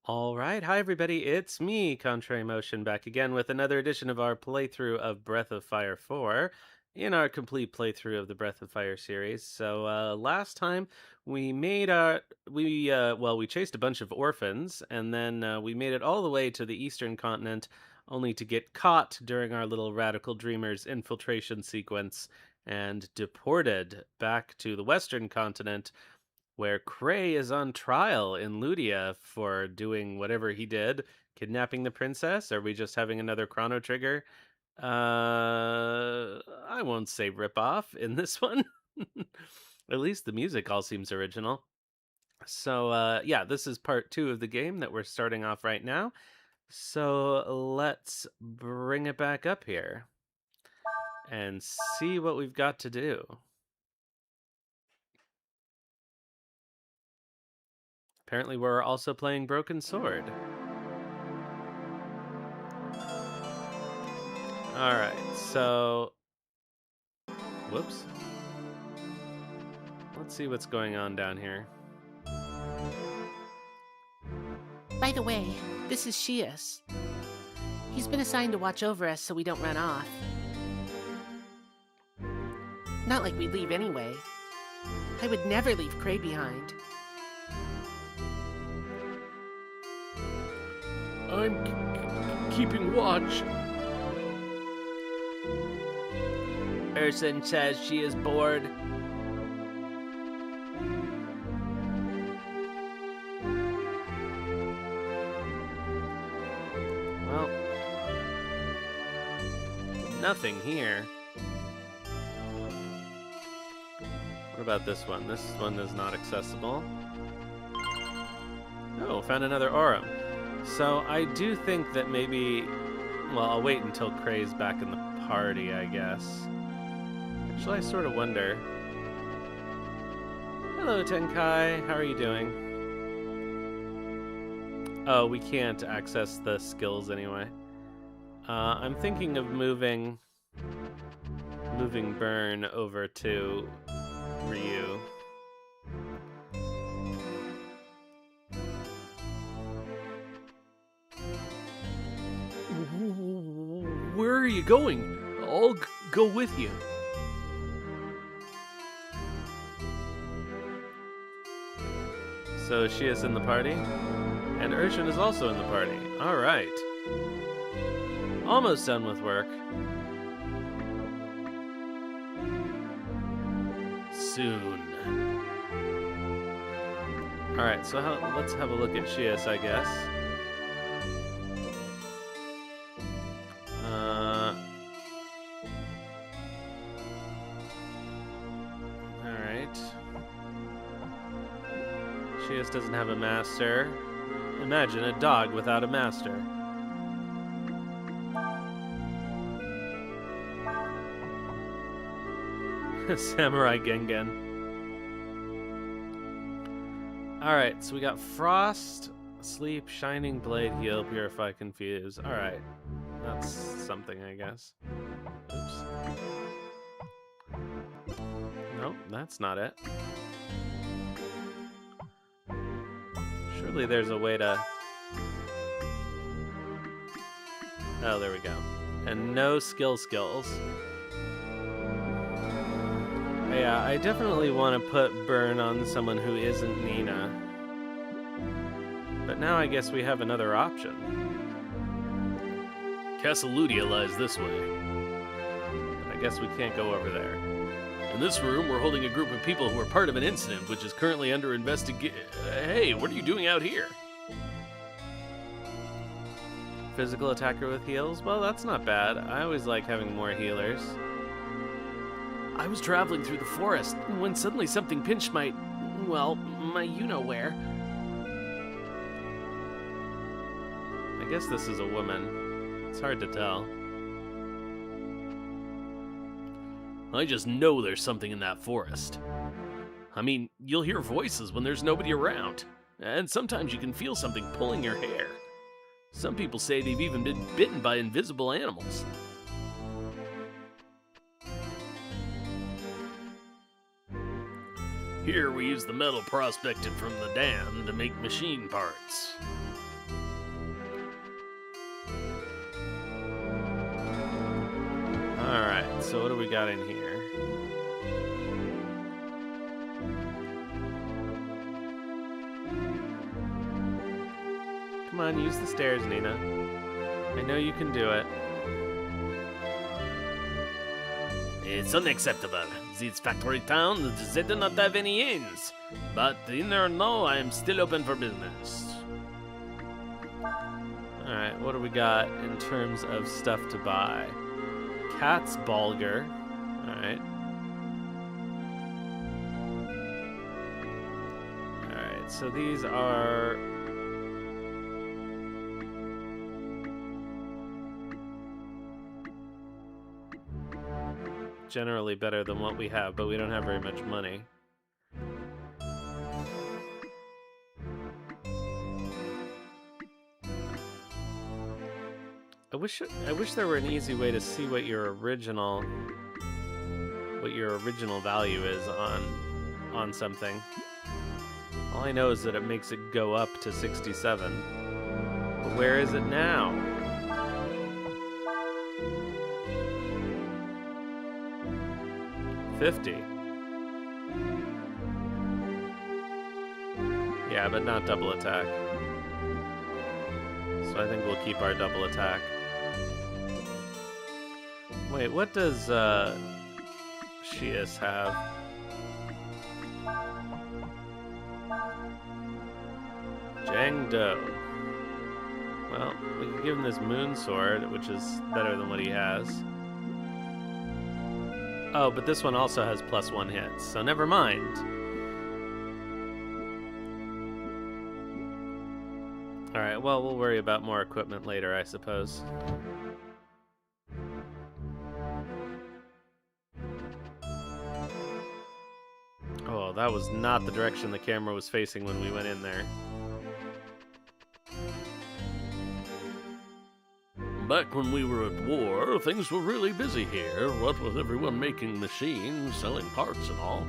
All right, hi everybody, it's me, Contrary Motion, back again with another edition of our playthrough of Breath of Fire 4 in our complete playthrough of the Breath of Fire series. So last time we made we chased a bunch of orphans and then we made it all the way to the eastern continent only to get caught during our little Radical Dreamers infiltration sequence and deported back to the western continent where Cray is on trial in Ludia for doing whatever he did, kidnapping the princess. Are we just having another Chrono Trigger? I won't say ripoff in this one. At least the music all seems original. So, yeah, this is part 2 of the game that we're starting off right now. So let's bring it back up here and see what we've got to do. Apparently, we're also playing Broken Sword. All right, so whoops. Let's see what's going on down here. By the way, this is Shias. He's been assigned to watch over us so we don't run off. Not like we'd leave anyway. I would never leave Cray behind. I'm keeping watch. Urson says she is bored. Well, nothing here. What about this one? This one is not accessible. Oh, found another Aurum. So I do think that maybe... Well, I'll wait until Cray's back in the party, I guess. Actually, I sort of wonder. Hello, Tenkai. How are you doing? Oh, we can't access the skills anyway. I'm thinking of moving Burn over to Ryu. Where are you going? I'll go with you. So she is in the party, and Urshan is also in the party. All right. Almost done with work. Soon. All right, so let's have a look at Shias, I guess. All right. Shias doesn't have a master. Imagine a dog without a master. Samurai Gengen. Alright, so we got Frost, Sleep, Shining Blade, Heal, Purify, Confuse. Alright. That's something, I guess. Oops. Nope, that's not it. Surely there's a way to... Oh, there we go. And no skills. Yeah, I definitely want to put Burn on someone who isn't Nina. But now I guess we have another option. Castle Ludia lies this way. But I guess we can't go over there. In this room, we're holding a group of people who are part of an incident which is currently under investigation. Hey, what are you doing out here? Physical attacker with heals? Well, that's not bad. I always like having more healers. I was traveling through the forest when suddenly something pinched my you-know-where. I guess this is a woman. It's hard to tell. I just know there's something in that forest. I mean, you'll hear voices when there's nobody around, and sometimes you can feel something pulling your hair. Some people say they've even been bitten by invisible animals. Here we use the metal prospected from the dam to make machine parts. so what do we got in here? Come on, use the stairs, Nina. I know you can do it. It's unacceptable. This factory town, they do not have any inns. But in or no, I am still open for business. Alright, what do we got in terms of stuff to buy? Cat's Bulgur. Alright. Alright, so these are... generally better than what we have, but we don't have very much money. I wish there were an easy way to see what your original value is on something. All I know is that it makes it go up to 67. But where is it now? $50. Yeah, but not double attack. So I think we'll keep our double attack. Wait, what does Shias have? Jangdo. Well, we can give him this moon sword, which is better than what he has. Oh, but this one also has +1 hits, so never mind. Alright, well, we'll worry about more equipment later, I suppose. Oh, that was not the direction the camera was facing when we went in there. Back when we were at war, things were really busy here, what with everyone making machines, selling parts and all.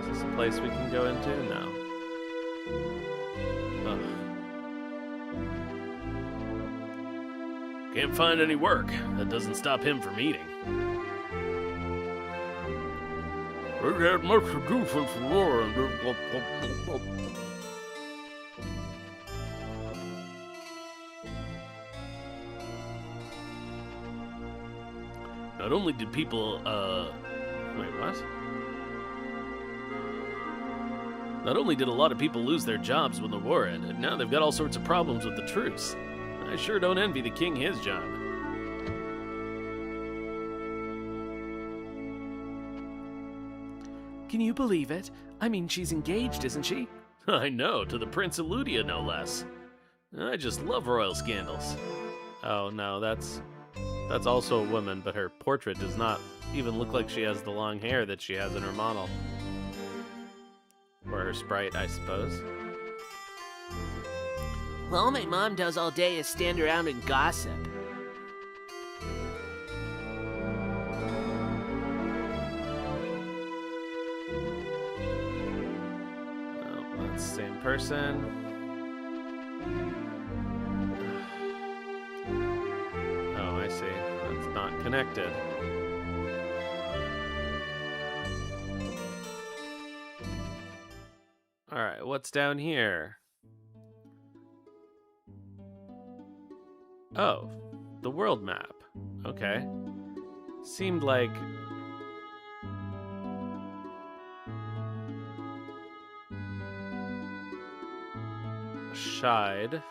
Is this a place we can go into? No. Ugh. Can't find any work. That doesn't stop him from eating. We've had much to do since the war and... Not only did people, Wait, what? Not only did a lot of people lose their jobs when the war ended, now they've got all sorts of problems with the truce. I sure don't envy the king his job. Can you believe it? I mean, she's engaged, isn't she? I know, to the Prince of Ludia, no less. I just love royal scandals. Oh, no, that's also a woman, but her portrait does not even look like she has the long hair that she has in her model. Or her sprite, I suppose. Well, all my mom does all day is stand around and gossip. Oh, that's the same person. Oh, I see. That's not connected. Alright, what's down here? Oh, the world map. Okay. Seemed like... Shide.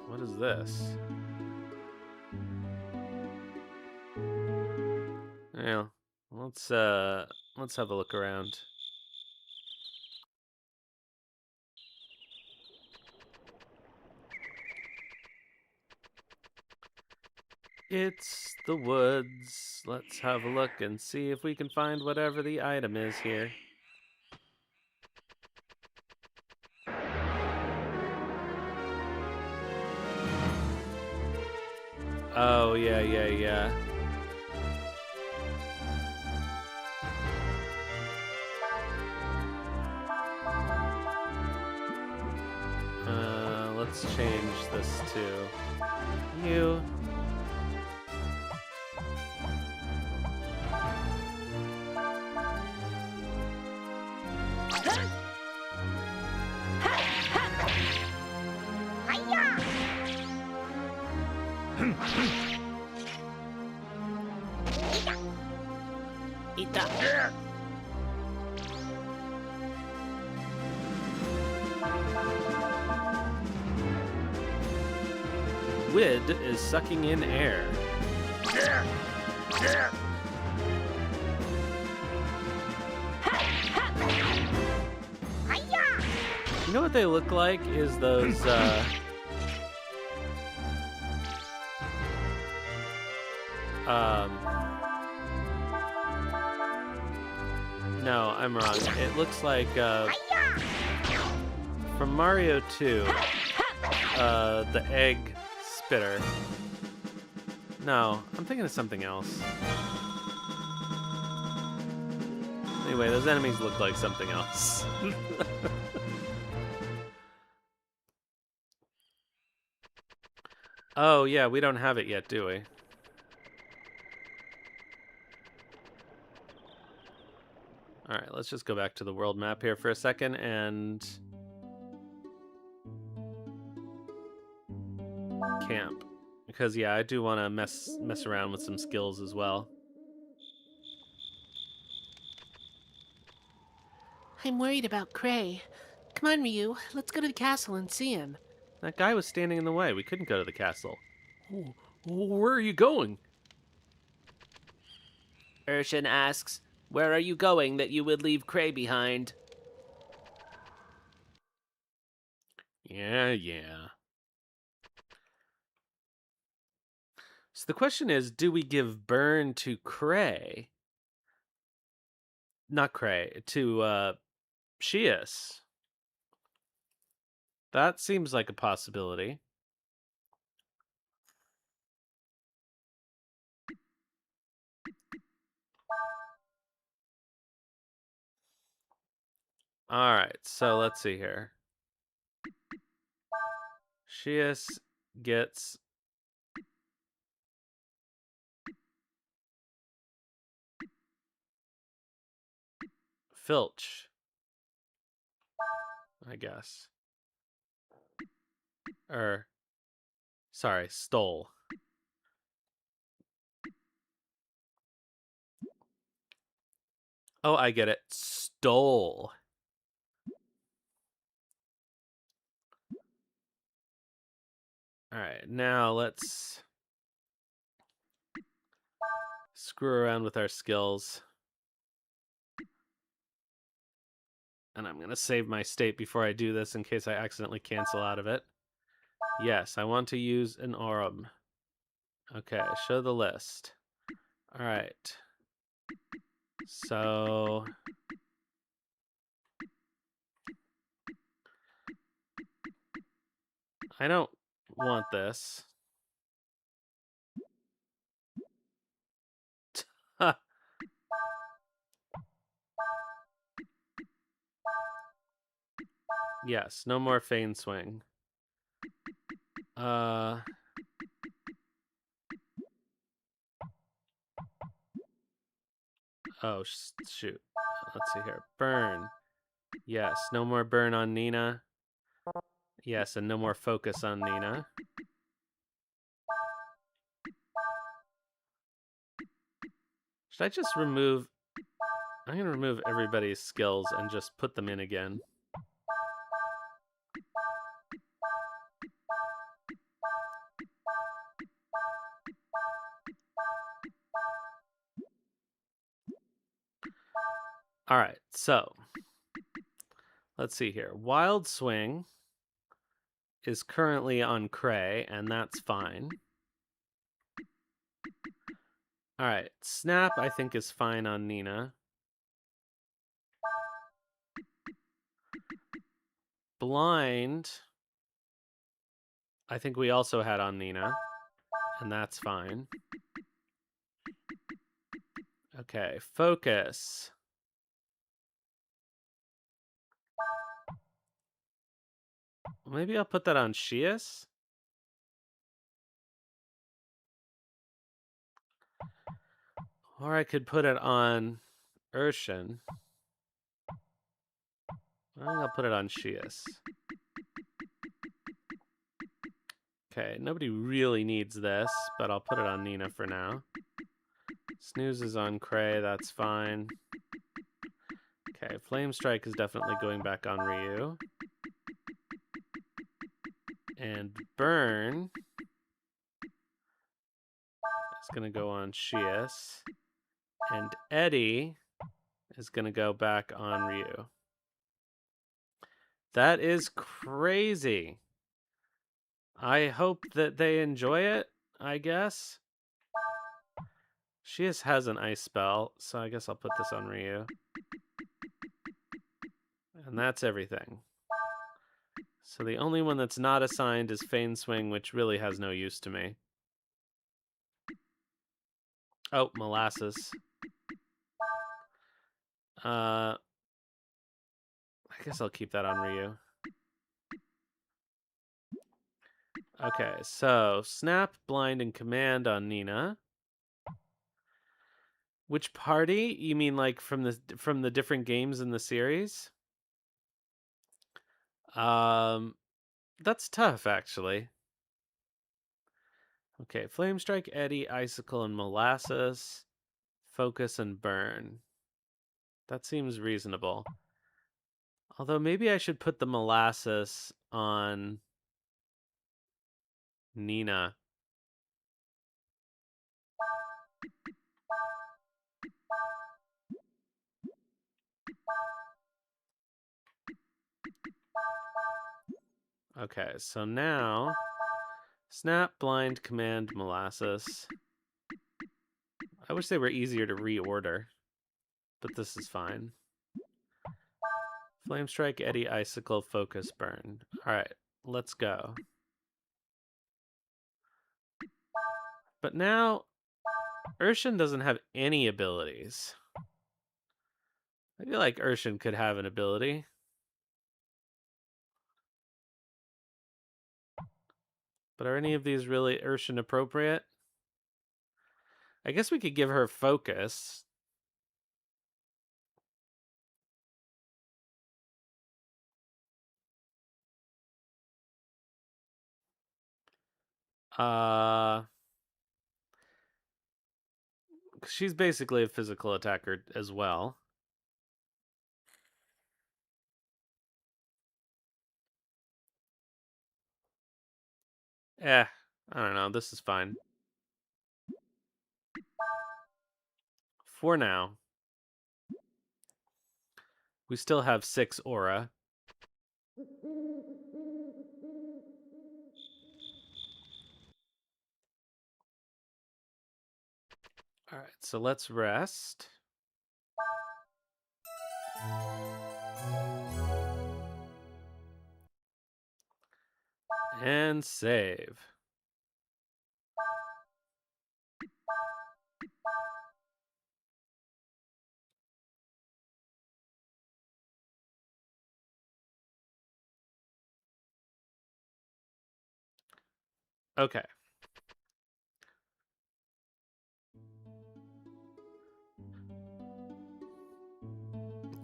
What is this? Yeah, let's have a look around. It's the woods. Let's have a look and see if we can find whatever the item is here. Oh, yeah. let's change this to you. Ita. Wid is sucking in air. You know what they look like is those no, I'm wrong. It looks like from Mario 2, the egg spitter. No, I'm thinking of something else. Anyway, those enemies look like something else. Oh, yeah, we don't have it yet, do we? Alright, let's just go back to the world map here for a second and camp. Because, yeah, I do want to mess around with some skills as well. I'm worried about Cray. Come on, Ryu. Let's go to the castle and see him. That guy was standing in the way. We couldn't go to the castle. Where are you going? Urshan asks, "Where are you going that you would leave Cray behind?" Yeah. So the question is, do we give burn to Cray? Not Cray, to Shias. That seems like a possibility. Alright, so let's see here. Shias gets Filch, I guess. Sorry, stole. Oh, I get it. Stole. Alright, now let's screw around with our skills. And I'm going to save my state before I do this in case I accidentally cancel out of it. Yes, I want to use an Aurum. Okay, show the list. Alright. So... I don't want this. Yes, no more Feign Swing. Oh, shoot. Let's see here. Burn. Yes, no more burn on Nina. Yes, and no more focus on Nina. Should I just remove... I'm going to remove everybody's skills and just put them in again. Alright, so... Let's see here. Wild Swing is currently on Cray, and that's fine. Alright, Snap I think is fine on Nina. Blind I think we also had on Nina, and that's fine. Okay, Focus. Maybe I'll put that on Shias? Or I could put it on Urshan. I think I'll put it on Shias. Okay, nobody really needs this, but I'll put it on Nina for now. Snooze is on Cray, that's fine. Okay, Flame Strike is definitely going back on Ryu. And Burn is going to go on Shias. And Eddie is going to go back on Ryu. That is crazy. I hope that they enjoy it, I guess. Shias has an ice spell, so I guess I'll put this on Ryu. And that's everything. So the only one that's not assigned is Feign Swing, which really has no use to me. Oh, Molasses. I guess I'll keep that on Ryu. Okay, so Snap, Blind, and Command on Nina. Which party? You mean like from the different games in the series? That's tough, actually. Okay, Flame Strike, Eddy, Icicle, and Molasses. Focus and Burn. That seems reasonable. Although maybe I should put the Molasses on Nina. Okay, so now Snap, Blind, Command, Molasses. I wish they were easier to reorder, but this is fine. Flame Strike, Eddy, Icicle, Focus, Burn. Alright, let's go. But now, Urshan doesn't have any abilities. I feel like Urshan could have an ability. But are any of these really Urshan appropriate? I guess we could give her Focus. She's basically a physical attacker as well. I don't know. This is fine. For now. We still have 6 aura. Alright, so let's rest. And save. Okay.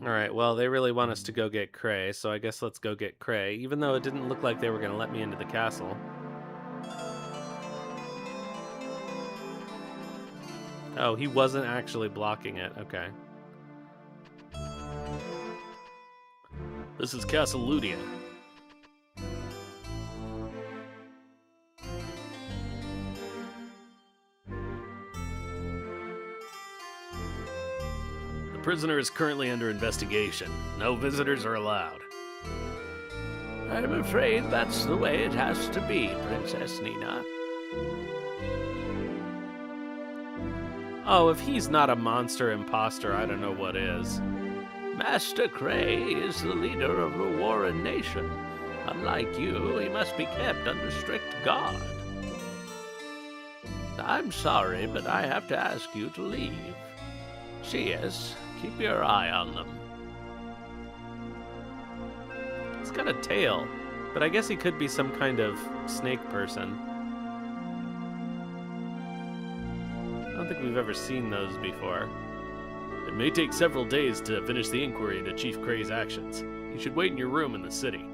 Alright, well, they really want us to go get Cray, so I guess let's go get Cray, even though it didn't look like they were going to let me into the castle. Oh, he wasn't actually blocking it. Okay. This is Castle Ludia. The prisoner is currently under investigation. No visitors are allowed. I'm afraid that's the way it has to be, Princess Nina. Oh, if he's not a monster imposter, I don't know what is. Master Cray is the leader of a warren nation. Unlike you, he must be kept under strict guard. I'm sorry, but I have to ask you to leave. Yes, keep your eye on them. He's got a tail. But I guess he could be some kind of snake person. I don't think we've ever seen those before. It may take several days to finish the inquiry into Chief Cray's actions. You should wait in your room in the city.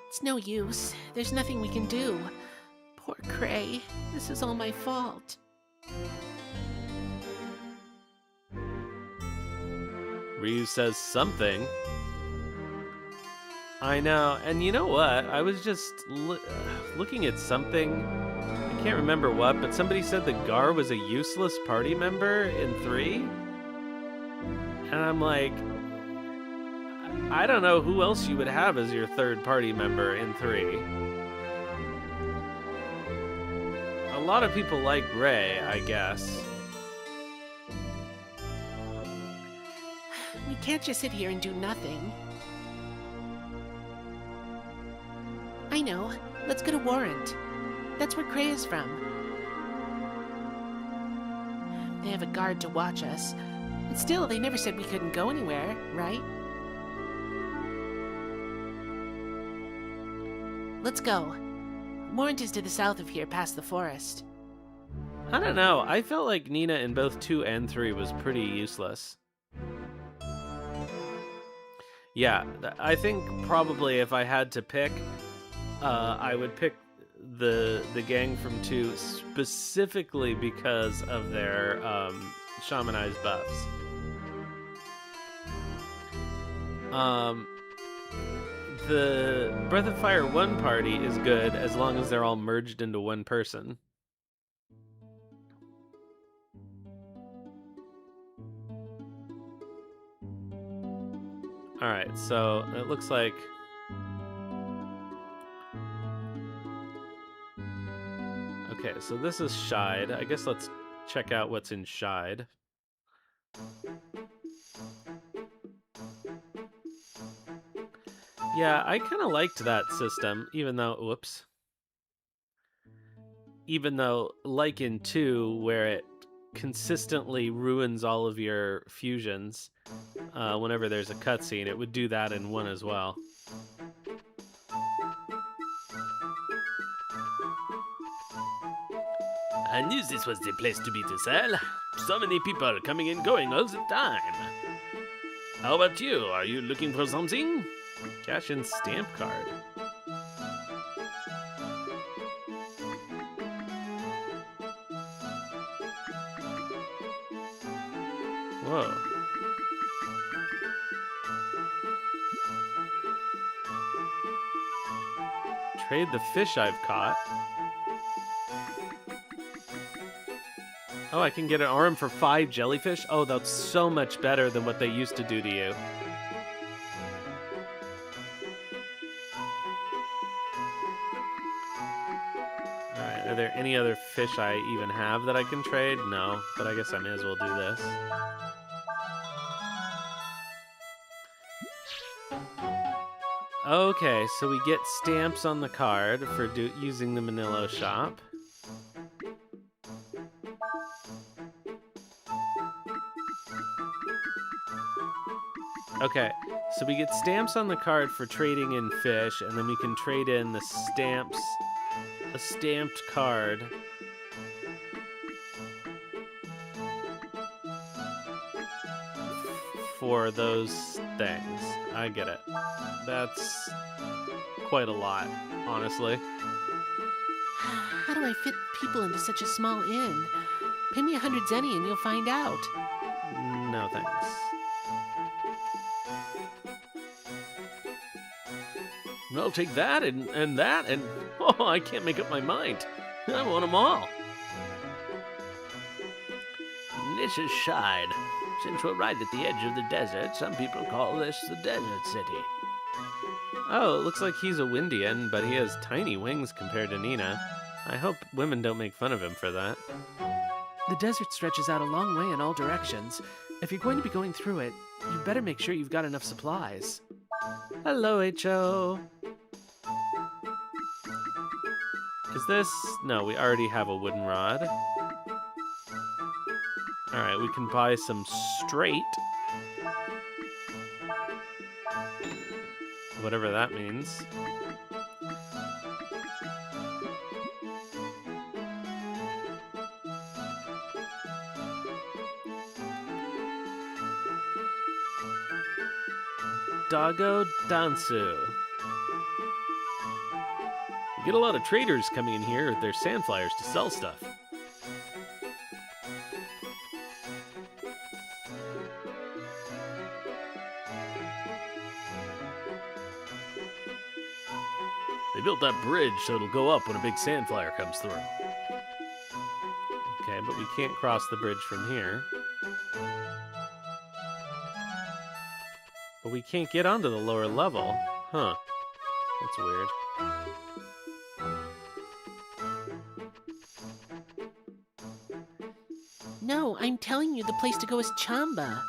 It's no use. There's nothing we can do. Poor Cray. This is all my fault. Ryu says something. I know, and you know what? I was just looking at something. I can't remember what, but somebody said that Gar was a useless party member in 3. And I'm like, I don't know who else you would have as your third party member in 3. A lot of people like Ray, I guess. We can't just sit here and do nothing. I know. Let's go to Warrant. That's where Cray is from. They have a guard to watch us. But still, they never said we couldn't go anywhere, right? Let's go. Warrant is to the south of here, past the forest. I don't know. I felt like Nina in both 2 and 3 was pretty useless. Yeah, I think probably if I had to pick, I would pick the gang from 2 specifically because of their shamanized buffs. The Breath of Fire 1 party is good as long as they're all merged into one person. Alright, so it looks like... Okay, so this is Shide. I guess let's check out what's in Shide. Yeah, I kind of liked that system, even though, like in 2, where it consistently ruins all of your fusions whenever there's a cutscene, it would do that in 1 as well. I knew this was the place to be to sell. So many people coming and going all the time. How about you? Are you looking for something? Cash in stamp card. Whoa. Trade the fish I've caught. Oh, I can get an arm for 5 jellyfish? Oh, that's so much better than what they used to do to you. Alright, are there any other fish I even have that I can trade? No, but I guess I may as well do this. Okay, so we get stamps on the card for using the Manilo shop. Okay, so we get stamps on the card for trading in fish, and then we can trade in the stamps, a stamped card. For those things. I get it. That's quite a lot, honestly. How do I fit people into such a small inn? Pay me 100 zenny and you'll find out. No thanks. I'll take that and that and... Oh, I can't make up my mind. I want them all. This is Shide. Since we're right at the edge of the desert, some people call this the Desert City. Oh, it looks like he's a Wyndian, but he has tiny wings compared to Nina. I hope women don't make fun of him for that. The desert stretches out a long way in all directions. If you're going to be going through it, you better make sure you've got enough supplies. Hello, H.O. Is this... No, we already have a wooden rod. Alright, we can buy some straight. Whatever that means. Doggo Dansu. We get a lot of traders coming in here with their sandflyers to sell stuff. They built that bridge so it'll go up when a big sandflyer comes through. Okay, but we can't cross the bridge from here. But we can't get onto the lower level. Huh. That's weird. No, I'm telling you, the place to go is Chamba.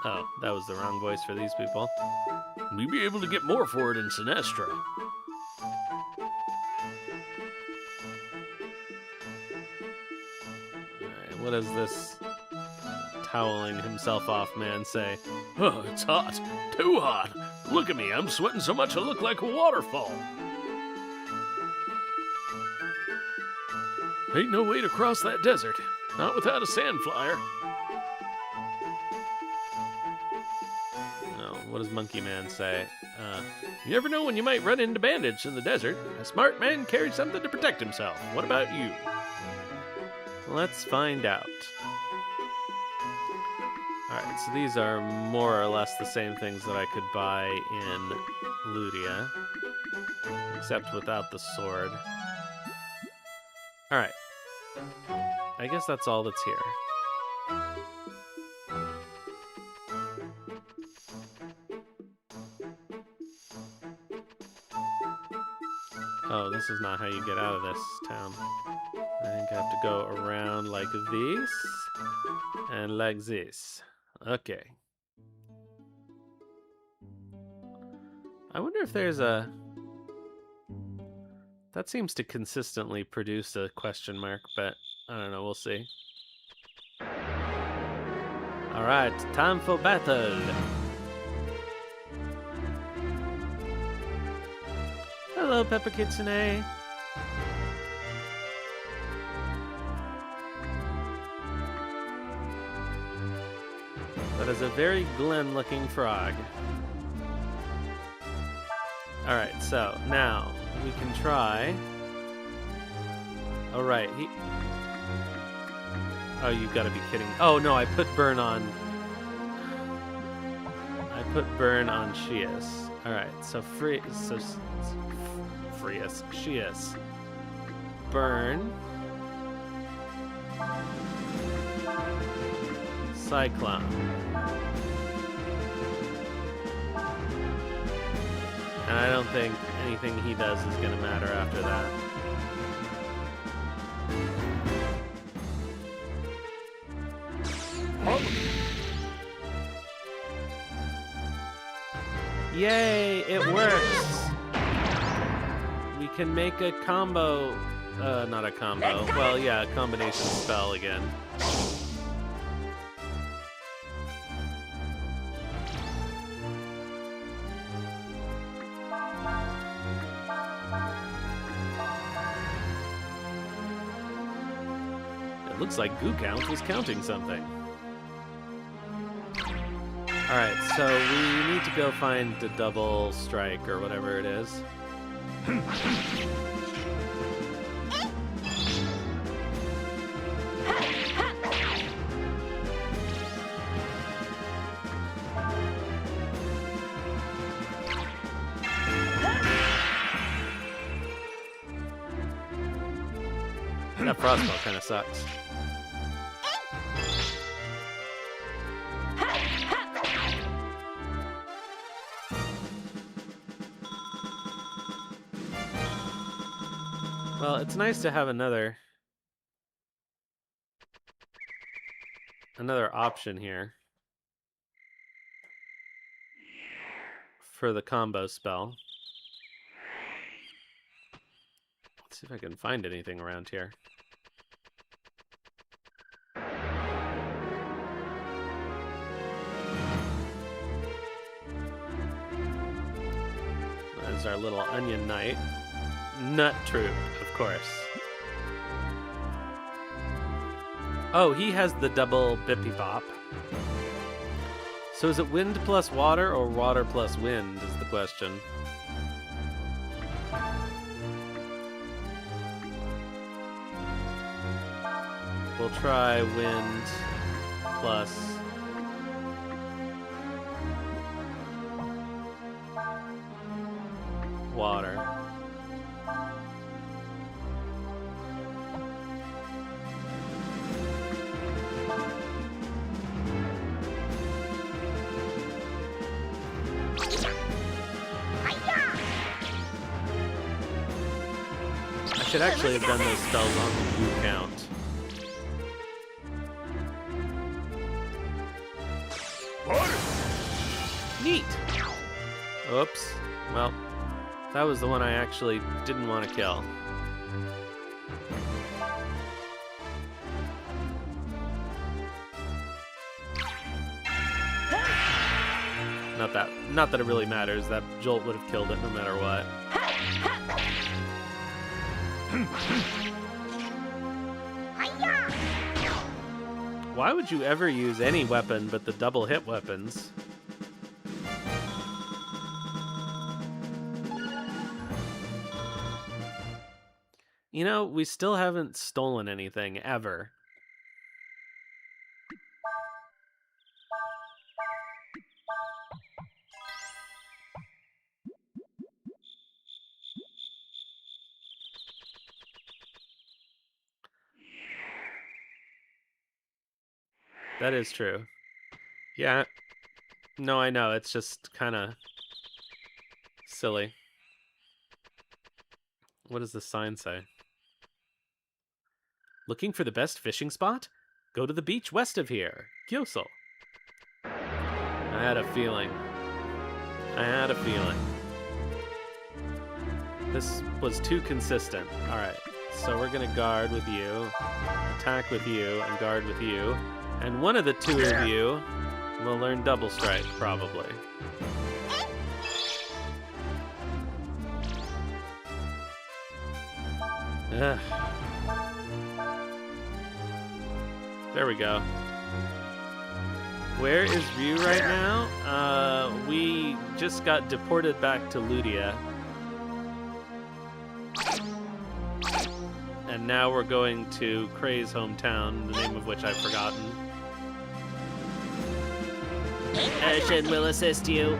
Oh, that was the wrong voice for these people. We'd be able to get more for it in Sinestra. Alright, what does this toweling himself off man say? Oh, it's hot. Too hot. Look at me, I'm sweating so much I look like a waterfall. Ain't no way to cross that desert. Not without a sandflyer. No, what does Monkey Man say? You never know when you might run into bandits in the desert. A smart man carries something to protect himself. What about you? Let's find out. Alright, so these are more or less the same things that I could buy in Ludia, except without the sword. Alright. I guess that's all that's here. Oh, this is not how you get out of this town. I think I have to go around like this and like this. Okay. I wonder if there's a... That seems to consistently produce a question mark, but I don't know, we'll see. Alright, time for battle! Hello, Pepper Kitsune! That is a very Glen-looking frog. Alright, so now we can try. Oh, right. Oh, you've got to be kidding. Oh, no, I put burn on. I put burn on Shias. Alright, so Shias. Burn. Cyclone. And I don't think anything he does is going to matter after that. Yay, it works! We can make a combo... not a combo. Well, yeah, a combination spell again. Looks like Goo Count was counting something. Alright, so we need to go find the double strike or whatever it is. That frostball kind of sucks. Well, it's nice to have another option here for the combo spell. Let's see if I can find anything around here. little onion knight. Nut troop, of course. Oh, he has the double bippy bop. So is it wind plus water or water plus wind is the question. We'll try wind plus water. I should actually have done those spells on the blue count. Neat! Oops. Well, that was the one I actually didn't want to kill. Not that it really matters. That jolt would have killed it no matter what. Why would you ever use any weapon but the double hit weapons? You know, we still haven't stolen anything, ever. That is true. Yeah. No, I know. It's just kind of silly. What does the sign say? Looking for the best fishing spot? Go to the beach west of here. Gyosel. I had a feeling. This was too consistent. Alright, so we're gonna guard with you, attack with you, and guard with you. And one of the two of you will learn double strike, probably. Ugh. There we go. Where is Ryu right now? We just got deported back to Ludia. And now we're going to Cray's hometown, the name of which I've forgotten. Urshan will assist you.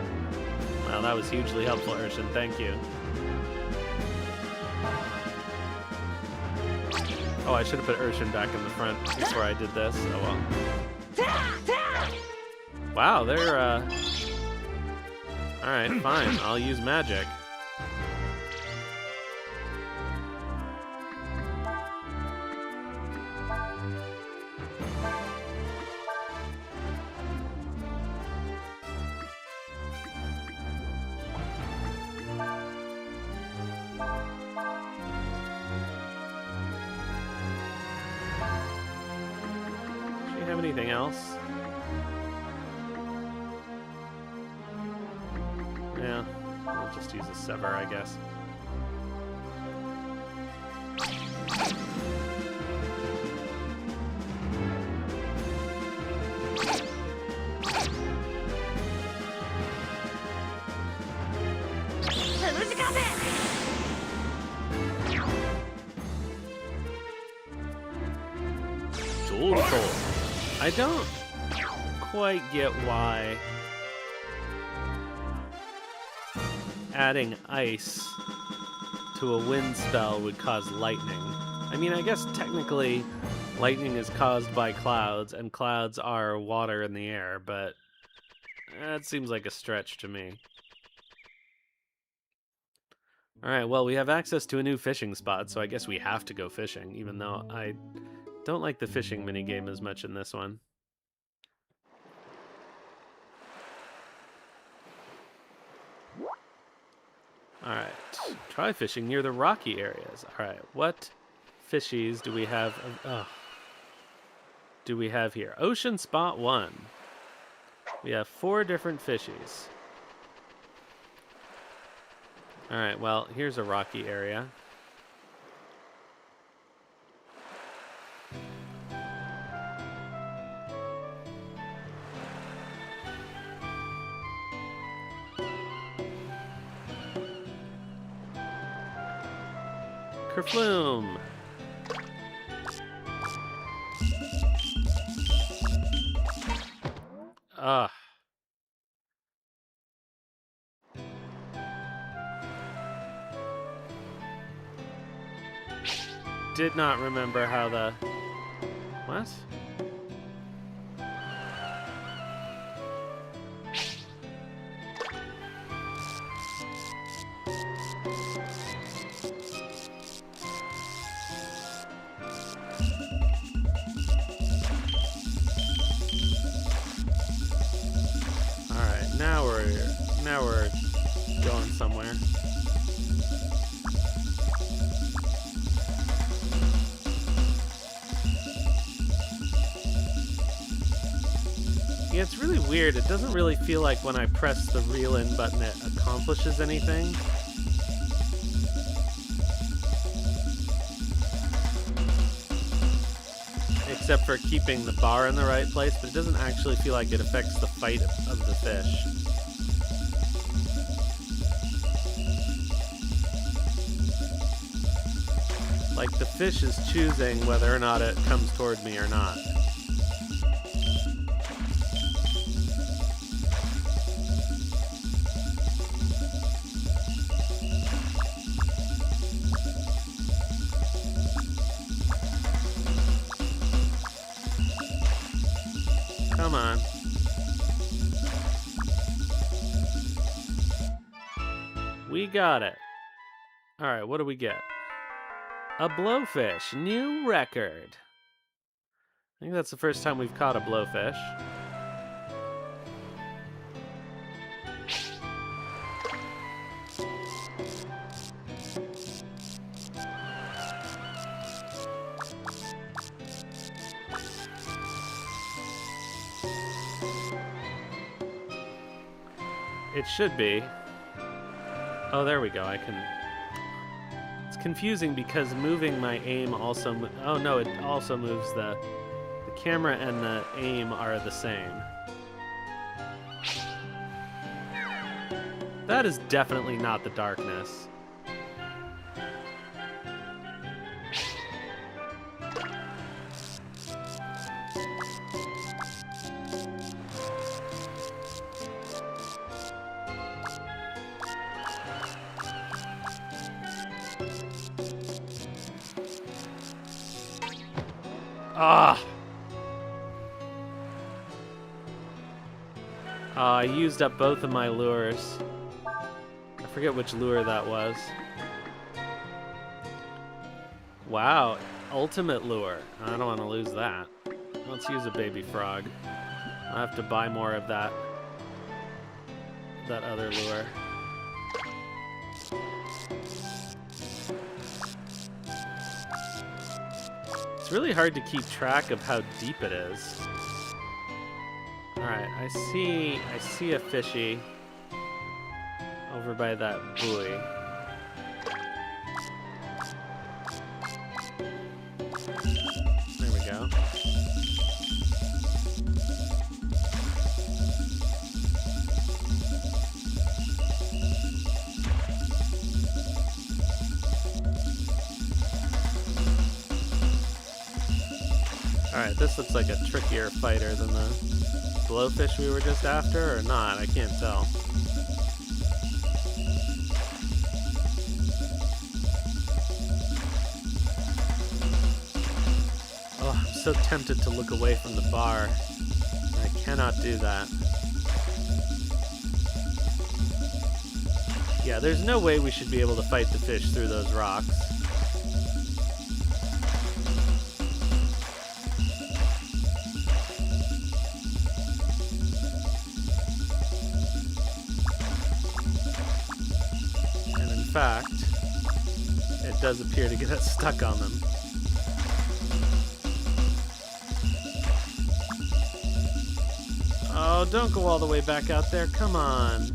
Well, that was hugely helpful, Urshan. Thank you. Oh, I should have put Urshan back in the front before I did this. Oh well. Wow, they're, Alright, fine. I'll use magic. Anything else? Yeah, we'll just use a sever, I guess. I don't quite get why adding ice to a wind spell would cause lightning. I mean, I guess technically lightning is caused by clouds, and clouds are water in the air, but that seems like a stretch to me. Alright, well, we have access to a new fishing spot, so I guess we have to go fishing, even though I don't like the fishing minigame as much in this one. Alright, try fishing near the rocky areas. Alright, what fishies do we have? Do we have here? Ocean Spot 1. We have 4 different fishies. All right, well, here's a rocky area. Kerfloom! Ugh. Did not remember how the... What? Alright, now we're going somewhere. Yeah, it's really weird. It doesn't really feel like when I press the reel in button it accomplishes anything. Except for keeping the bar in the right place, but it doesn't actually feel like it affects the fight of the fish. Like the fish is choosing whether or not it comes toward me or not. Come on. We got it. All right, what do we get? A blowfish. New record. I think that's the first time we've caught a blowfish. It should be. Oh, there we go. I can... It's confusing because moving my aim also... Oh, no, it also moves the camera and the aim are the same. That is definitely not the darkness. Ah! I used up both of my lures. I forget which lure that was. Wow, ultimate lure. I don't want to lose that. Let's use a baby frog. I'll have to buy more of that other lure. It's really hard to keep track of how deep it is. Alright, I see a fishy over by that buoy. There we go. Alright, this looks like a trickier fighter than the blowfish we were just after, or not? I can't tell. Oh, I'm so tempted to look away from the bar. I cannot do that. Yeah, there's no way we should be able to fight the fish through those rocks. In fact, it does appear to get us stuck on them. Oh, don't go all the way back out there. Come on.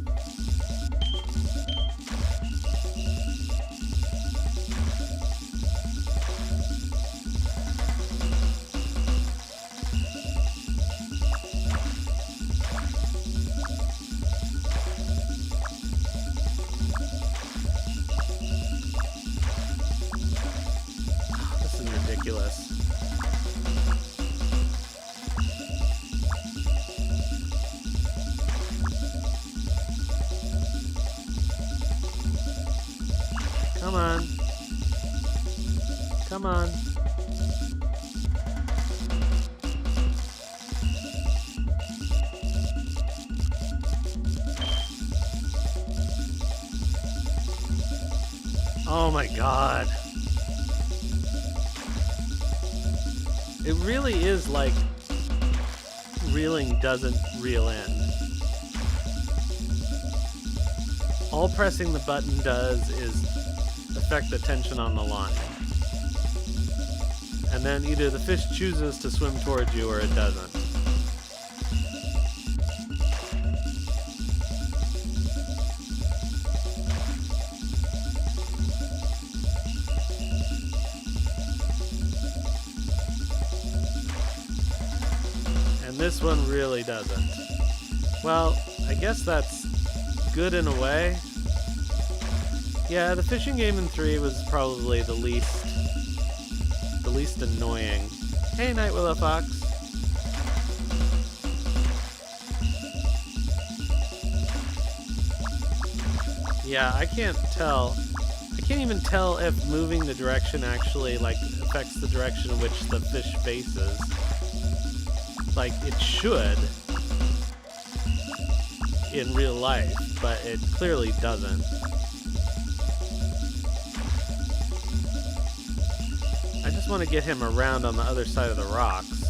ridiculous. Come on. Come on. Oh my god. It really is like reeling doesn't reel in. All pressing the button does is affect the tension on the line. And then either the fish chooses to swim towards you or it doesn't. And this one really doesn't. Well, I guess that's good in a way. Yeah, the fishing game in 3 was probably the least annoying. Hey, Night Willow Fox. Yeah, I can't tell. I can't even tell if moving the direction actually, like, affects the direction in which the fish faces. Like, it should in real life, but it clearly doesn't. I just want to get him around on the other side of the rocks.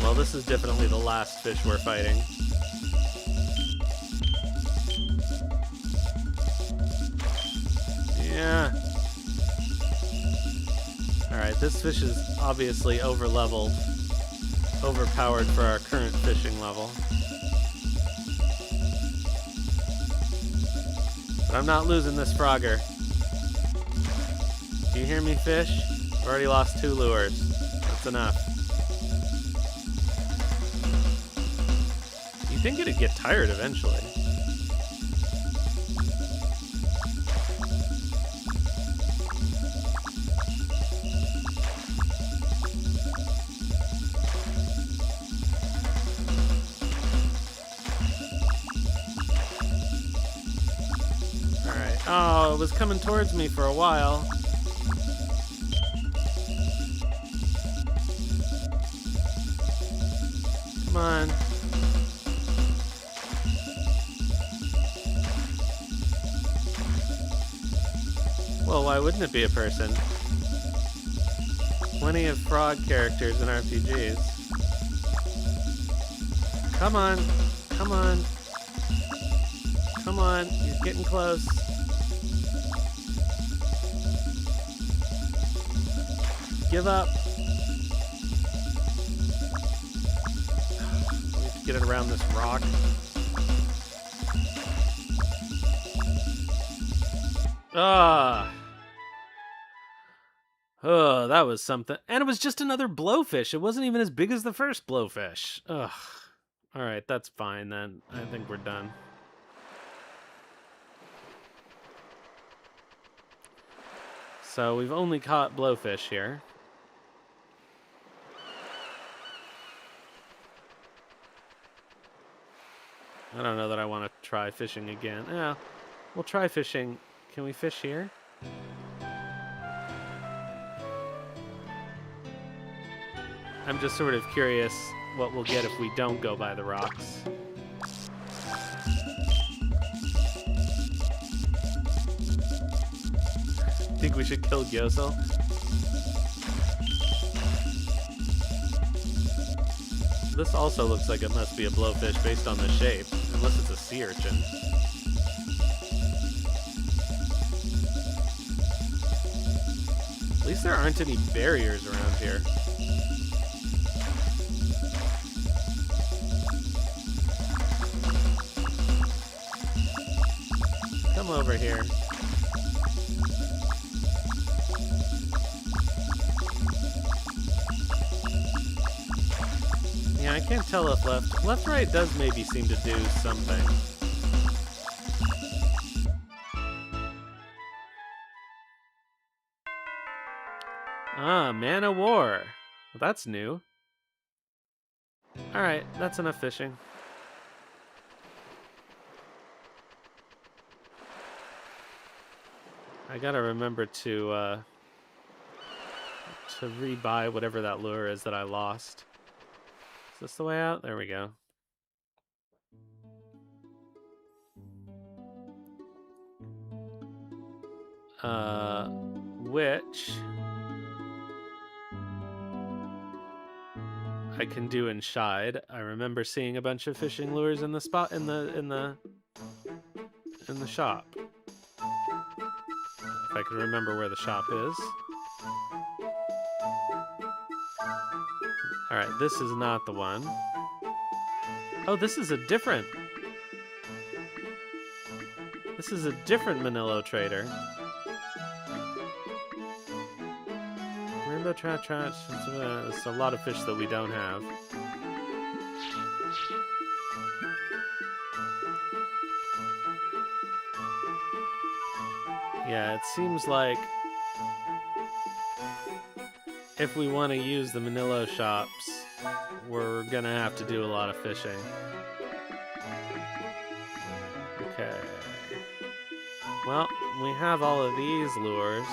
Well, this is definitely the last fish we're fighting. Yeah. Alright, this fish is obviously over-leveled. Overpowered for our current fishing level. But I'm not losing this Frogger. Do you hear me, fish? I've already lost 2 lures. That's enough. You'd think it'd get tired eventually. Alright. Oh, it was coming towards me for a while. Come on. Well, why wouldn't it be a person? Plenty of frog characters in RPGs. Come on. Come on. Come on. He's getting close. Give up. Get it around this rock. Ah. Oh, that was something. And it was just another blowfish. It wasn't even as big as the first blowfish. Ugh. Alright, that's fine then. I think we're done. So we've only caught blowfish here. I don't know that I want to try fishing again. Yeah, we'll try fishing. Can we fish here? I'm just sort of curious what we'll get if we don't go by the rocks. Think we should kill Gyosel? This also looks like it must be a blowfish based on the shape, unless it's a sea urchin. At least there aren't any barriers around here. Come over here. Yeah, I can't tell if left-right does maybe seem to do something. Ah, Man of War. Well, that's new. Alright, that's enough fishing. I gotta remember to rebuy whatever that lure is that I lost. Is this the way out? There we go. Which I can do in Shide. I remember seeing a bunch of fishing lures in the spot in the shop. If I can remember where the shop is. All right, this is not the one. Oh, this is a different. This is a different Manilo trader. Rainbow trout. There's a lot of fish that we don't have. Yeah, it seems like if we want to use the Manilo shops, we're gonna have to do a lot of fishing. Okay. Well, we have all of these lures.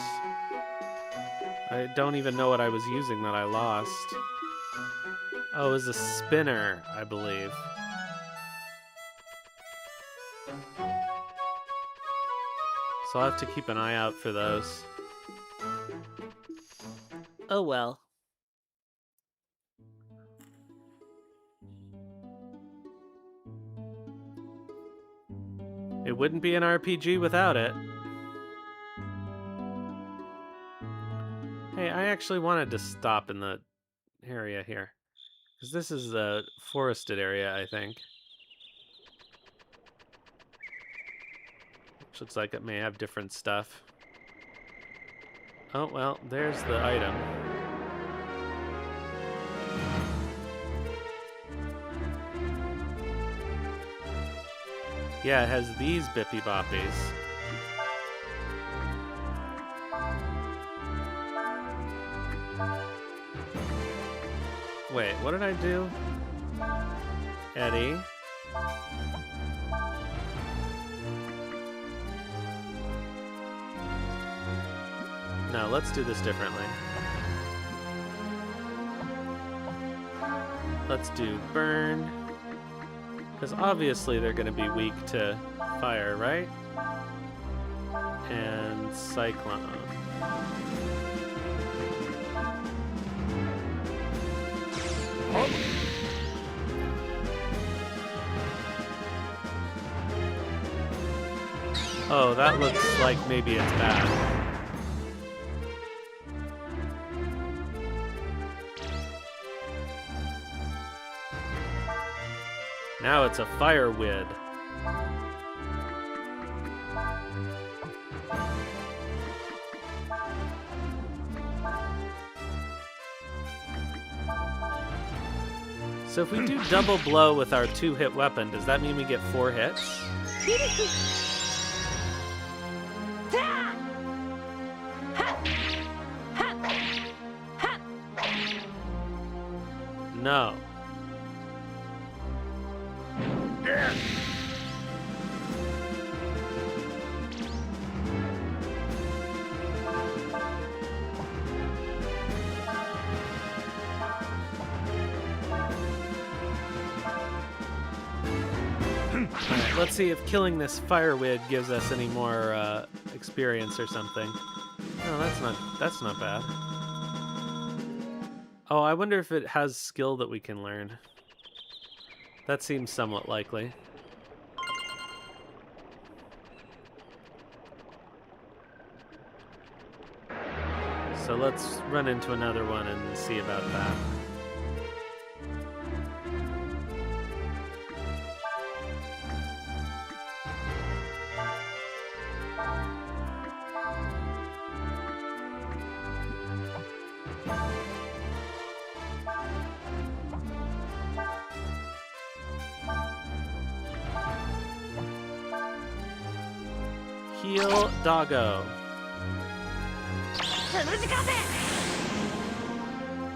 I don't even know what I was using that I lost. Oh, it was a spinner, I believe. So I'll have to keep an eye out for those. Oh well. It wouldn't be an RPG without it. Hey, I actually wanted to stop in the area here. Because this is a forested area, I think. Which looks like it may have different stuff. Oh, well, there's the item. Yeah, it has these bippy boppies. Wait, what did I do? Eddie. No, let's do this differently. Let's do burn. Because obviously they're going to be weak to fire, right? And cyclone. Oh, that looks like maybe it's bad. Now it's a firewid. So if we do double blow with our 2-hit weapon, does that mean we get 4 hits? No. Alright, let's see if killing this firewid gives us any more experience or something. No, that's not bad. Oh, I wonder if it has skill that we can learn. That seems somewhat likely. So let's run into another one and see about that. Heal Doggo.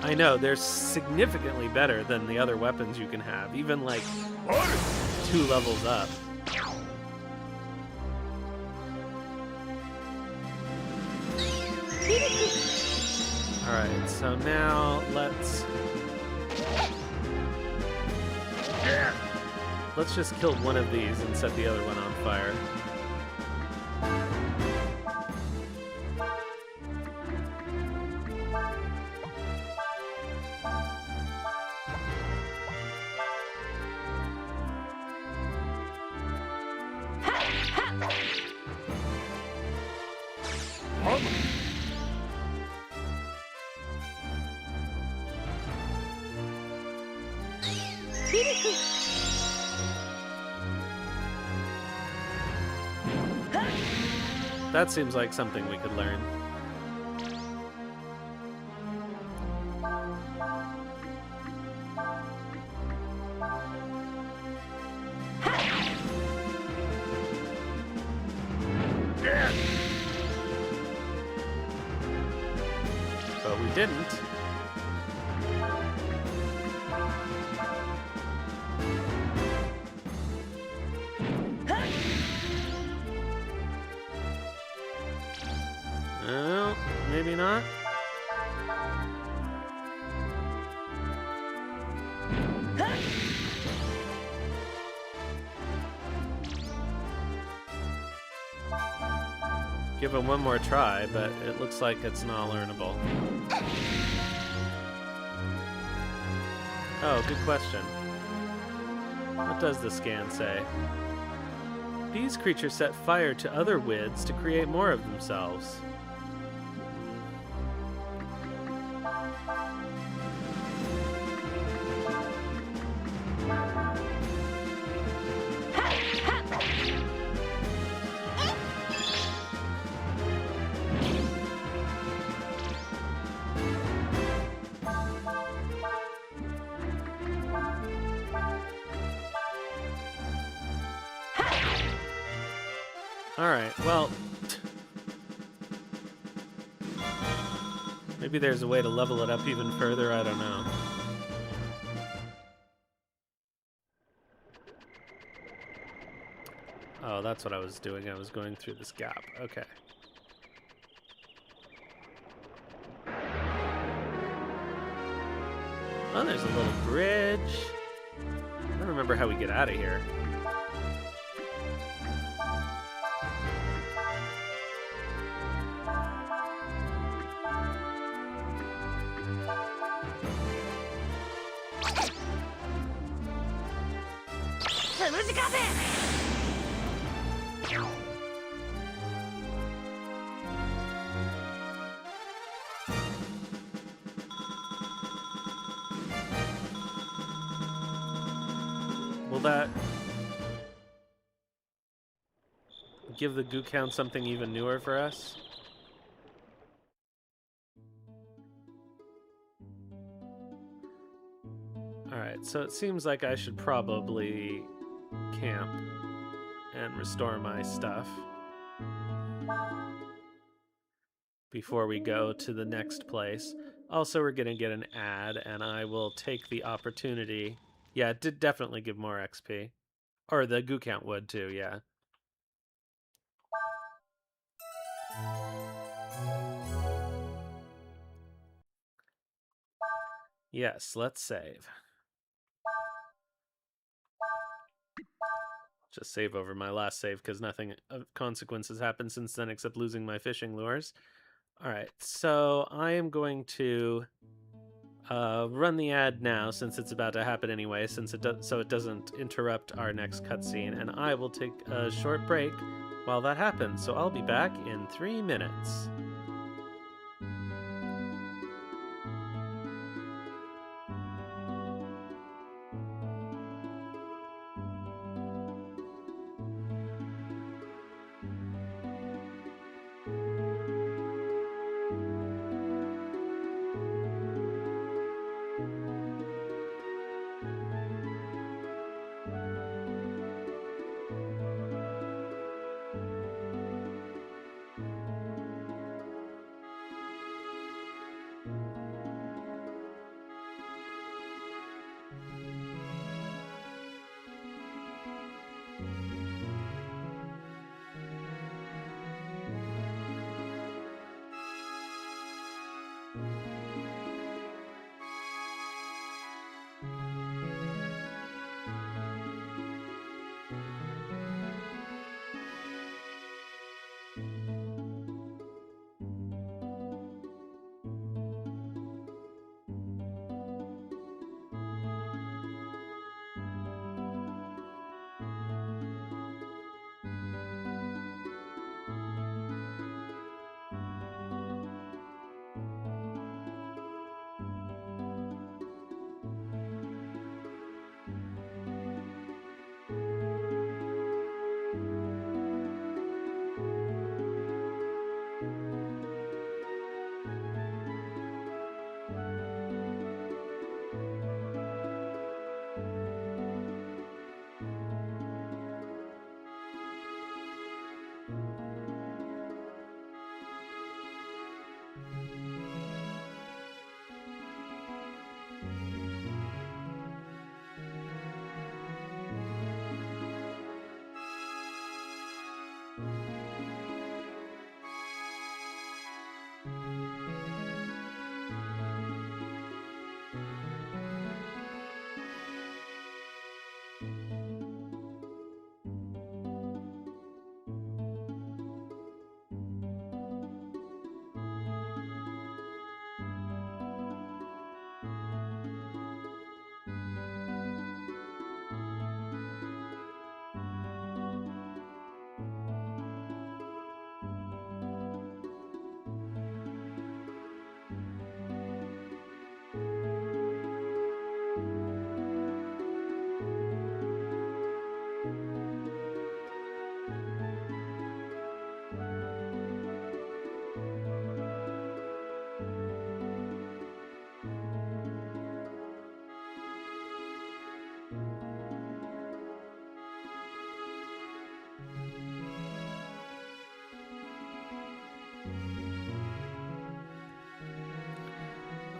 I know, they're significantly better than the other weapons you can have, even like 2 levels up. Alright, so now let's just kill one of these and set the other one on fire. That seems like something we could learn. But we didn't. No, maybe not. Give it one more try, but it looks like it's not learnable. Oh, good question. What does the scan say? These creatures set fire to other wids to create more of themselves. Alright, well... maybe there's a way to level it up even further, I don't know. Oh, that's what I was doing. I was going through this gap. Okay. Oh, there's a little bridge. I don't remember how we get out of here. Will that give the goo count something even newer for us? Alright, so it seems like I should probably camp and restore my stuff before we go to the next place. Also, we're gonna get an ad, and I will take the opportunity. Yeah, it did definitely give more XP. Or the goo count would too, yeah. Yes, let's save. Just save over my last save because nothing of consequence has happened since then except losing my fishing lures. Alright, so I am going to run the ad now since it's about to happen anyway, since so it doesn't interrupt our next cutscene, and I will take a short break while that happens. So I'll be back in 3 minutes.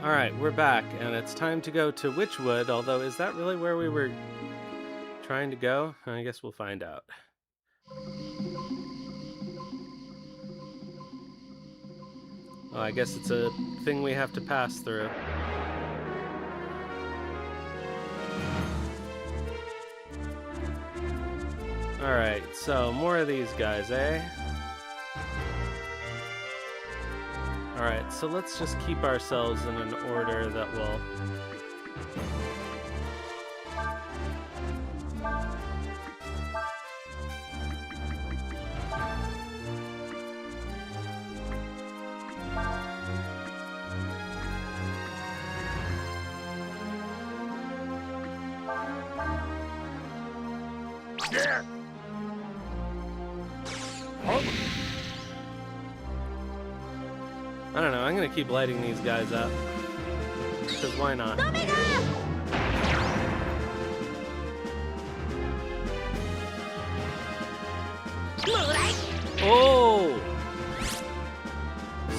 Alright, we're back, and it's time to go to Witchwood, although is that really where we were trying to go? I guess we'll find out. Oh, I guess it's a thing we have to pass through. Alright, so more of these guys, eh? Alright, so let's just keep ourselves in an order that will... I don't know, I'm gonna keep lighting these guys up. Because why not? Oh!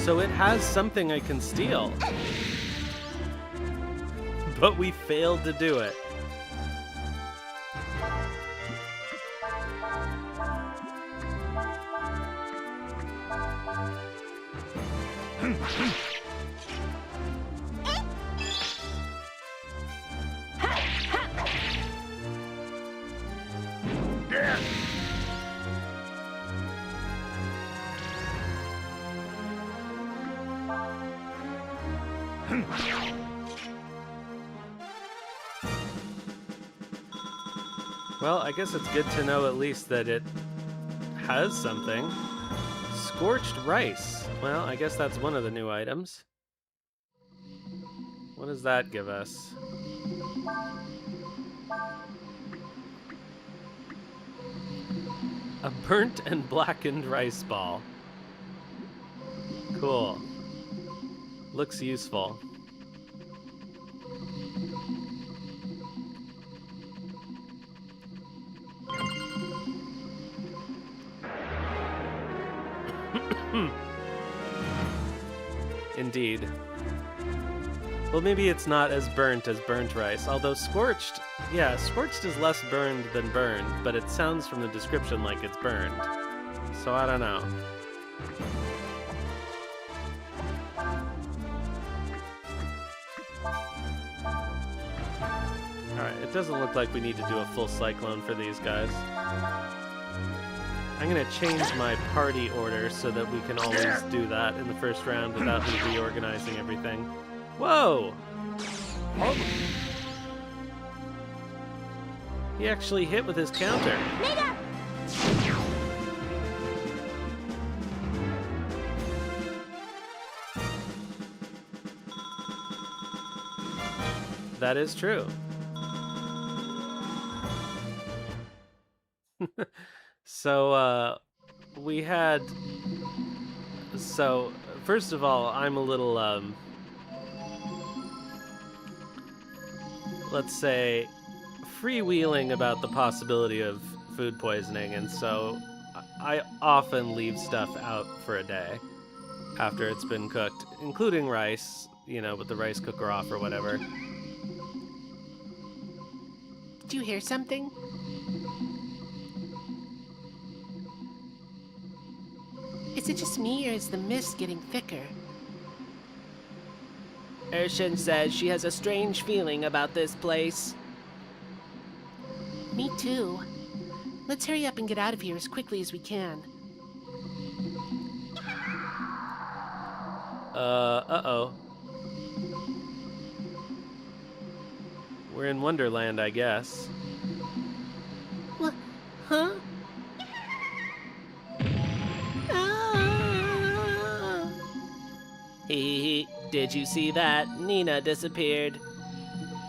So it has something I can steal. But we failed to do it. Well, I guess it's good to know at least that it has something. Scorched rice. Well, I guess that's one of the new items. What does that give us? A burnt and blackened rice ball. Cool. Looks useful. Indeed. Well, maybe it's not as burnt as burnt rice, although scorched, yeah, scorched is less burned than burned, but it sounds from the description like it's burned. So I don't know. Alright, it doesn't look like we need to do a full cyclone for these guys. I'm gonna change my party order so that we can always do that in the first round without me reorganizing everything. Whoa! He actually hit with his counter. That is true. So, we had... So, first of all, I'm a little, let's say, freewheeling about the possibility of food poisoning, and so I often leave stuff out for a day after it's been cooked, including rice, you know, with the rice cooker off or whatever. Did you hear something? Is it just me, or is the mist getting thicker? Urshan says she has a strange feeling about this place. Me too. Let's hurry up and get out of here as quickly as we can. Uh-oh. We're in Wonderland, I guess. What? Huh? Ah! Hee, did you see that? Nina disappeared.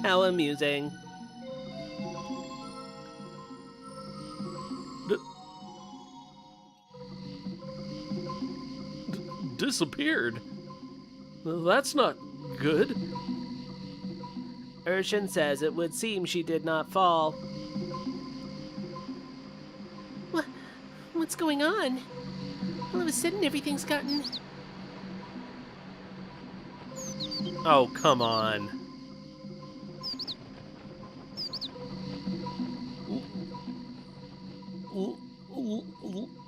How amusing. Disappeared? That's not good. Urshan says it would seem she did not fall. What's going on? All of a sudden, everything's gotten... Oh, come on.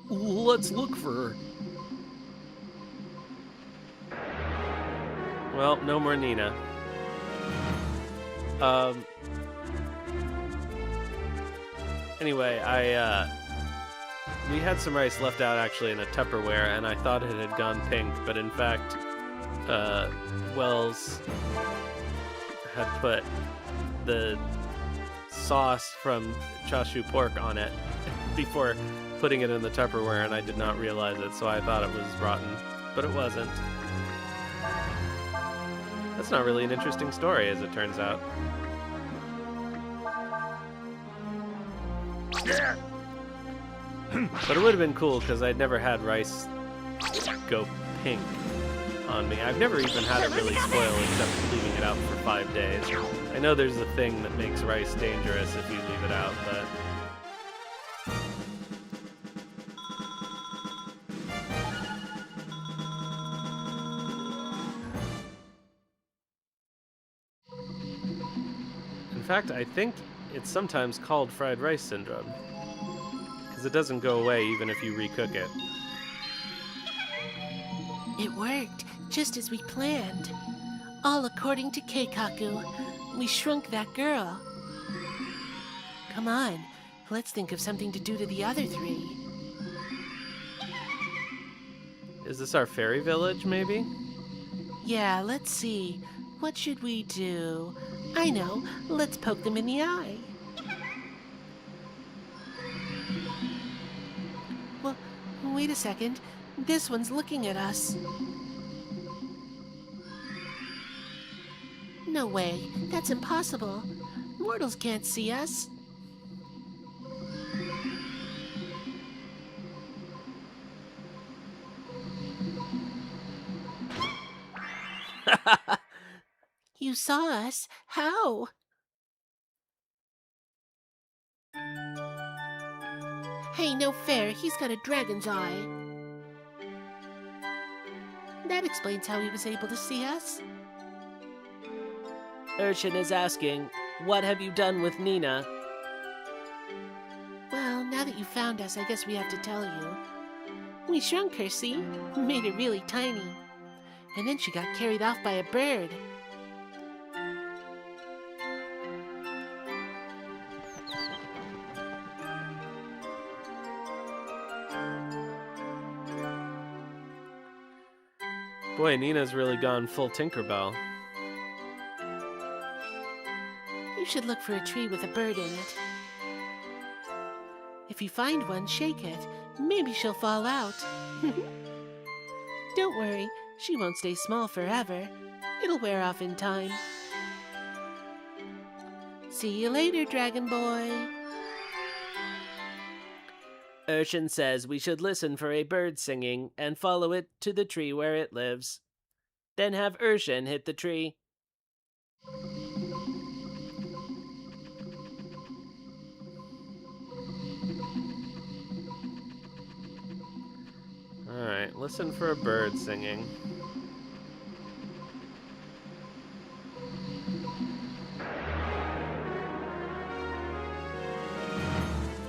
Let's look for her. Well, no more Nina. Anyway, we had some rice left out actually in a Tupperware, and I thought it had gone pink, but in fact, Wells had put the sauce from chashu pork on it before putting it in the Tupperware, and I did not realize it, so I thought it was rotten, but it wasn't. That's not really an interesting story, as it turns out. But it would have been cool, because I'd never had rice go pink on me. I've never even had it really spoil except leaving it out for 5 days. I know there's a thing that makes rice dangerous if you leave it out, but... In fact, I think it's sometimes called fried rice syndrome, because it doesn't go away even if you recook it. It worked, just as we planned. All according to Keikaku. We shrunk that girl. Come on, let's think of something to do to the other 3. Is this our fairy village, maybe? Yeah, let's see. What should we do? I know, let's poke them in the eye. Well, wait a second. This one's looking at us. No way, that's impossible. Mortals can't see us. You saw us? How? Hey, no fair. He's got a dragon's eye. That explains how he was able to see us. Urshan is asking, what have you done with Nina? Well, now that you found us, I guess we have to tell you. We shrunk her, see? Made her really tiny. And then she got carried off by a bird. Boy, Nina's really gone full Tinkerbell. You should look for a tree with a bird in it. If you find one, shake it. Maybe she'll fall out. Don't worry, she won't stay small forever. It'll wear off in time. See you later, Dragon Boy. Urshan says we should listen for a bird singing and follow it to the tree where it lives. Then have Urshan hit the tree. Alright, listen for a bird singing.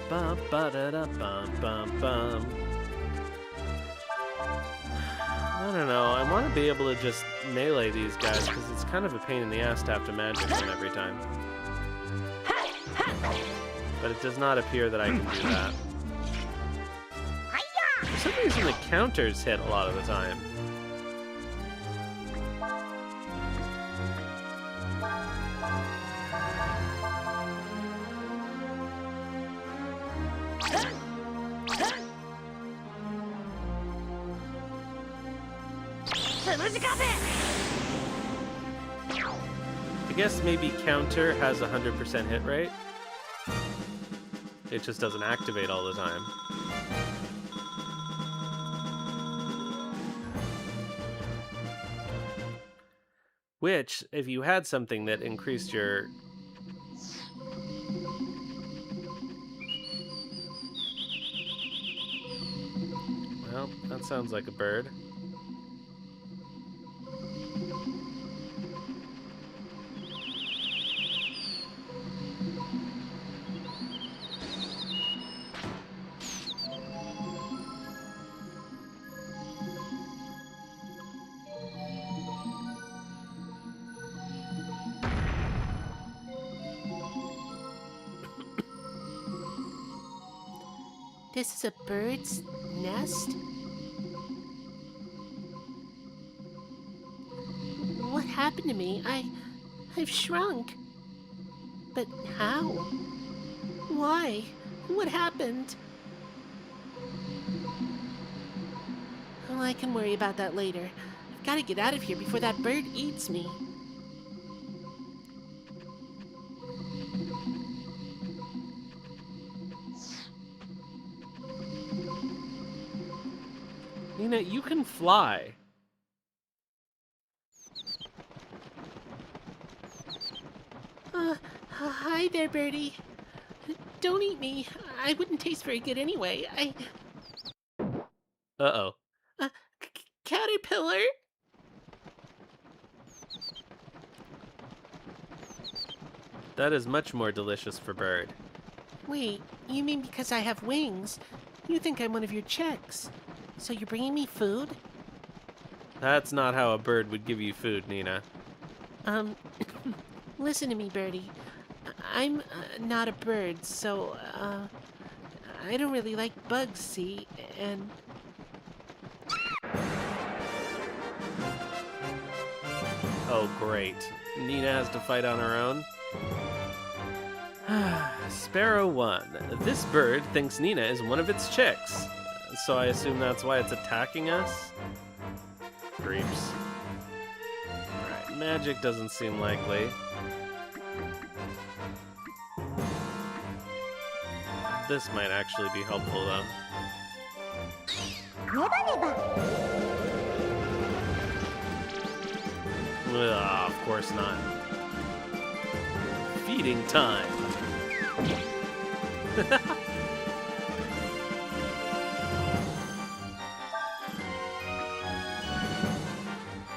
Bum ba da da bum bum bum. I don't know. I want to be able to just melee these guys because it's kind of a pain in the ass to have to magic them every time. But it does not appear that I can do that. For some reason, the counters hit a lot of the time. I guess maybe counter has 100% hit rate. It just doesn't activate all the time. Which, if you had something that increased your... Well, that sounds like a bird. This is a bird's nest? What happened to me? I've shrunk. But how? Why? What happened? Well, I can worry about that later. I've got to get out of here before that bird eats me. Nina, you can fly. Hi there, birdie. Don't eat me. I wouldn't taste very good anyway. Uh-oh. Caterpillar? That is much more delicious for bird. Wait, you mean because I have wings? You think I'm one of your chicks. So you're bringing me food? That's not how a bird would give you food, Nina. Listen to me, birdie. I'm not a bird, so, I don't really like bugs, see? And Oh, great. Nina has to fight on her own? Sparrow 1. This bird thinks Nina is one of its chicks. So I assume that's why it's attacking us? Creeps. Alright, magic doesn't seem likely. This might actually be helpful, though. Ugh, of course not. Feeding time.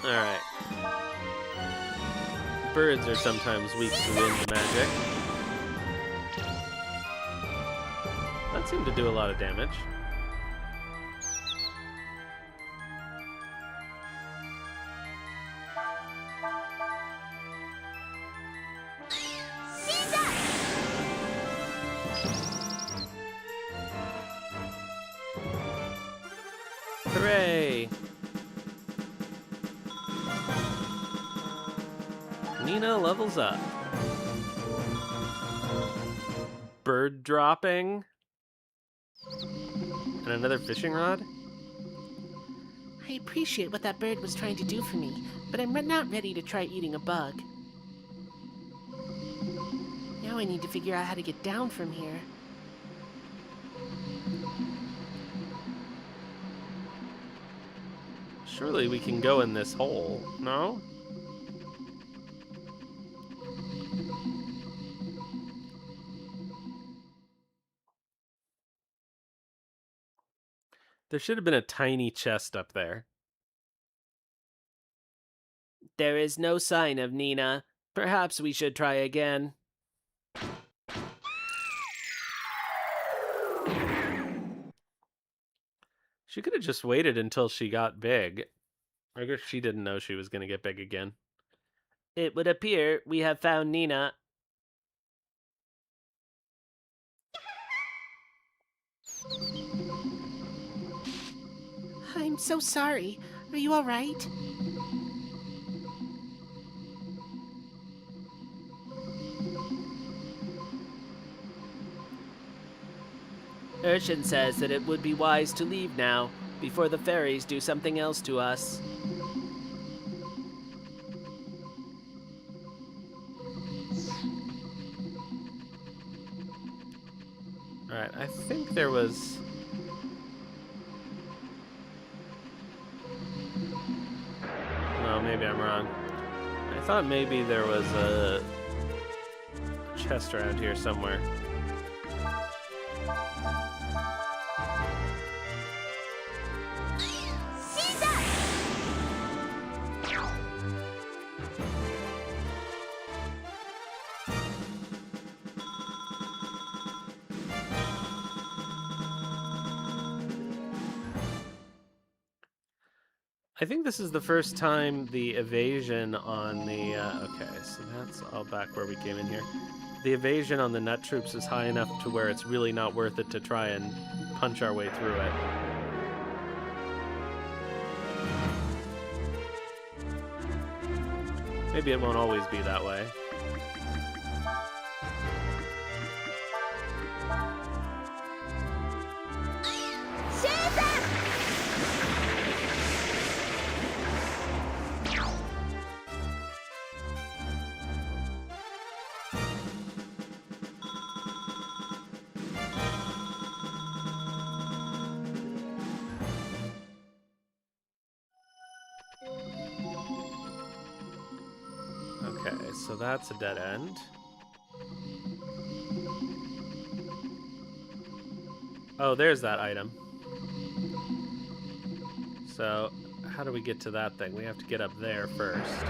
Alright. Birds are sometimes weak to wind magic. That seemed to do a lot of damage. Cray! Nina levels up. Bird dropping. And another fishing rod? I appreciate what that bird was trying to do for me, but I'm not ready to try eating a bug. Now I need to figure out how to get down from here. Surely we can go in this hole, no? There should have been a tiny chest up there. There is no sign of Nina. Perhaps we should try again. She could have just waited until she got big. I guess she didn't know she was going to get big again. It would appear we have found Nina. I'm so sorry. Are you all right? Urshan says that it would be wise to leave now, before the fairies do something else to us. Alright, I think there was... No, maybe I'm wrong. I thought maybe there was a chest around here somewhere. I think this is the first time the evasion on the... okay, so that's all back where we came in here. the evasion on the nut troops is high enough to where it's really not worth it to try and punch our way through it. Maybe it won't always be that way. Okay, so that's a dead end. Oh, there's that item. So, how do we get to that thing? We have to get up there first.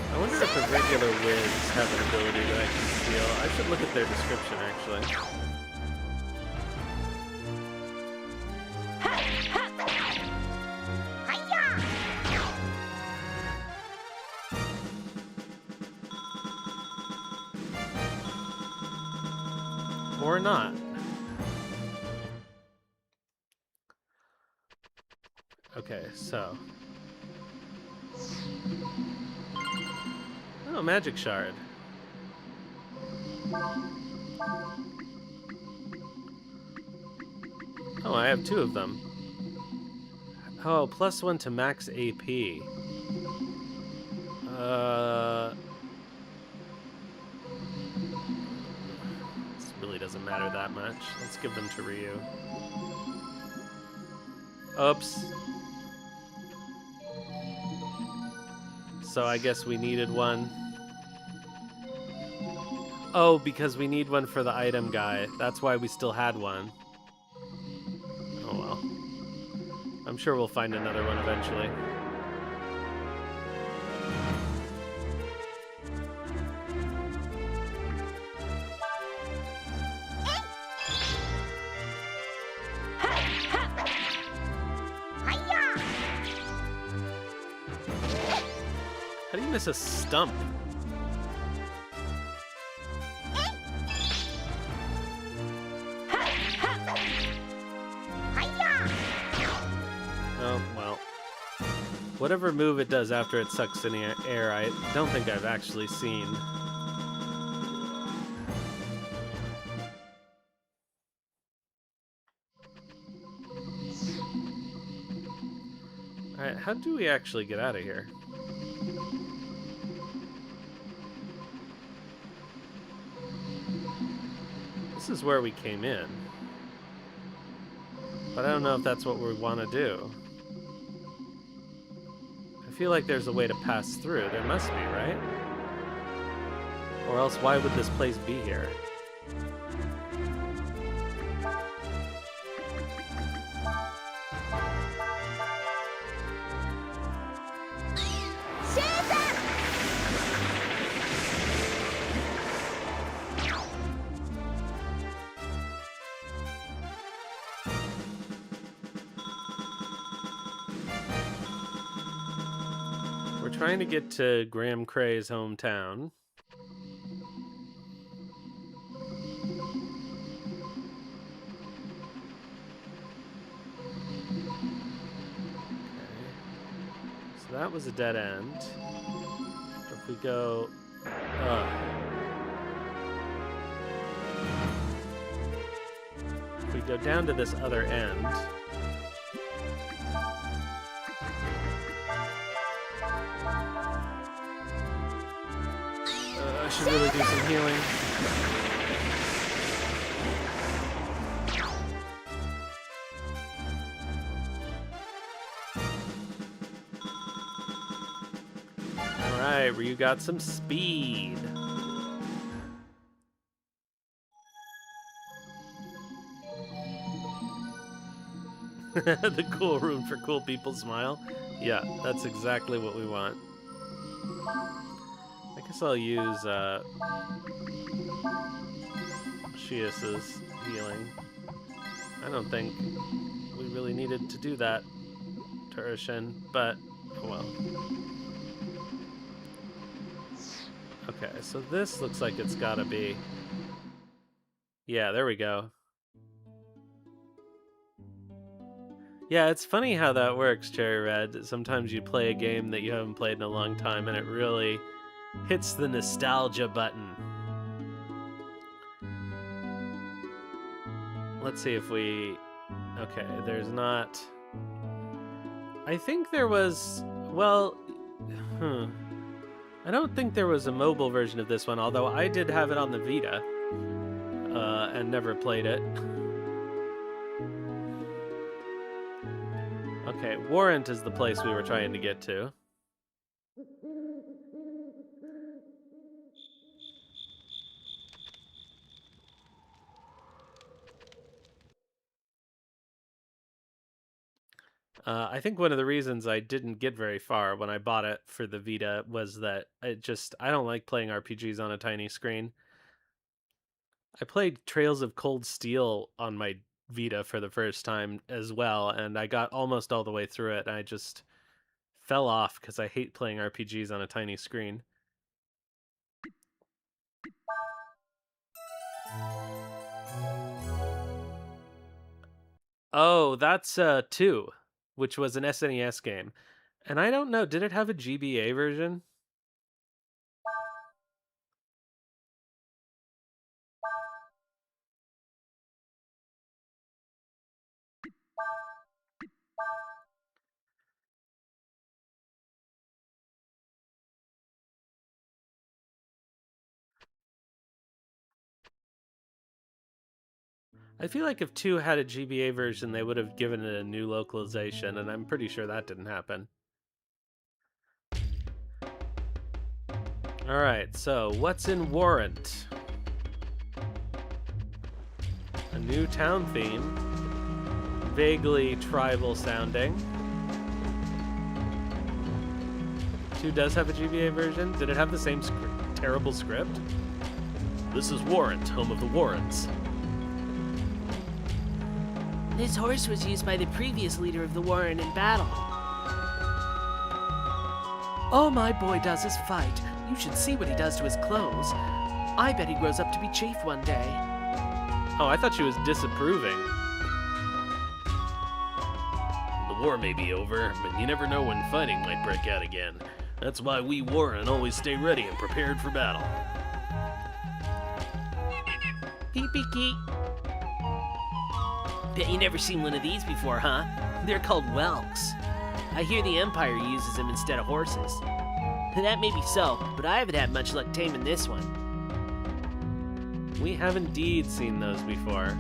I wonder if the regular Wiz have an ability that I can steal. I should look at their description, actually. Or not. Okay, so. Oh, magic shard. Oh, I have 2 of them. Oh, +1 to max AP. This really doesn't matter that much. Let's give them to Ryu. Oops. So I guess we needed one. Oh, because we need one for the item guy. That's why we still had one. Oh well. I'm sure we'll find another one eventually. How do you miss a stump? Oh, well. Whatever move it does after it sucks in air, I don't think I've actually seen. Alright, how do we actually get out of here? This is where we came in. But I don't know if that's what we want to do. I feel like there's a way to pass through. There must be, right? Or else why would this place be here? We're trying to get to Graham Cray's hometown. So that was a dead end. If we go... if we go down to this other end... I should really do some healing. Alright, Ryu got some speed. The cool rune for cool people smile. Yeah, that's exactly what we want. I guess I'll use Shias's healing. I don't think we really needed to do that to Urshin, but oh well. Okay, so this looks like it's gotta be... Yeah, there we go. Yeah, it's funny how that works, Cherry Red. Sometimes you play a game that you haven't played in a long time and it really hits the nostalgia button. Let's see if we... Okay, there's not... I think there was... Well... I don't think there was a mobile version of this one, although I did have it on the Vita. And never played it. Okay, Warrant is the place we were trying to get to. I think one of the reasons I didn't get very far when I bought it for the Vita was that I don't like playing RPGs on a tiny screen. I played Trails of Cold Steel on my Vita for the first time as well, and I got almost all the way through it, and I just fell off because I hate playing RPGs on a tiny screen. Oh, that's 2, which was an SNES game. And I don't know, did it have a GBA version? I feel like if 2 had a GBA version, they would have given it a new localization, and I'm pretty sure that didn't happen. Alright, so what's in Warrant? A new town theme. Vaguely tribal sounding. 2 does have a GBA version. Did it have the same terrible script? This is Warrant, home of the Warrens. This horse was used by the previous leader of the Warren in battle. All my boy does is fight. You should see what he does to his clothes. I bet he grows up to be chief one day. Oh, I thought she was disapproving. The war may be over, but you never know when fighting might break out again. That's why we Warren always stay ready and prepared for battle. Peepee. Bet you never seen one of these before, huh? They're called Whelks. I hear the Empire uses them instead of horses. That may be so, but I haven't had much luck taming this one. We have indeed seen those before.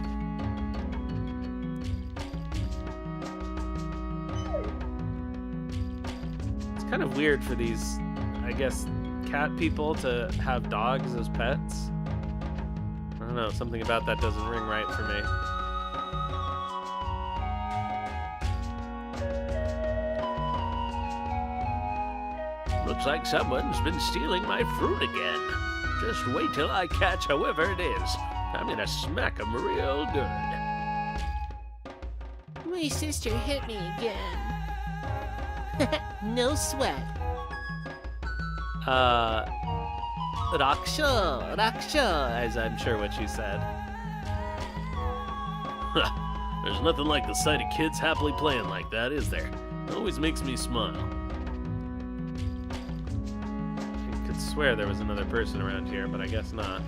It's kind of weird for these, I guess, cat people to have dogs as pets. I don't know, something about that doesn't ring right for me. Looks like someone's been stealing my fruit again. Just wait till I catch whoever it is. I'm gonna smack 'em real good. My sister hit me again. No sweat. Raksha, as I'm sure what she said. There's nothing like the sight of kids happily playing like that, is there? It always makes me smile. I could swear there was another person around here, but I guess not.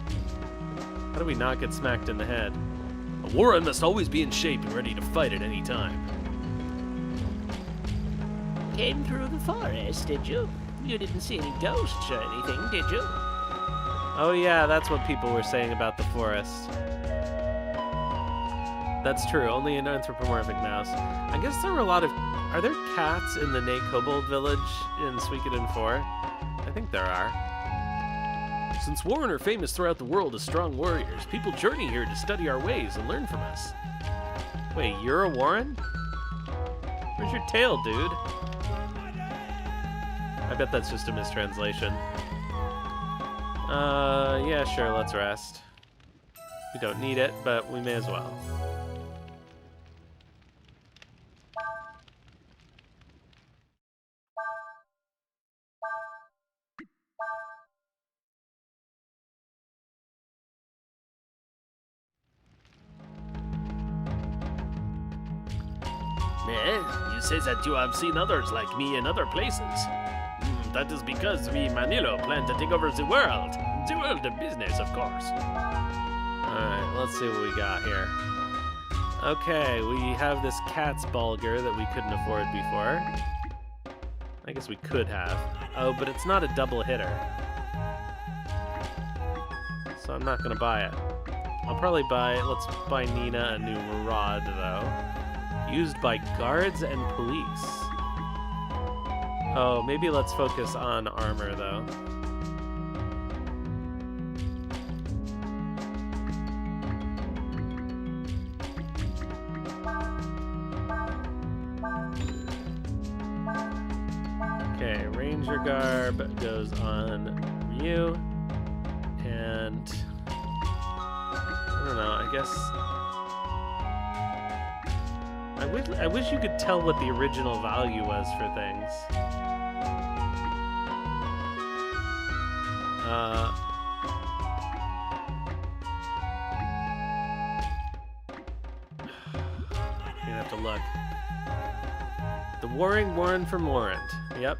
How do we not get smacked in the head? A Warren must always be in shape and ready to fight at any time. Came through the forest, did you? You didn't see any ghosts or anything, did you? Oh yeah, that's what people were saying about the forest. That's true, only an anthropomorphic mouse. I guess there were a lot of... Are there cats in the Nate Kobold village in Suikoden 4? I think there are. Since Warren are famous throughout the world as strong warriors, people journey here to study our ways and learn from us. Wait, you're a Warren? Where's your tail, dude? I bet that's just a mistranslation. Yeah, sure, let's rest. We don't need it, but we may as well. You say that you have seen others like me in other places. That is because we Manilo plan to take over the world. The world of business, of course. Alright, let's see what we got here. Okay, we have this cat's bulger that we couldn't afford before. I guess we could have. Oh, but it's not a double hitter. So I'm not gonna buy it. I'll probably let's buy Nina a new rod, though. Used by guards and police. Oh, maybe let's focus on armor, though. Okay, Ranger Garb goes on Ryu. And I don't know, I guess I wish you could tell what the original value was for things. You're gonna have to look. The Warring Warren from Warrant. Yep.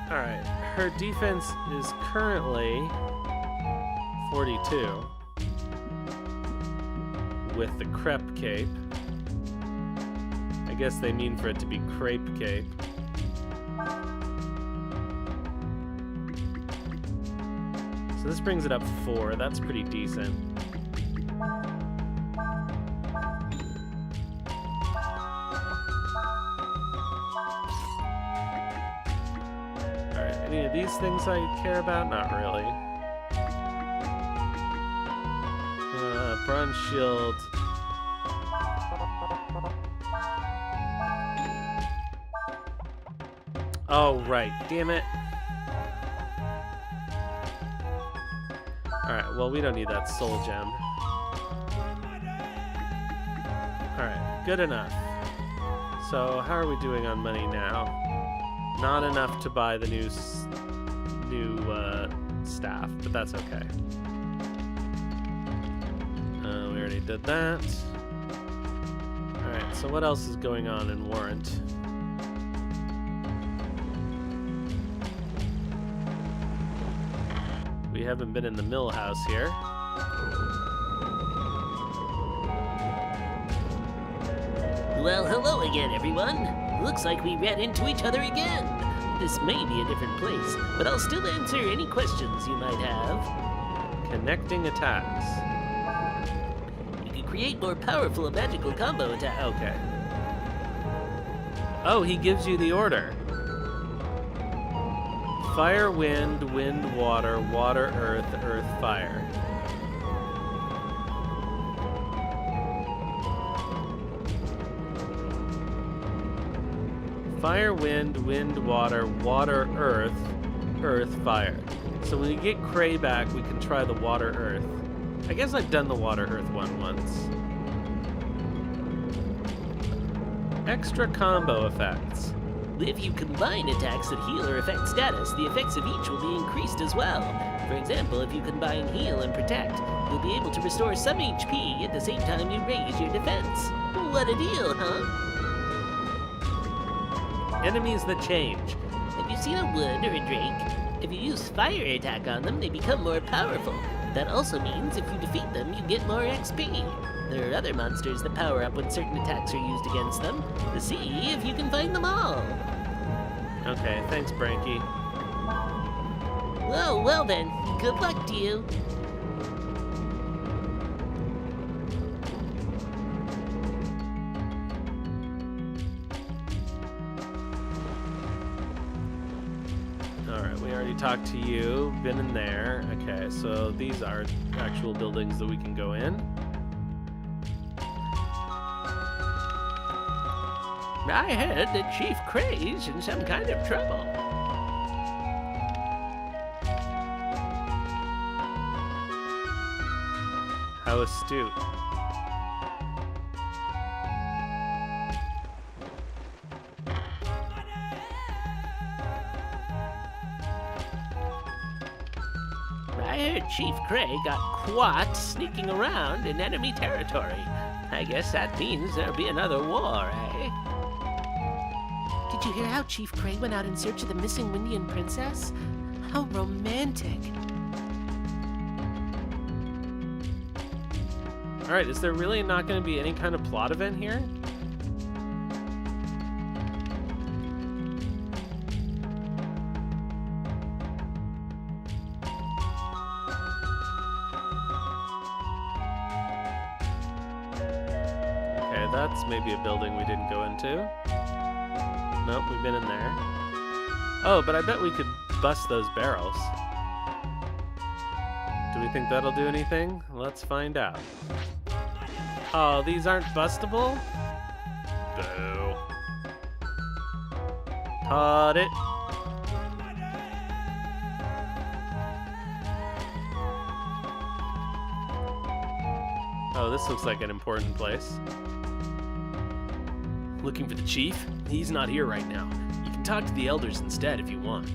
Alright, her defense is currently 42 with the crepe cape. I guess they mean for it to be crepe cape. So this brings it up 4. That's pretty decent. Alright, any of these things I care about? Not really. Bronze shield. Oh, right. Damn it. Alright, well, we don't need that soul gem. Alright, good enough. So, how are we doing on money now? Not enough to buy the new staff, but that's okay. We already did that. Alright, so what else is going on in Warrant? We haven't been in the mill house here. Well, hello again, everyone. Looks like we ran into each other again. This may be a different place, but I'll still answer any questions you might have. Connecting attacks. You can create more powerful magical combo attacks. Okay. Oh, he gives you the order. Fire, wind, wind, water, water, earth, earth, fire. Fire, wind, wind, water, water, earth, earth, fire. So when we get Cray back, we can try the water, earth. I guess I've done the water, earth one once. Extra combo effects. If you combine attacks that heal or affect status, the effects of each will be increased as well. For example, if you combine heal and protect, you'll be able to restore some HP at the same time you raise your defense. What a deal, huh? Enemies that change. Have you seen a wood or a drake? If you use fire attack on them, they become more powerful. That also means if you defeat them, you get more XP. There are other monsters that power up when certain attacks are used against them. See if you can find them all. Okay, thanks, Branky. Oh, well then. Good luck to you. Alright, we already talked to you. Been in there. Okay, so these are actual buildings that we can go in. I heard that Chief Cray's in some kind of trouble. How astute. I heard Chief Cray got caught sneaking around in enemy territory. I guess that means there'll be another war, eh? Did you hear how Chief Cray went out in search of the missing Wyndian princess? How romantic. Alright, is there really not going to be any kind of plot event here? Okay, that's maybe a building we didn't go into. Nope, we've been in there. Oh, but I bet we could bust those barrels. Do we think that'll do anything? Let's find out. Oh, these aren't bustable? Boo. Caught it. Oh, this looks like an important place. Looking for the chief? He's not here right now. You can talk to the elders instead if you want.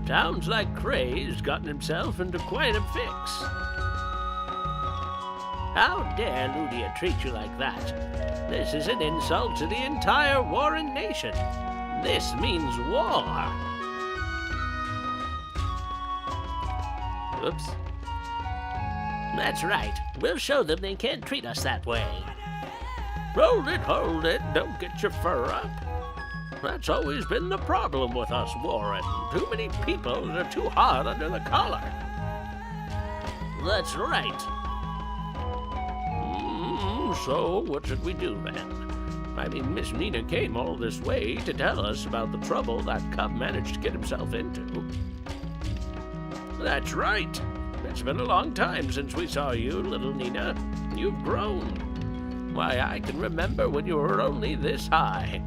Sounds like Cray's gotten himself into quite a fix. How dare Ludia treat you like that? This is an insult to the entire Warren nation. This means war. Oops. That's right. We'll show them they can't treat us that way. Hold it, don't get your fur up. That's always been the problem with us, Warren. Too many people that are too hard under the collar. That's right. So, what should we do then? I mean, Miss Nina came all this way to tell us about the trouble that cub managed to get himself into. That's right. It's been a long time since we saw you, little Nina. You've grown. Why, I can remember when you were only this high.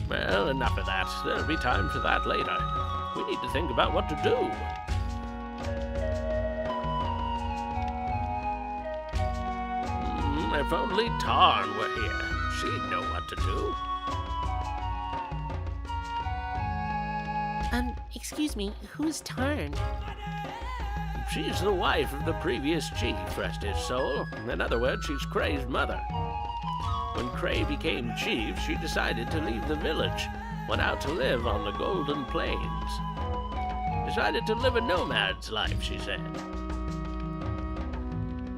Well, enough of that. There'll be time for that later. We need to think about what to do. If only Tarn were here. She'd know what to do. Excuse me, who's Tarn? She's the wife of the previous chief, rest his soul. In other words, she's Cray's mother. When Cray became chief, she decided to leave the village, went out to live on the Golden Plains. Decided to live a nomad's life, she said.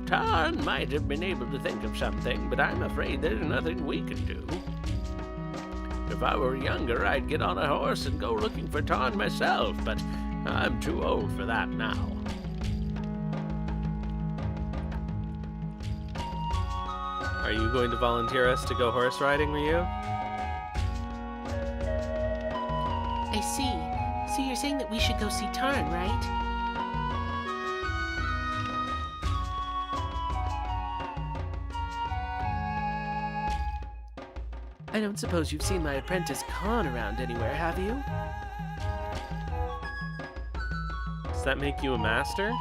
Tarn might have been able to think of something, but I'm afraid there's nothing we can do. If I were younger, I'd get on a horse and go looking for Tarn myself, but I'm too old for that now. Are you going to volunteer us to go horse riding, Ryu? I see. So you're saying that we should go see Tarn, right? I don't suppose you've seen my apprentice Khan around anywhere, have you? Does that make you a master?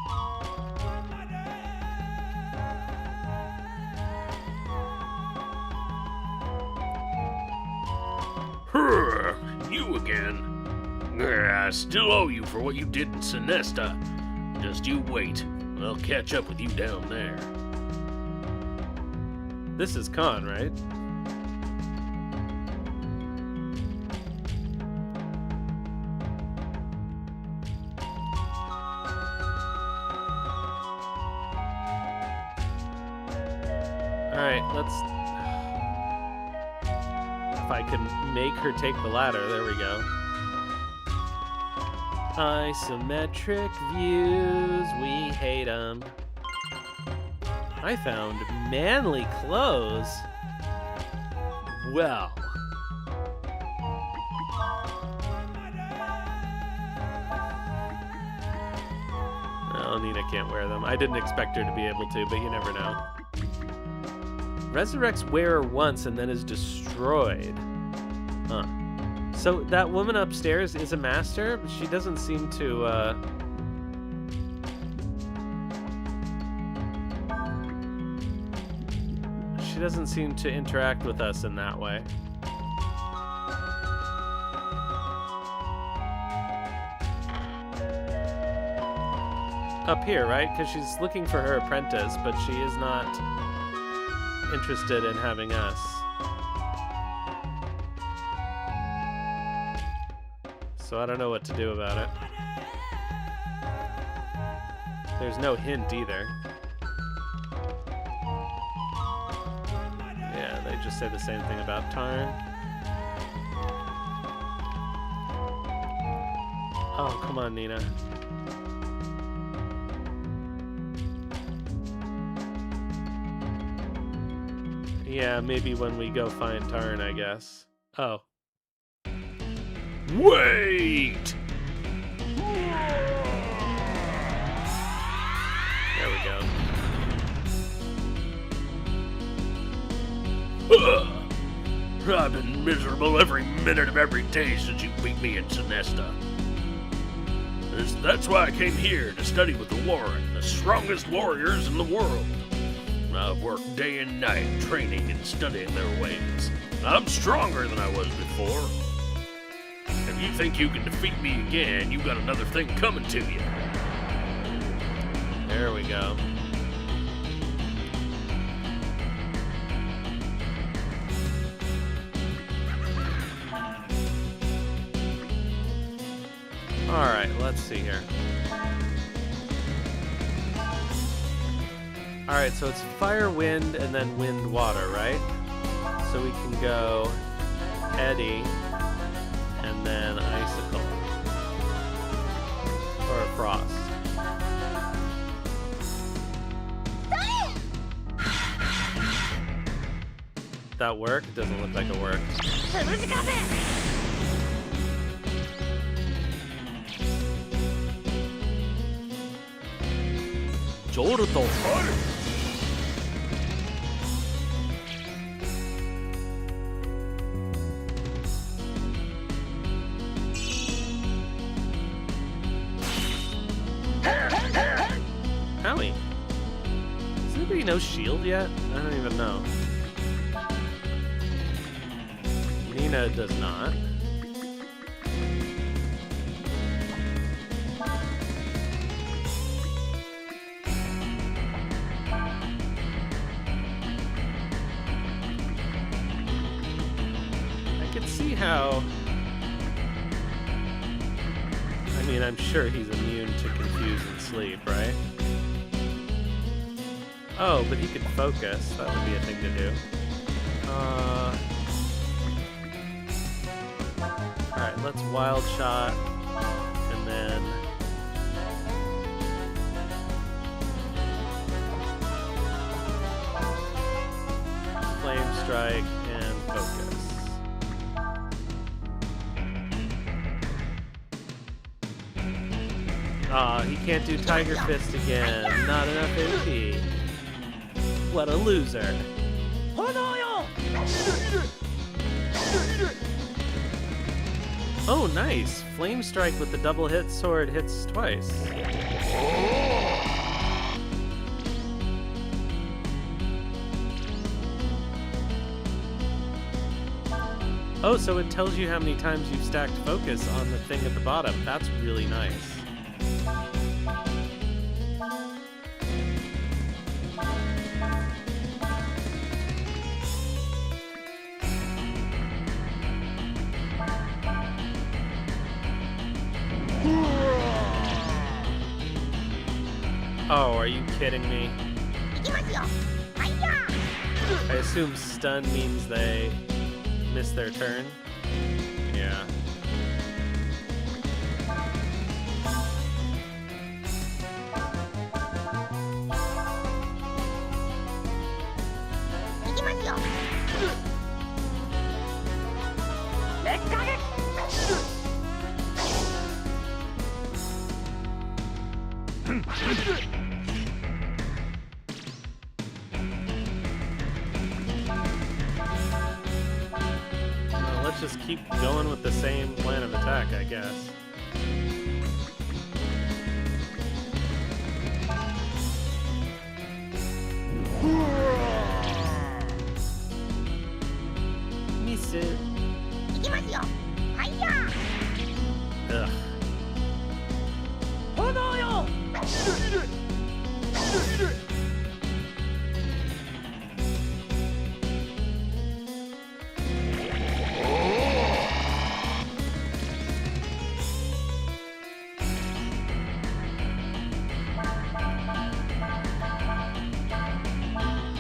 You again. I still owe you for what you did in Sinesta. Just you wait. I'll catch up with you down there. This is Khan, right? Alright, let's... If I can make her take the ladder, there we go. Isometric views, we hate them. I found manly clothes. Well. Oh, Nina can't wear them. I didn't expect her to be able to, but you never know. Resurrects wearer once and then is destroyed. Huh. So that woman upstairs is a master? She doesn't seem to, She doesn't seem to interact with us in that way. Up here, right? Because she's looking for her apprentice, but she is not interested in having us. So I don't know what to do about it. There's no hint either. Yeah, they just say the same thing about Tarn. Oh, come on, Nina. Yeah, maybe when we go find Tarn, I guess. Oh. Wait! There we go. I've been miserable every minute of every day since you beat me in Sinesta. That's why I came here to study with the Warren, the strongest warriors in the world. I've worked day and night training and studying their ways. I'm stronger than I was before. If you think you can defeat me again, you've got another thing coming to you. There we go. Alright, let's see here. Alright, so it's fire, wind, and then wind, water, right? So we can go eddy, and then icicle. Or frost. That work? It doesn't look like it worked. Joruto. Howie. Does anybody know shield yet? I don't even know. Nina does not. I could see how... I mean, I'm sure he's immune to confuse and sleep, right? Oh, but he could focus. That would be a thing to do. Alright, let's wild shot, and then... flame strike and focus. Aw, he can't do Tiger Fist again. Not enough AP. What a loser. Oh, nice. Flame strike with the double hit sword hits twice. Oh, so it tells you how many times you've stacked focus on the thing at the bottom. That's really nice. Oh, are you kidding me? I assume stun means they miss their turn? Yeah. Well, let's just keep going with the same plan of attack, I guess. Misu. Ugh.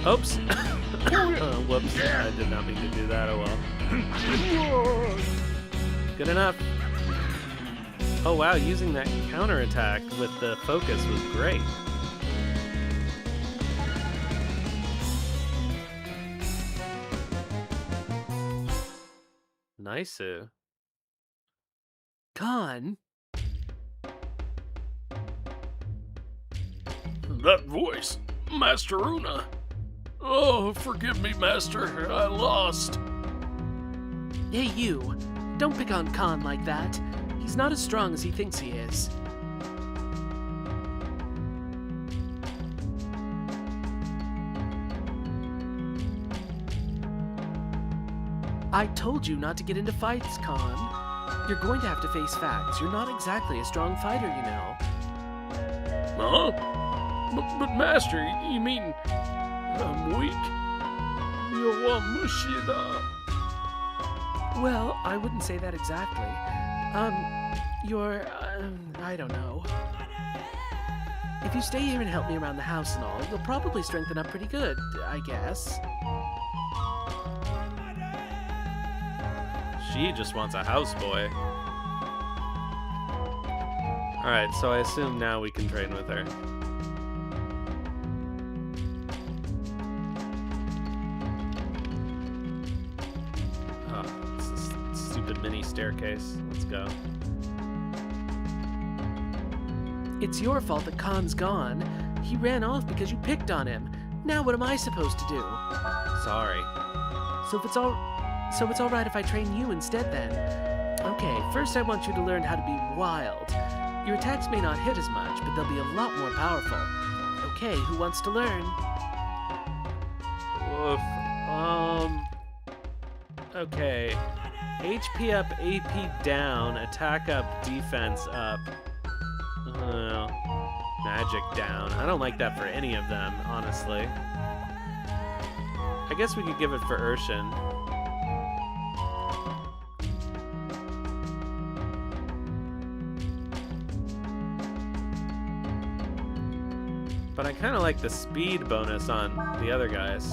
Oops. Whoops. I did not mean to do that. Oh well. Good enough. Oh wow, using that counterattack with the focus was great. Nice. Khan. That voice, Master Una. Oh, forgive me, Master. I lost. Hey, you. Don't pick on Khan like that. He's not as strong as he thinks he is. I told you not to get into fights, Khan. You're going to have to face facts. You're not exactly a strong fighter, you know. Huh? But Master, you mean I'm weak? Yowamushida. Well, I wouldn't say that exactly. I don't know. If you stay here and help me around the house and all, you'll probably strengthen up pretty good, I guess. She just wants a houseboy. Alright, so I assume now we can train with her. Oh, it's a stupid mini staircase. Let's go. It's your fault that Khan's gone. He ran off because you picked on him. Now what am I supposed to do? Sorry. So it's all right if I train you instead then. Okay, first I want you to learn how to be wild. Your attacks may not hit as much, but they'll be a lot more powerful. Okay, who wants to learn? Woof. Okay. HP up, AP down, attack up, defense up. Magic down. I don't like that for any of them, honestly. I guess we could give it for Urshan. But I kind of like the speed bonus on the other guys.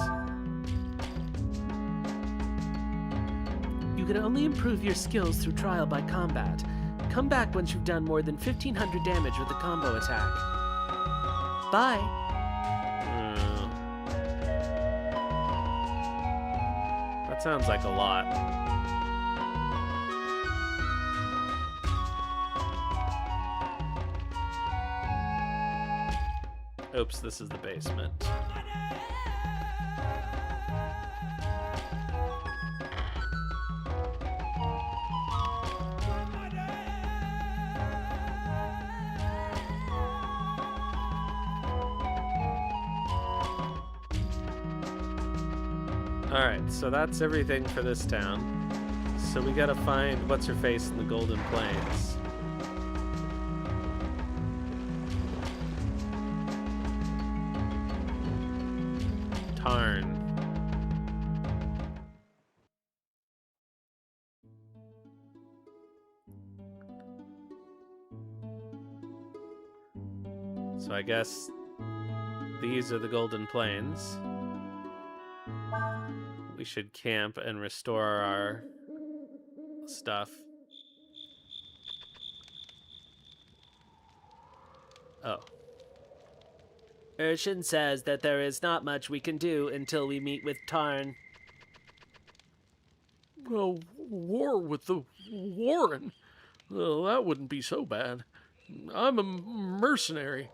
You can only improve your skills through trial by combat. Come back once you've done more than 1,500 damage with a combo attack. Bye. That sounds like a lot. Oops, this is the basement. Alright, so that's everything for this town. So we gotta find What's-Her-Face in the Golden Plains. Tarn. So I guess these are the Golden Plains. We should camp and restore our stuff. Oh. Urshan says that there is not much we can do until we meet with Tarn. Well, war with the Warren? Well, that wouldn't be so bad. I'm a mercenary.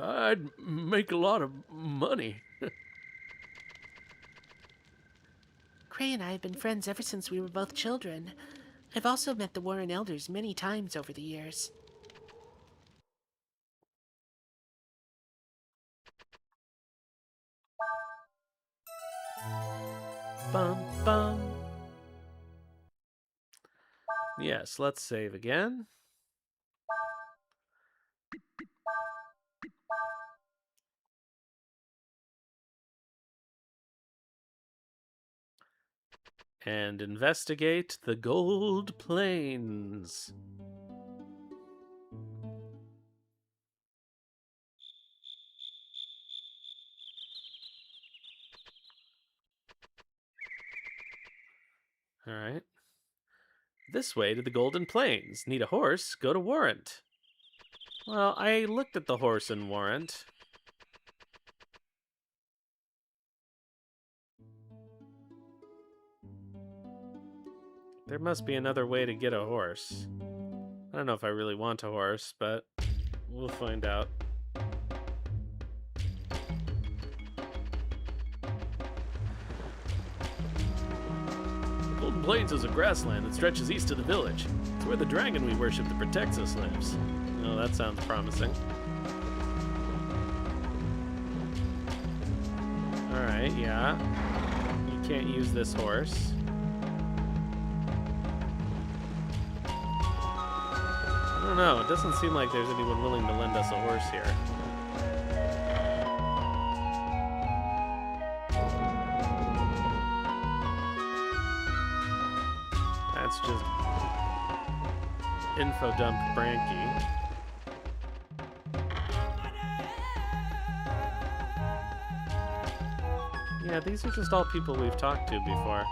I'd make a lot of money. Cray and I have been friends ever since we were both children. I've also met the Warren elders many times over the years. Bum bum. Yes, let's save again. And investigate the Gold Plains. All right. This way to the Golden Plains. Need a horse? Go to Warrant. Well, I looked at the horse in Warrant. There must be another way to get a horse. I don't know if I really want a horse, but we'll find out. Golden Plains is a grassland that stretches east of the village. It's where the dragon we worship that protects us lives. Oh, that sounds promising. Alright, yeah. You can't use this horse. I don't know, it doesn't seem like there's anyone willing to lend us a horse here. That's just info dump Branky. Yeah, these are just all people we've talked to before.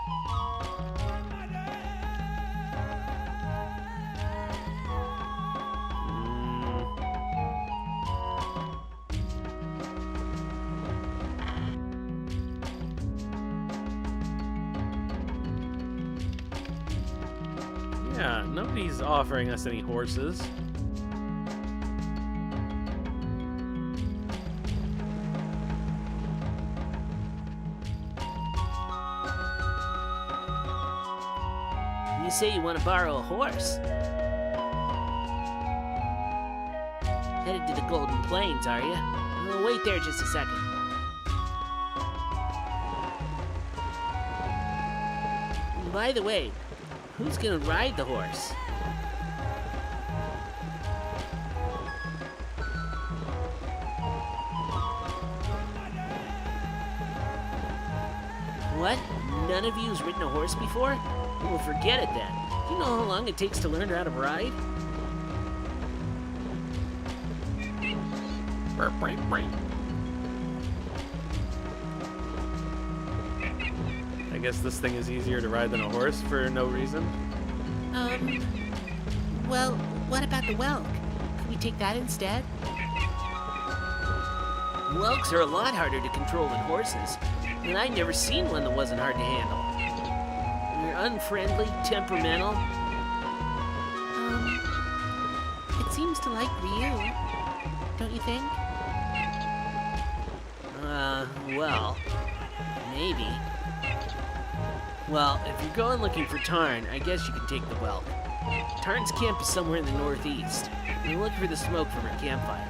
Yeah, nobody's offering us any horses. You say you want to borrow a horse? Headed to the Golden Plains, are you? Well, wait there just a second. By the way, who's gonna ride the horse? What? None of you's ridden a horse before? Well, forget it then. Do you know how long it takes to learn how to ride? I guess this thing is easier to ride than a horse for no reason. Well, what about the Whelk? Could we take that instead? Whelks are a lot harder to control than horses, and I'd never seen one that wasn't hard to handle. They're unfriendly, temperamental. It seems to like Ryu. Don't you think? Well, maybe. Well, if you're going looking for Tarn, I guess you can take the Whelk. Tarn's camp is somewhere in the northeast. You look for the smoke from her campfire.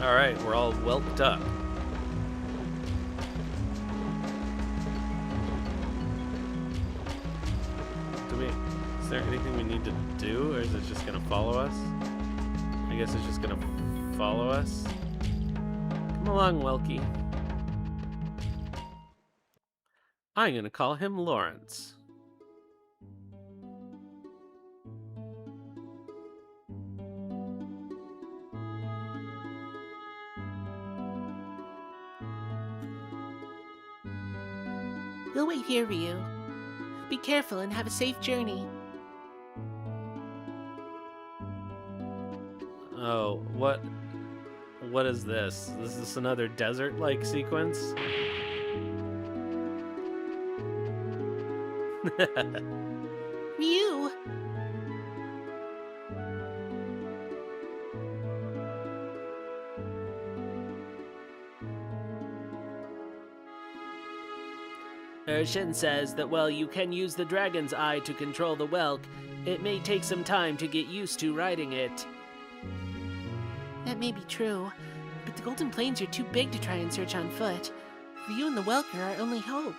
Alright, we're all whelked up. Is there anything we need to do, or is it just gonna follow us? I guess it's just gonna follow us. Come along, Whelky. I'm gonna call him Lawrence. We'll wait here, Ryu. Be careful and have a safe journey. Oh, what is this? Is this another desert-like sequence? Ryu! Sir, Shin says that while you can use the dragon's eye to control the Whelk, it may take some time to get used to riding it. That may be true, but the Golden Plains are too big to try and search on foot. Ryu and the Whelk are our only hope.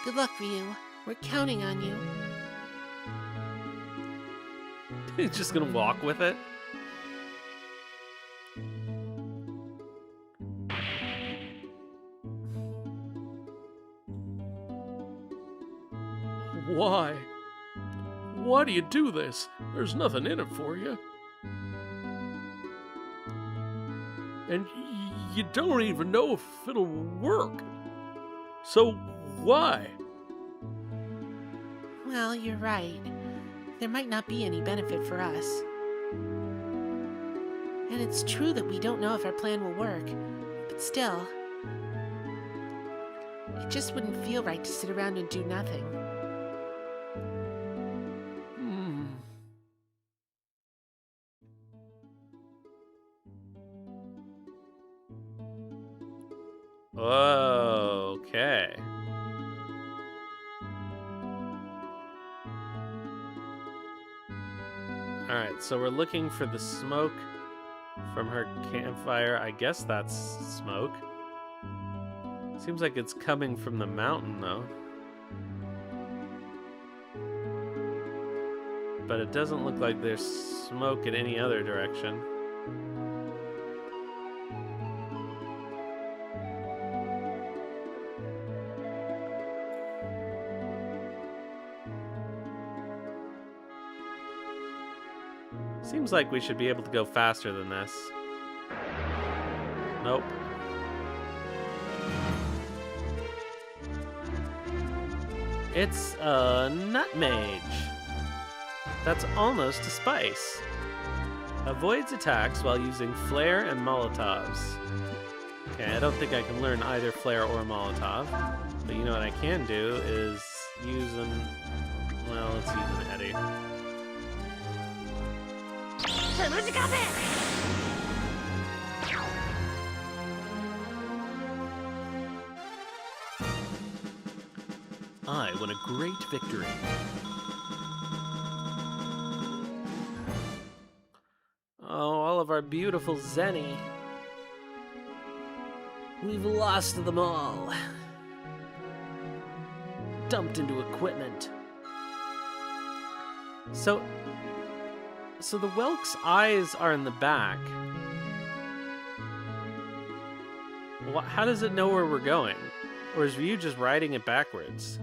Good luck, Ryu. We're counting on you. He's just gonna walk with it. Why? Why do you do this? There's nothing in it for you. And you don't even know if it'll work. So why? Well, you're right. There might not be any benefit for us. And it's true that we don't know if our plan will work, but still, it just wouldn't feel right to sit around and do nothing. Okay. Alright, so we're looking for the smoke from her campfire. I guess that's smoke. Seems like it's coming from the mountain, though. But it doesn't look like there's smoke in any other direction. Seems like we should be able to go faster than this. Nope. It's a nutmage. That's almost a spice. Avoids attacks while using flare and molotovs. Okay, I don't think I can learn either flare or molotov. But you know what I can do is use an... Well, let's use an eddy. I won a great victory. Oh, all of our beautiful Zenny. We've lost them all. Dumped into equipment. So the Whelk's eyes are in the back. How does it know where we're going? Or is Ryu just riding it backwards?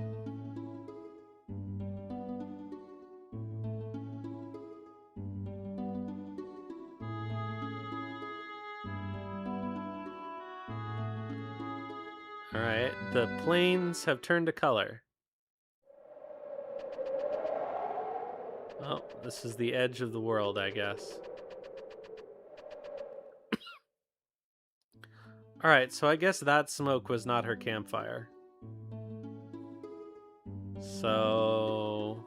Alright, the plains have turned to color. Oh, this is the edge of the world, I guess. Alright, so I guess that smoke was not her campfire. So...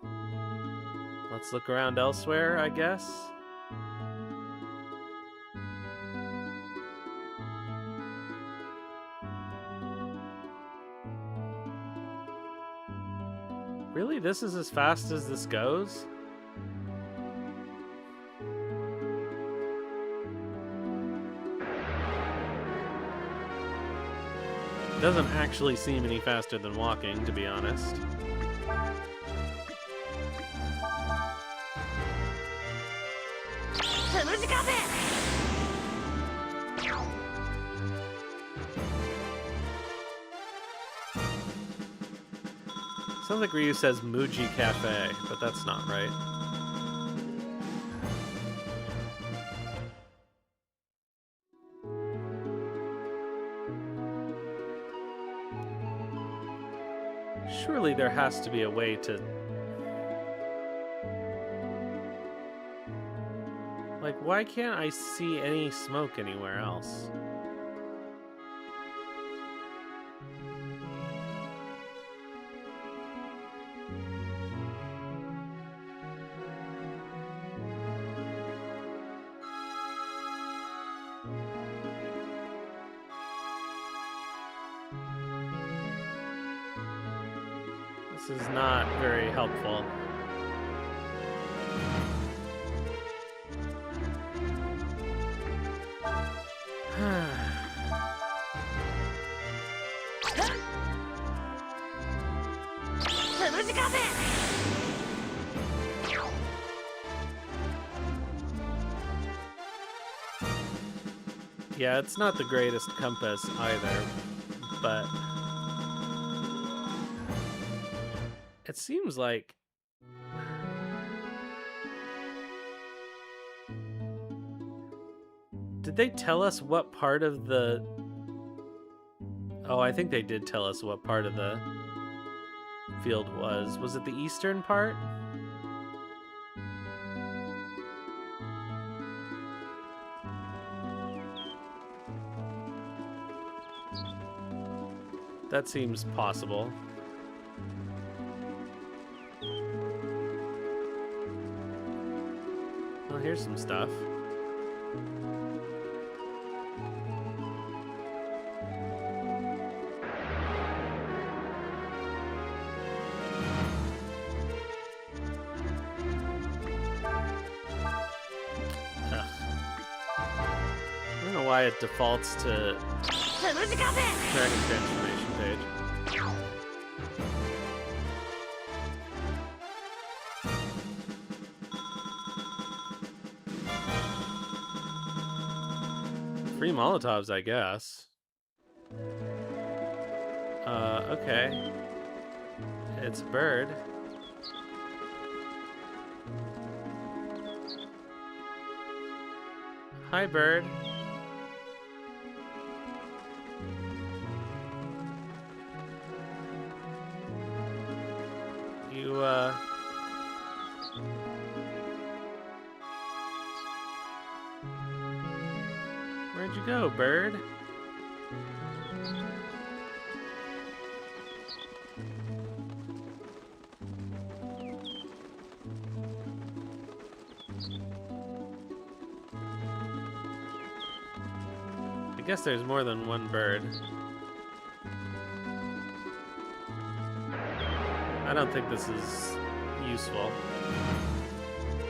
let's look around elsewhere, I guess. Really? This is as fast as this goes? Doesn't actually seem any faster than walking, to be honest. Sounds like Ryu says Muji Cafe, but that's not right. Surely there has to be a way to... Like, why can't I see any smoke anywhere else? This is not very helpful. Yeah, it's not the greatest compass either, but it seems like did they tell us what part of the Oh, I think they did tell us what part of the field was. Was it the eastern part? That seems possible. Well, here's some stuff. Ugh. I don't know why it defaults to Dragon Transformation page. Free Molotovs, I guess. Okay. It's a bird. Hi, bird. Where'd you go, bird? I guess there's more than one bird. I don't think this is useful,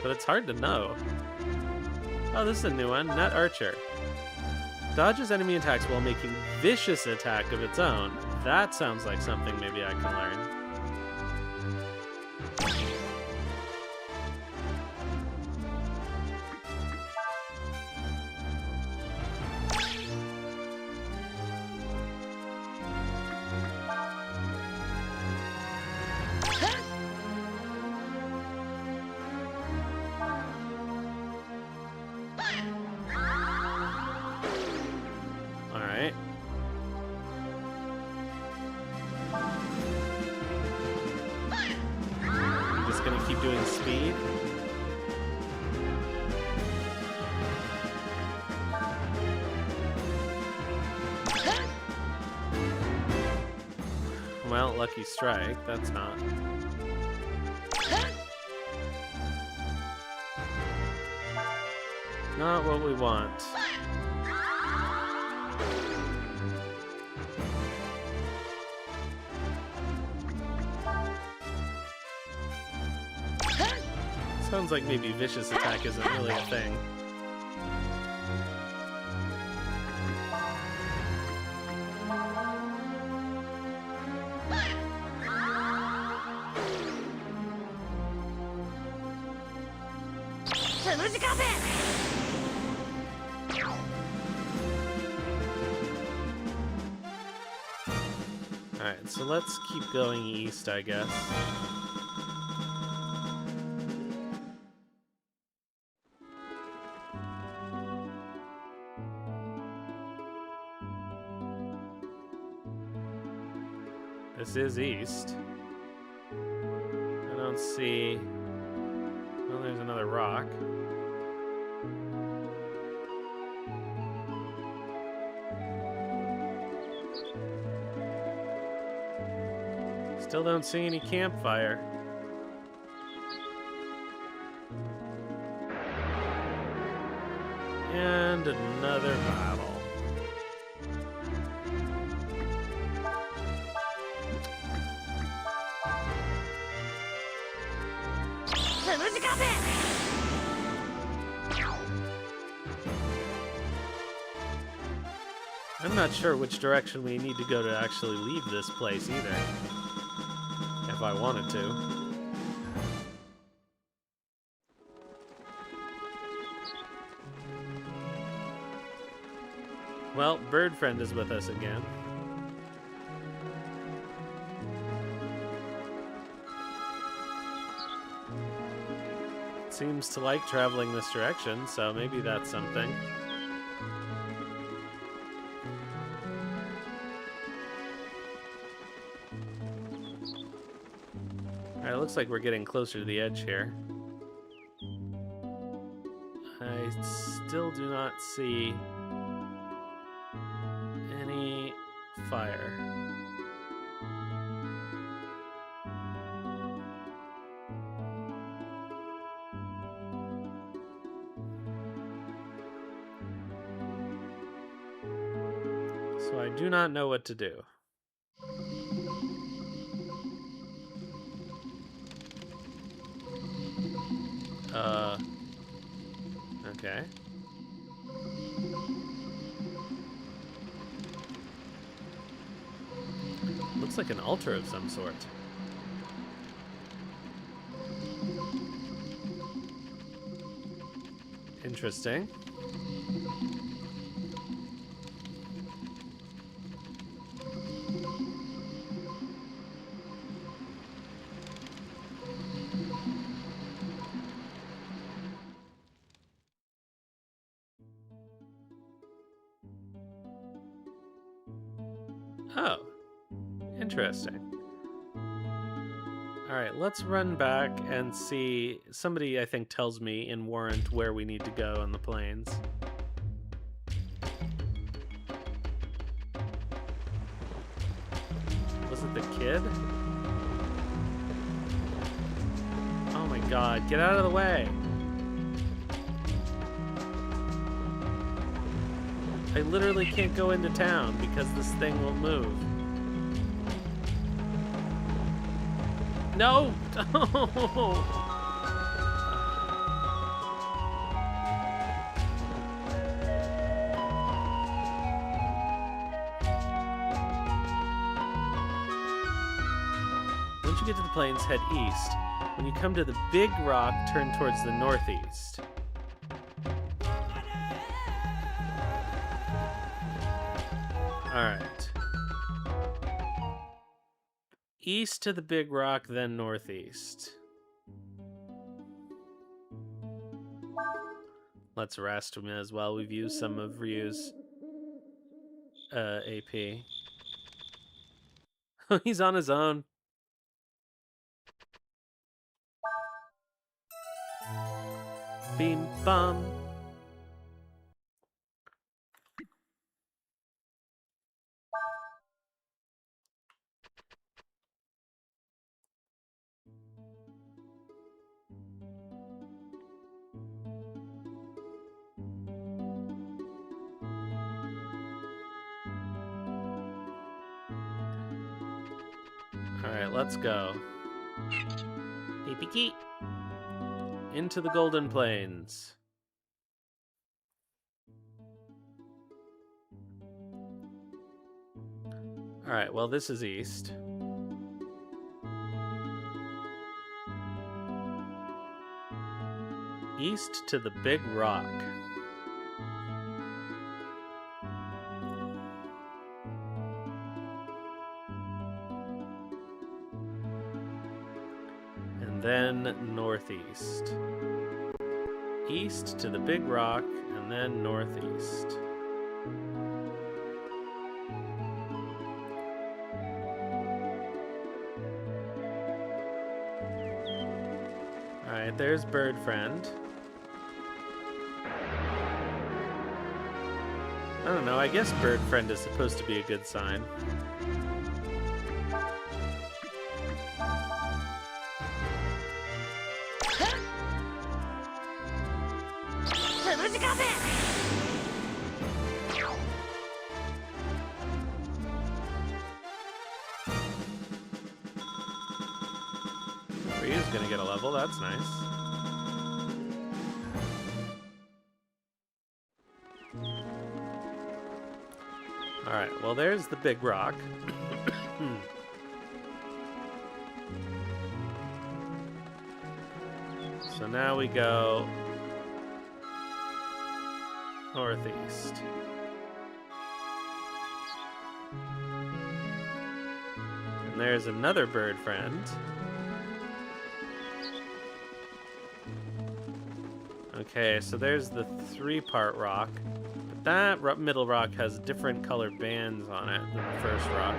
but it's hard to know. Oh, this is a new one. Nut Archer. Dodges enemy attacks while making vicious attack of its own. That sounds like something maybe I can learn. Keep doing speed. Well, lucky strike. That's not. Not what we want. Sounds like maybe vicious attack isn't really a thing. Alright, so let's keep going east, I guess. This is east. I don't see... Well, there's another rock. Still don't see any campfire. And another battle. I'm not sure which direction we need to go to actually leave this place either. If I wanted to. Well, Bird Friend is with us again. Seems to like traveling this direction, so maybe that's something. Alright, looks like we're getting closer to the edge here. I still do not see any fire. So I do not know what to do. Okay. Looks like an altar of some sort. Interesting. Oh, interesting. All right, let's run back and see. Somebody, I think, tells me in Warrant where we need to go on the plains. Was it the kid? Oh my god, get out of the way! I literally can't go into town because this thing won't move. No! Once you get to the plains, head east. When you come to the big rock, turn towards the northeast. Alright. East to the big rock, then northeast. Let's rest him as well. We've used some of Ryu's AP. He's on his own. Beam bum. Alright, let's go. Pee-pee-key. Into the Golden Plains. Alright, well, this is east. East to the big rock. And then northeast. East to the big rock, and then northeast. Alright, there's Bird Friend. I don't know, I guess Bird Friend is supposed to be a good sign. Ryu's gonna get a level, that's nice. Alright, well there's the big rock. So now we go northeast. And there's another bird friend. Okay, so there's the 3-part rock. But that middle rock has different colored bands on it than the first rock.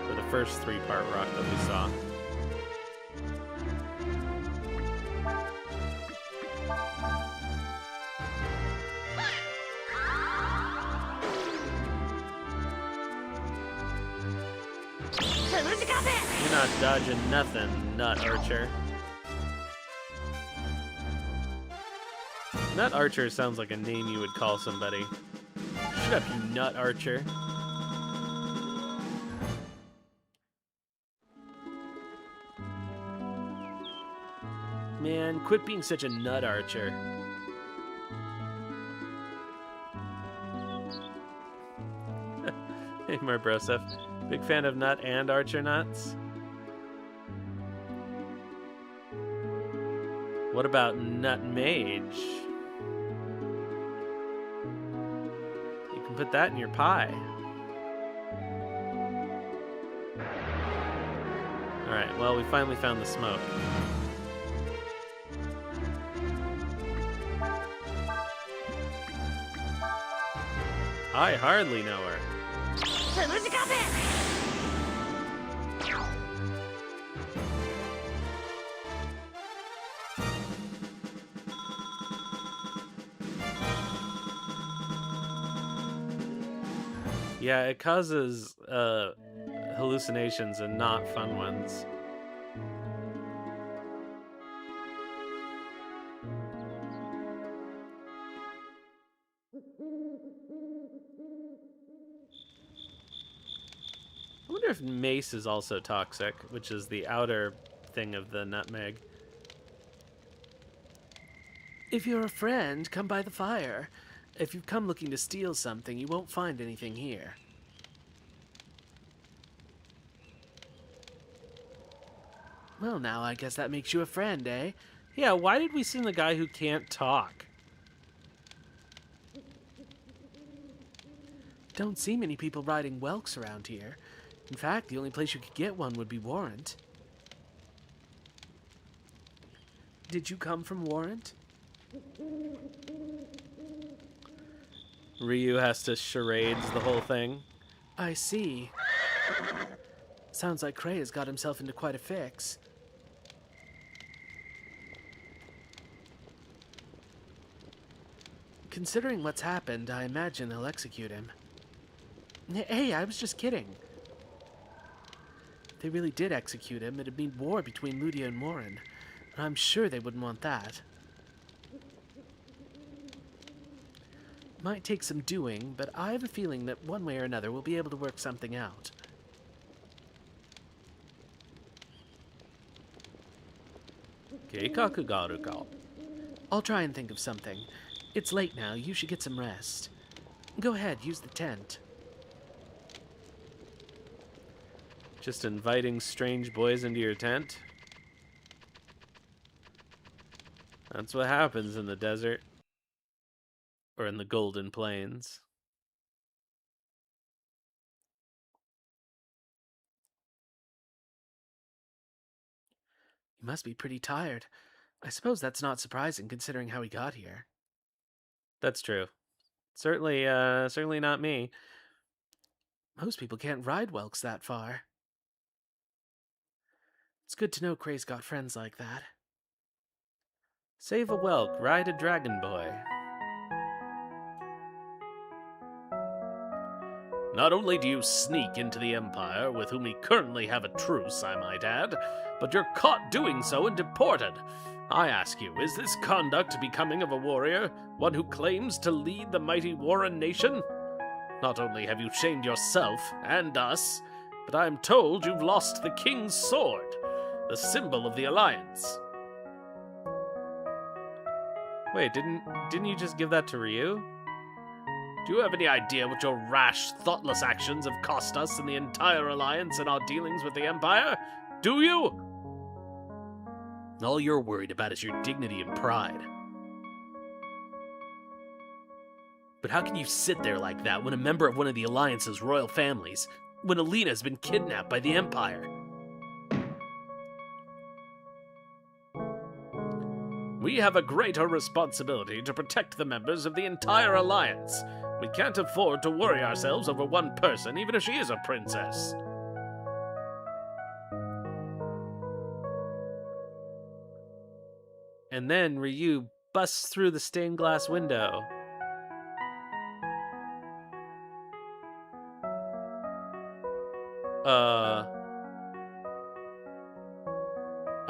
Or the first 3-part rock that we saw. You're not dodging nothing, Nut Archer. Nut Archer sounds like a name you would call somebody. Shut up, you Nut Archer. Man, quit being such a Nut Archer. Hey, Marbrosef. Big fan of Nut and Archer nuts? What about Nut Mage? You can put that in your pie. Alright, well, we finally found the smoke. I hardly know her. Yeah, it causes hallucinations and not fun ones. I wonder if mace is also toxic, which is the outer thing of the nutmeg. If you're a friend, come by the fire. If you've come looking to steal something, you won't find anything here. Well, now I guess that makes you a friend, eh? Yeah, why did we send the guy who can't talk? Don't see many people riding Whelks around here. In fact, the only place you could get one would be Warrant. Did you come from Warrant? Ryu has to charades the whole thing. I see. Sounds like Cray has got himself into quite a fix. Considering what's happened, I imagine they'll execute him. Hey, I was just kidding. If they really did execute him, it'd mean war between Ludia and Warren. I'm sure they wouldn't want that. Might take some doing, but I have a feeling that one way or another we'll be able to work something out. Keikakugaruka. I'll try and think of something. It's late now, you should get some rest. Go ahead, use the tent. Just inviting strange boys into your tent? That's what happens in the desert. Or in the Golden Plains. You must be pretty tired. I suppose that's not surprising considering how he got here. That's true. Certainly not me. Most people can't ride Whelks that far. It's good to know Cray's got friends like that. Save a Whelk, ride a dragon boy. Not only do you sneak into the Empire, with whom we currently have a truce, I might add, but you're caught doing so and deported. I ask you, is this conduct becoming of a warrior, one who claims to lead the mighty Warren nation? Not only have you shamed yourself and us, but I am told you've lost the King's Sword, the symbol of the Alliance. Wait, didn't you just give that to Ryu? Do you have any idea what your rash, thoughtless actions have cost us and the entire Alliance in our dealings with the Empire? Do you? All you're worried about is your dignity and pride. But how can you sit there like that when a member of one of the Alliance's royal families, when Alina's been kidnapped by the Empire? We have a greater responsibility to protect the members of the entire Alliance. We can't afford to worry ourselves over one person, even if she is a princess. And then Ryu busts through the stained glass window.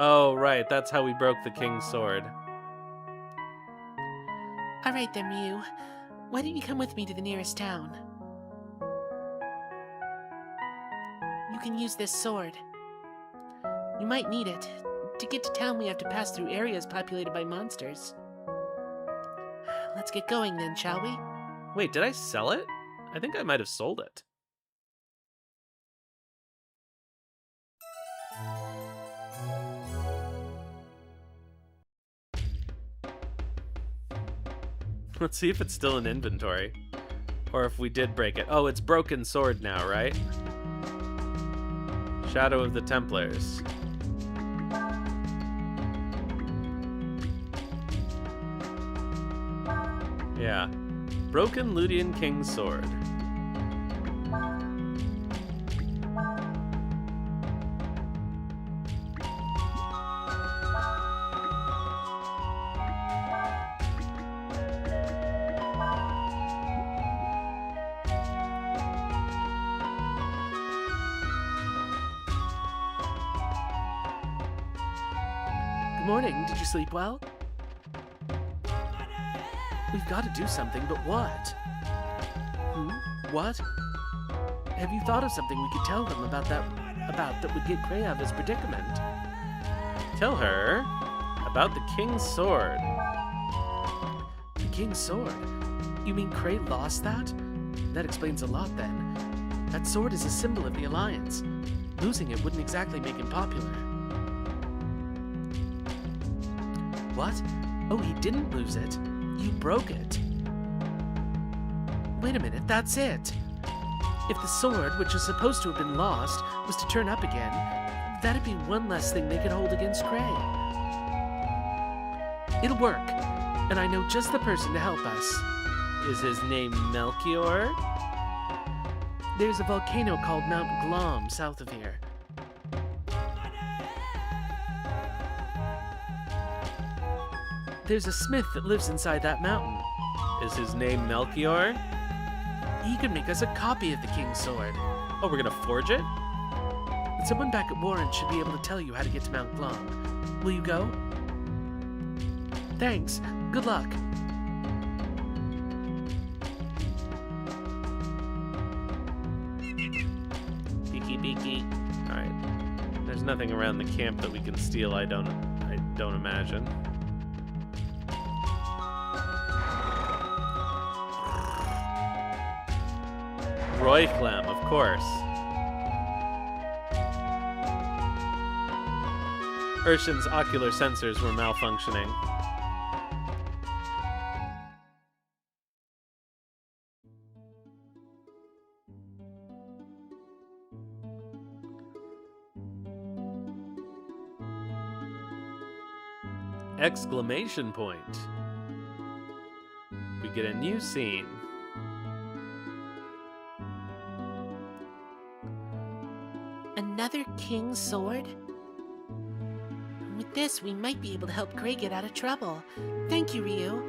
Oh, right, that's how we broke the king's sword. All right then, Ryu. Why don't you come with me to the nearest town? You can use this sword. You might need it. To get to town, we have to pass through areas populated by monsters. Let's get going then, shall we? Wait, did I sell it? I think I might have sold it. Let's see if it's still in inventory. Or if we did break it. Oh, it's broken sword now, right? Shadow of the Templars. Yeah. Broken Ludian King's sword. Good morning. Did you sleep well? We've got to do something, but what? What? Have you thought of something we could tell them about that would get Cray out of his predicament? Tell her about the King's sword. The King's sword? You mean Cray lost that? That explains a lot then. That sword is a symbol of the Alliance. Losing it wouldn't exactly make him popular. What? Oh, he didn't lose it. You broke it. Wait a minute, that's it. If the sword, which is supposed to have been lost, was to turn up again, that'd be one less thing they could hold against Cray. It'll work, and I know just the person to help us. Is his name Melchior? There's a volcano called Mount Glom south of here. There's a smith that lives inside that mountain. Is his name Melchior? He could make us a copy of the King's sword. Oh, we're gonna forge it? Someone back at Warren should be able to tell you how to get to Mount Glom. Will you go? Thanks. Good luck. Beaky beaky. Alright. There's nothing around the camp that we can steal, I don't imagine. Royclam, of course. Urshan's ocular sensors were malfunctioning. Exclamation point. We get a new scene. Another King's sword? With this, we might be able to help Cray get out of trouble. Thank you, Ryu.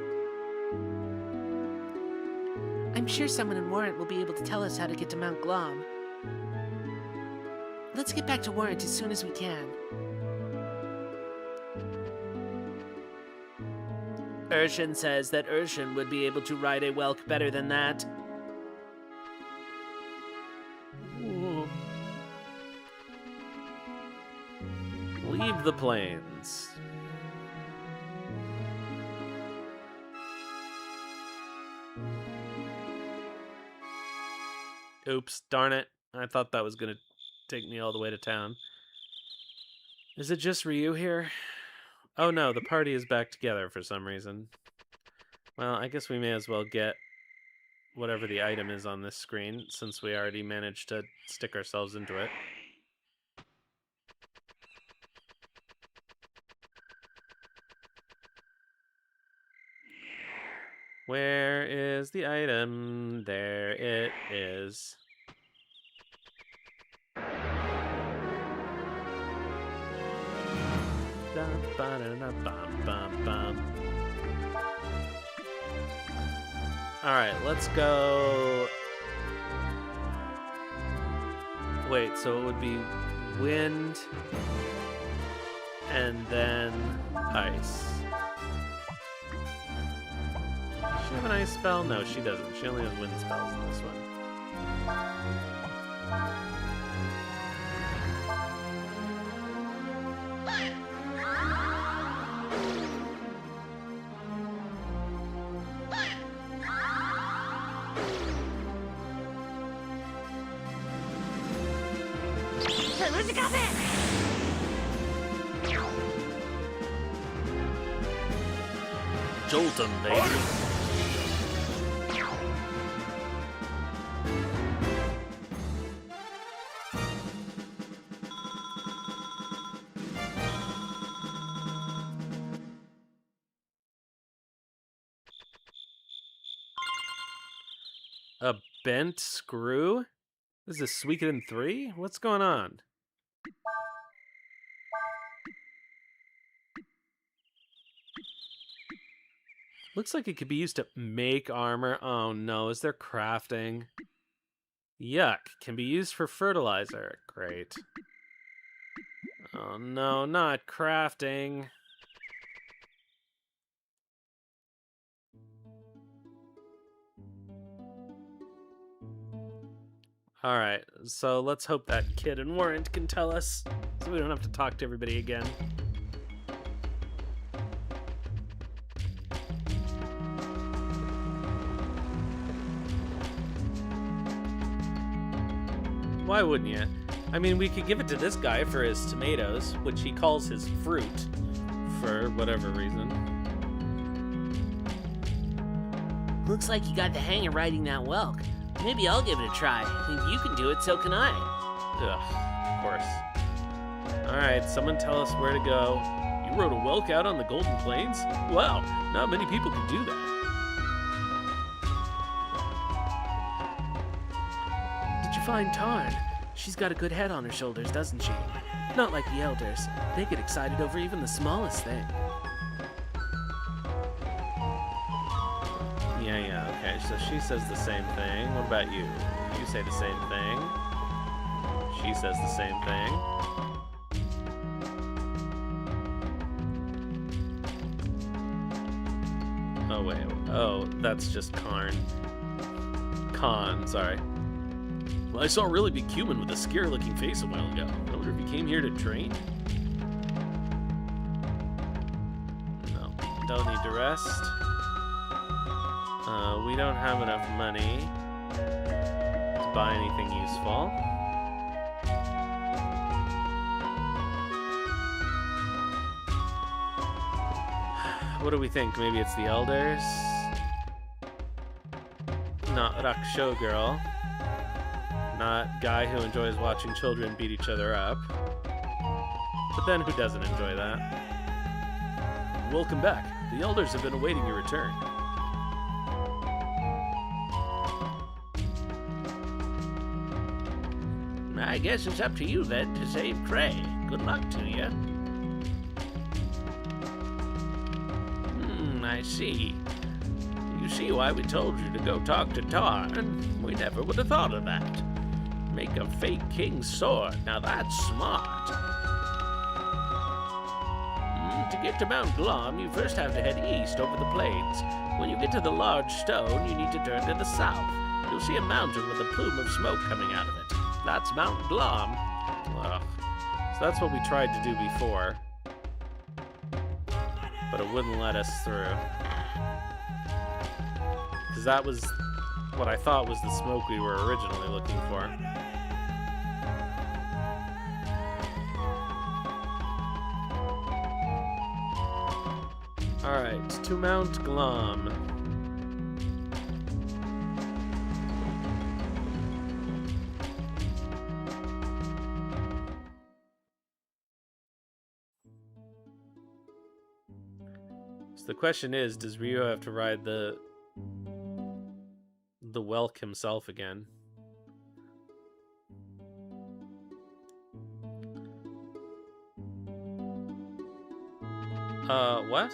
I'm sure someone in Warrant will be able to tell us how to get to Mount Glom. Let's get back to Warrant as soon as we can. Urshan says that Urshan would be able to ride a Whelk better than that. Leave the plains. Oops, darn it. I thought that was going to take me all the way to town. Is it just Ryu here? Oh no, the party is back together for some reason. Well, I guess we may as well get whatever the item is on this screen, since we already managed to stick ourselves into it. Where is the item? There it is. Alright, let's go. Wait, so it would be wind and then ice. Does she have an ice spell? No, she doesn't. She only has wind spells in this one. Jolt 'em, baby. A bent screw? This is Suikoden 3? What's going on? Looks like it could be used to make armor. Oh no, is there crafting? Yuck, can be used for fertilizer. Great. Oh no, not crafting. Alright, so let's hope that Kid and Warrant can tell us, so we don't have to talk to everybody again. Why wouldn't you? I mean, we could give it to this guy for his tomatoes, which he calls his fruit, for whatever reason. Looks like you got the hang of riding that Whelk. Maybe I'll give it a try. If you can do it, so can I. Ugh, of course. Alright, someone tell us where to go. You rode a Whelk out on the Golden Plains? Wow, not many people can do that. Did you find Tarn? She's got a good head on her shoulders, doesn't she? Not like the elders. They get excited over even the smallest thing. Yeah, okay, so she says the same thing. What about you? You say the same thing. She says the same thing. Oh, wait. Oh, that's just Karn. Khan, sorry. Well, I saw a really big human with a scary-looking face a while ago. I wonder if he came here to train? No, don't need to rest. We don't have enough money to buy anything useful. What do we think? Maybe it's the elders? Not Raksho girl. Not guy who enjoys watching children beat each other up. But then who doesn't enjoy that? Welcome back. The elders have been awaiting your return. I guess it's up to you then to save Cray. Good luck to you. I see. You see why we told you to go talk to Tarn? We never would have thought of that. Make a fake king's sword. Now that's smart. To get to Mount Glom, you first have to head east over the plains. When you get to the large stone, you need to turn to the south. You'll see a mountain with a plume of smoke coming out of it. That's Mount Glom. Ugh. So that's what we tried to do before. But it wouldn't let us through. Because that was what I thought was the smoke we were originally looking for. Alright, to Mount Glom. So the question is, does Ryu have to ride the Whelk himself again? What?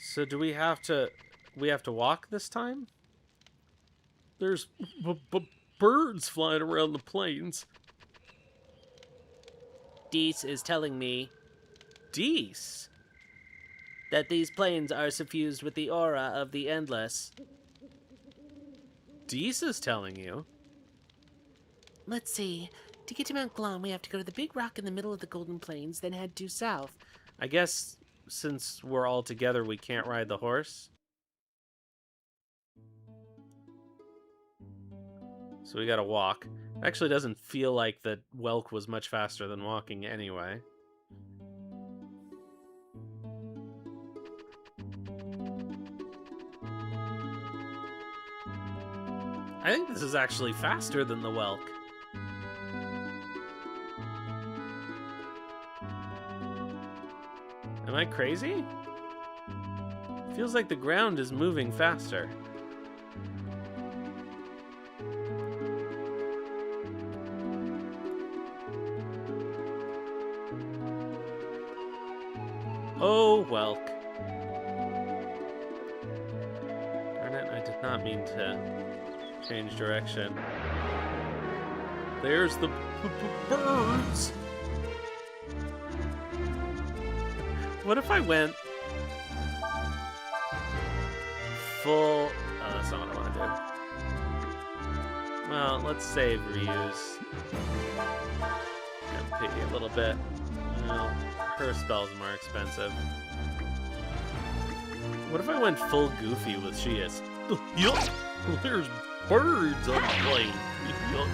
So do we have to walk this time? There's birds flying around the plains. Dees is telling me Dees? that these plains are suffused with the aura of the Endless. Dees is telling you? Let's see. To get to Mount Glom, we have to go to the big rock in the middle of the Golden Plains, then head due south. I guess since we're all together, we can't ride the horse. So we gotta walk. It actually doesn't feel like the Whelk was much faster than walking anyway. I think this is actually faster than the Whelk. Am I crazy? Feels like the ground is moving faster. Oh, Whelk. Darn it, I did not mean to change direction. There's the birds! What if I went full... Oh, that's not what I want to do. Well, let's save Ryu's. And pay a little bit. Well, her spell's more expensive. What if I went full Goofy with she is? Yuck! There's birds on the plain. Yuck.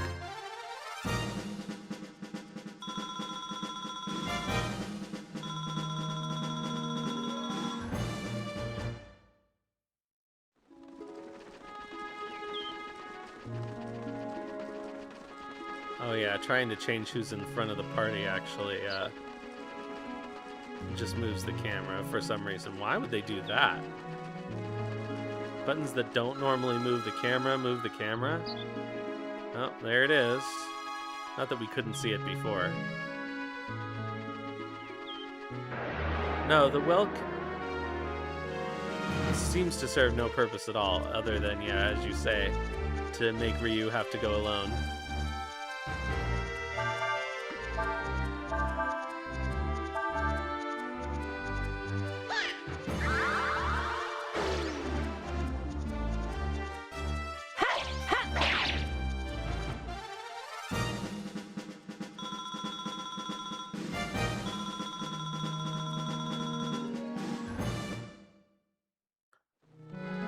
Oh yeah, trying to change who's in front of the party actually just moves the camera for some reason. Why would they do that? Buttons that don't normally move the camera move the camera. Oh, there it is. Not that we couldn't see it before. No, the Whelk seems to serve no purpose at all, other than, yeah, as you say, to make Ryu have to go alone.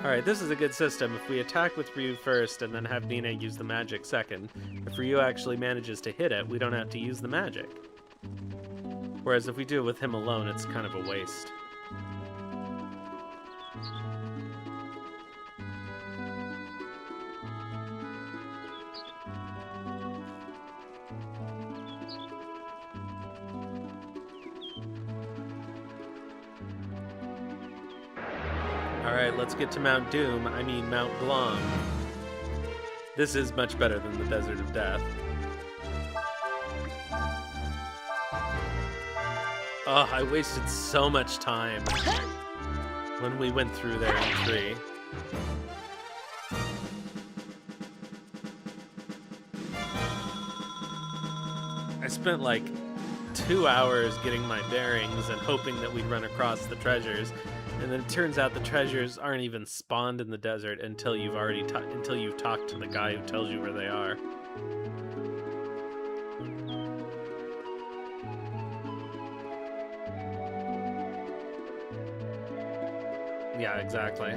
Alright, this is a good system. If we attack with Ryu first and then have Nina use the magic second, if Ryu actually manages to hit it, we don't have to use the magic. Whereas if we do it with him alone, it's kind of a waste. Alright, let's get to Mount Doom. I mean Mount Glom. This is much better than the Desert of Death. Oh, I wasted so much time when we went through there in 3. spent like 2 hours getting my bearings and hoping that we'd run across the treasures, and then it turns out the treasures aren't even spawned in the desert until you've talked to the guy who tells you where they are. Yeah, exactly.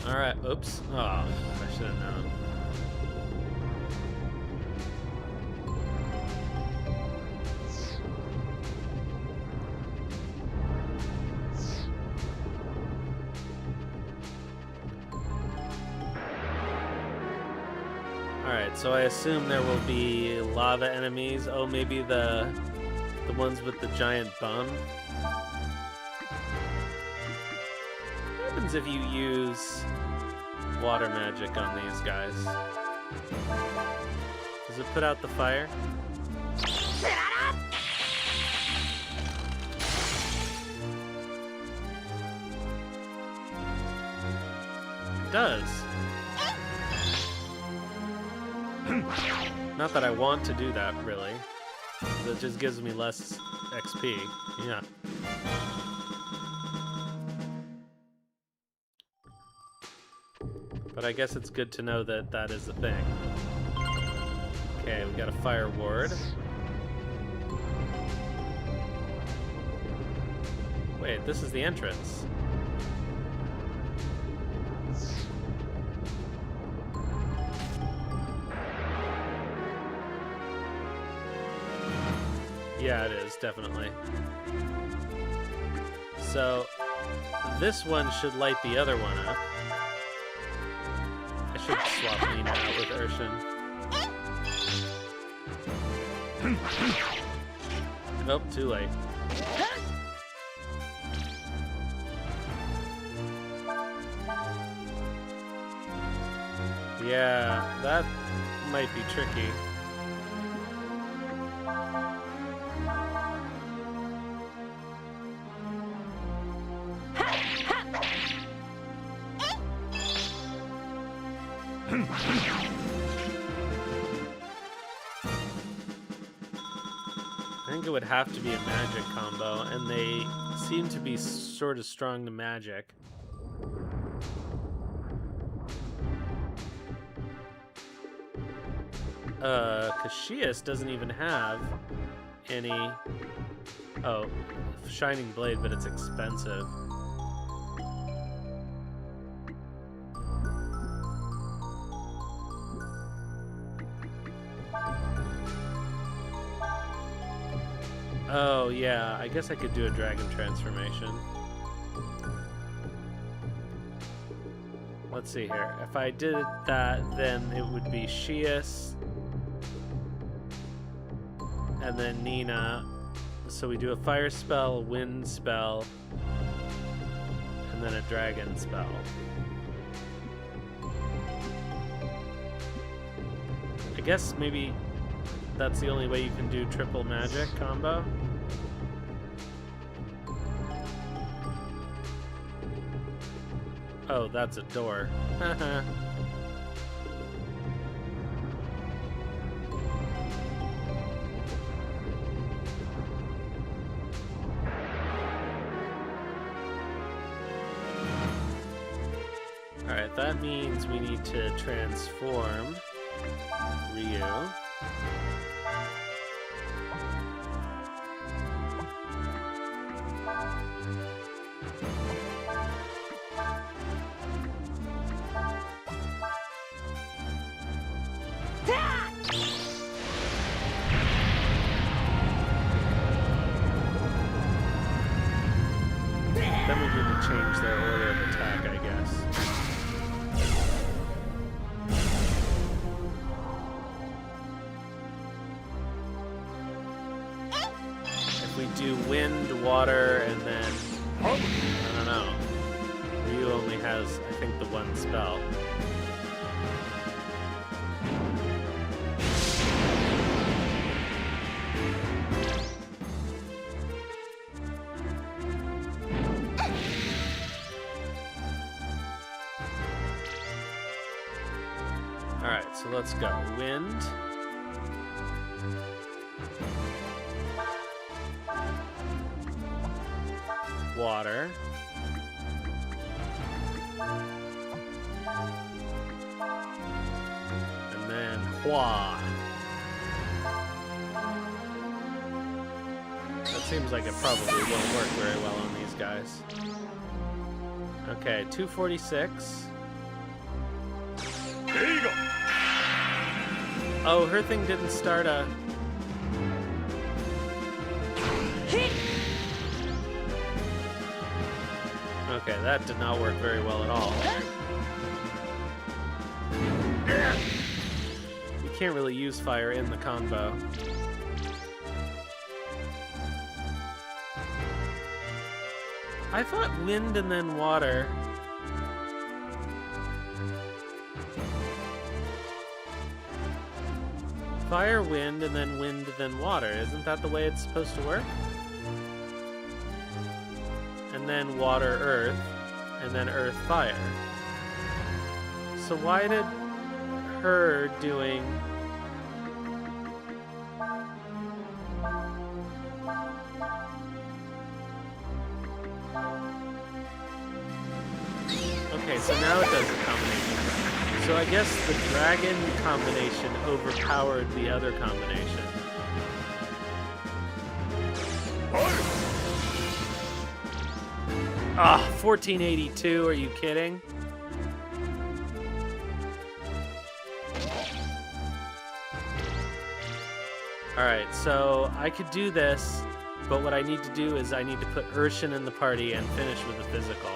Alright, oops. Oh, I should have known. Alright, so I assume there will be lava enemies. Oh, maybe the ones with the giant bum. What happens if you use water magic on these guys? Does it put out the fire? It does. Not that I want to do that, really. It just gives me less XP. Yeah. But I guess it's good to know that that is a thing. Okay, we got a fire ward. Wait, this is the entrance. Yeah, it is, definitely. So, this one should light the other one up. I should swap Nina out with Urshan. Nope, too late. Yeah, that might be tricky. I think it would have to be a magic combo, and they seem to be sort of strong to magic. Kashias doesn't even have any... Oh, Shining Blade, but it's expensive. Oh, yeah, I guess I could do a dragon transformation. Let's see here. If I did that, then it would be Shias, and then Nina. So we do a fire spell, a wind spell, and then a dragon spell. I guess maybe that's the only way you can do triple magic combo. Oh, that's a door. Alright, that means we need to transform Ryu. Then we need to change their order of attack, I guess. If we do wind, water, and then... I don't know. Ryu only has, I think, the one spell. Alright, so let's go. Wind. Water. And then Hua. That seems like it probably won't work very well on these guys. Okay, 246. There you go. Oh, her thing didn't start a... Okay, that did not work very well at all. You can't really use fire in the combo. I thought wind and then water. Fire, wind, and then water. Isn't that the way it's supposed to work? And then water, earth, and then earth, fire. So why did her doing... Okay, so now it does a combination. So I guess the dragon combination overpowered the other combination. Ah, 1482, are you kidding? Alright, so I could do this, but what I need to do is I need to put Urshan in the party and finish with the physical.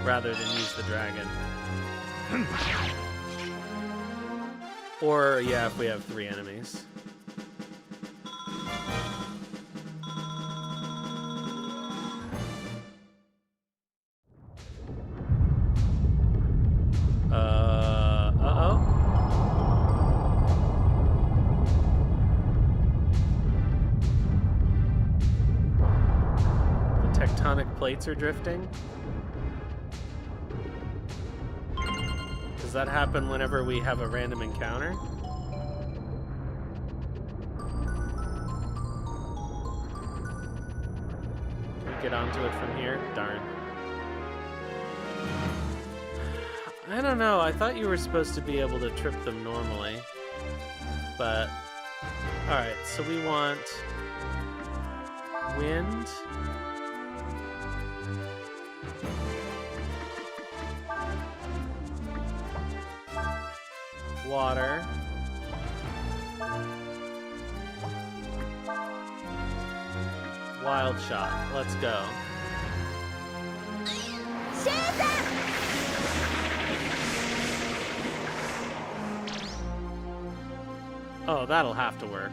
Rather than use the dragon. Or, yeah, if we have 3 enemies. Uh-oh. The tectonic plates are drifting. Does that happen whenever we have a random encounter? Can we get onto it from here? Darn. I don't know. I thought you were supposed to be able to trip them normally. But... Alright, so we want... Wind... Water. Wild shot. Let's go. Oh, that'll have to work.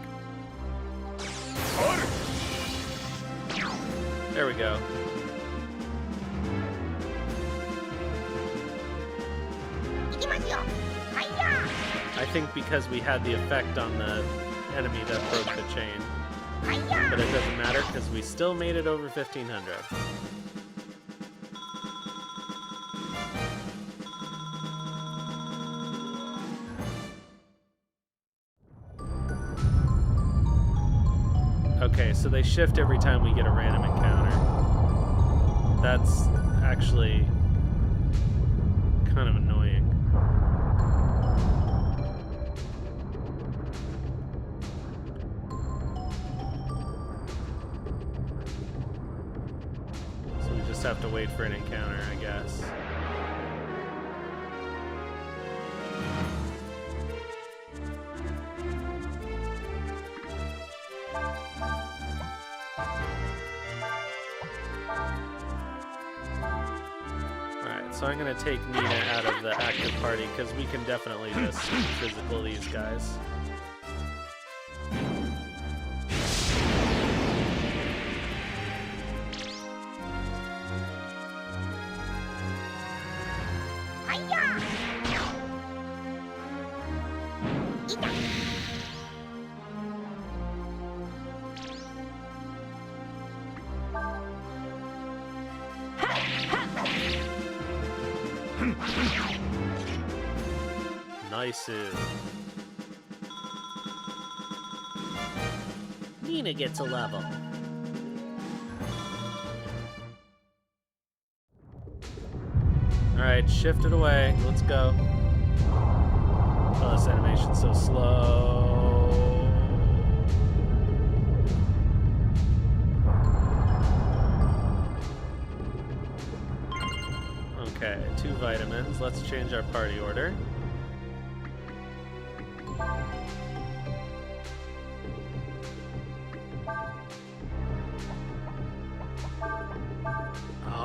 There we go. I think because we had the effect on the enemy that broke the chain. But it doesn't matter because we still made it over 1500. Okay, so they shift every time we get a random encounter. That's actually kind of annoying. Have to wait for an encounter, I guess. Alright, so I'm gonna take Nina out of the active party because we can definitely just physical these guys. Nice. Nina gets a level. Alright, shift it away. Let's go. Oh, this animation's so slow. Okay, 2 vitamins. Let's change our party order.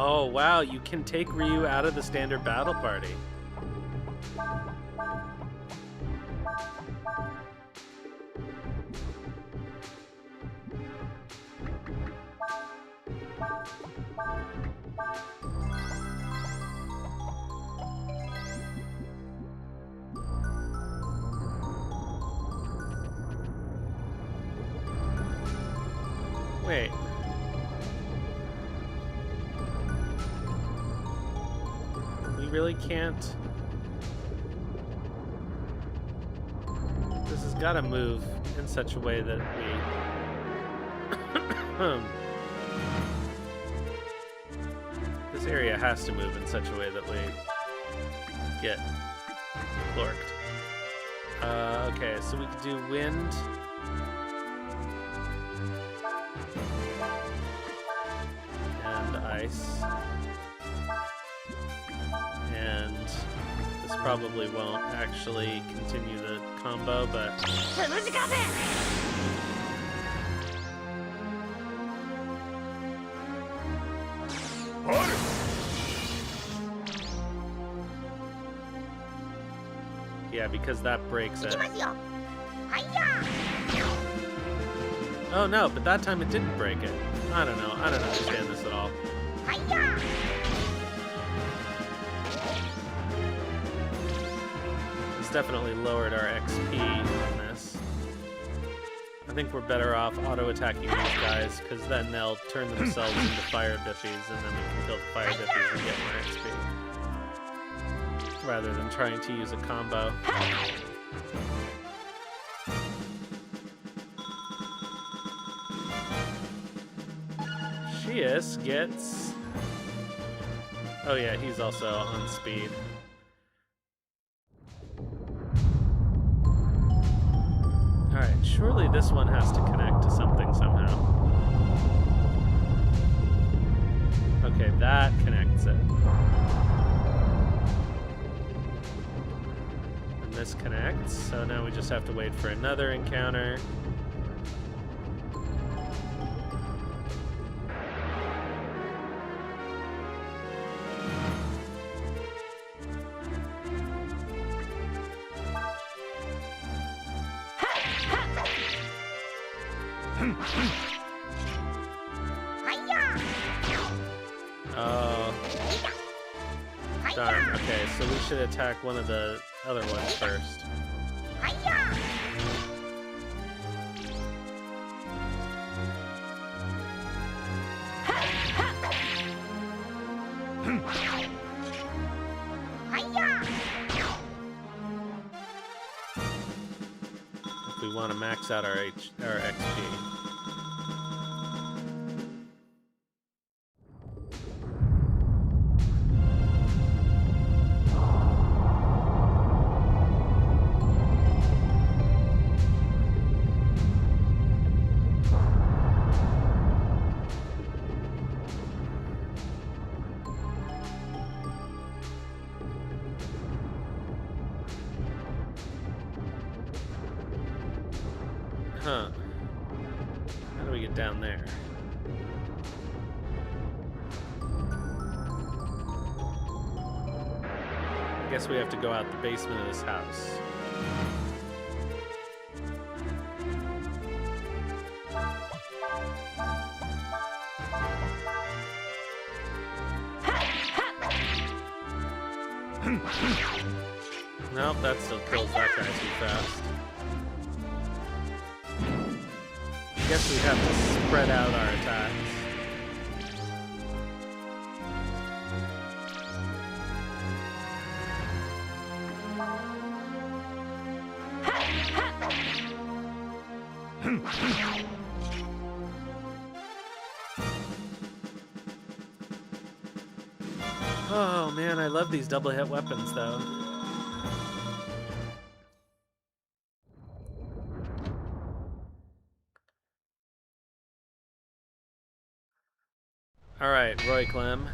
Oh, wow, you can take Ryu out of the standard battle party. Wait. We really can't... This has got to move in such a way that we... This area has to move in such a way that we get clorked. Okay, so we could do wind... and ice. And this probably won't actually continue the combo, but... Yeah, because that breaks it. Oh no, but that time it didn't break it. I don't know. I don't understand this at all. It's definitely lowered our XP on this. I think we're better off auto-attacking these guys, because then they'll turn themselves into fire biffies, and then we can kill the fire biffies and get more XP. Rather than trying to use a combo. Shius gets... Oh yeah, he's also on speed. Alright, surely this one has to connect to something somehow. Okay, that connects it. And this connects, so now we just have to wait for another encounter. Oh. Darn. Okay, so we should attack one of the other ones first. If we want to max out our XP. Huh. How do we get down there? I guess we have to go out the basement of this house. Nope, that still kills that guy too fast. I guess we have to spread out our attacks. Oh man, I love these double hit weapons though. All right, Roy Clem.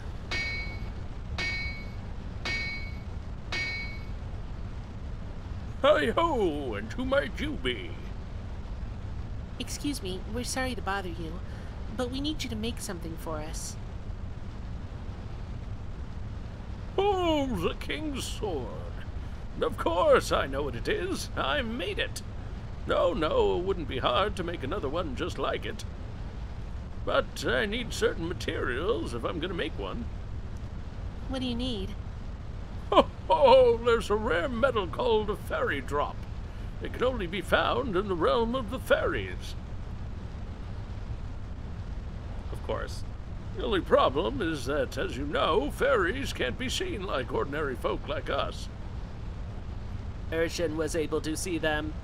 Hi-ho, and who might you be? Excuse me, we're sorry to bother you, but we need you to make something for us. Oh, the king's sword. Of course, I know what it is. I made it. No, it wouldn't be hard to make another one just like it. But I need certain materials if I'm going to make one. What do you need? Oh, there's a rare metal called a fairy drop. It can only be found in the realm of the fairies. Of course. The only problem is that, as you know, fairies can't be seen like ordinary folk like us. Urshan was able to see them.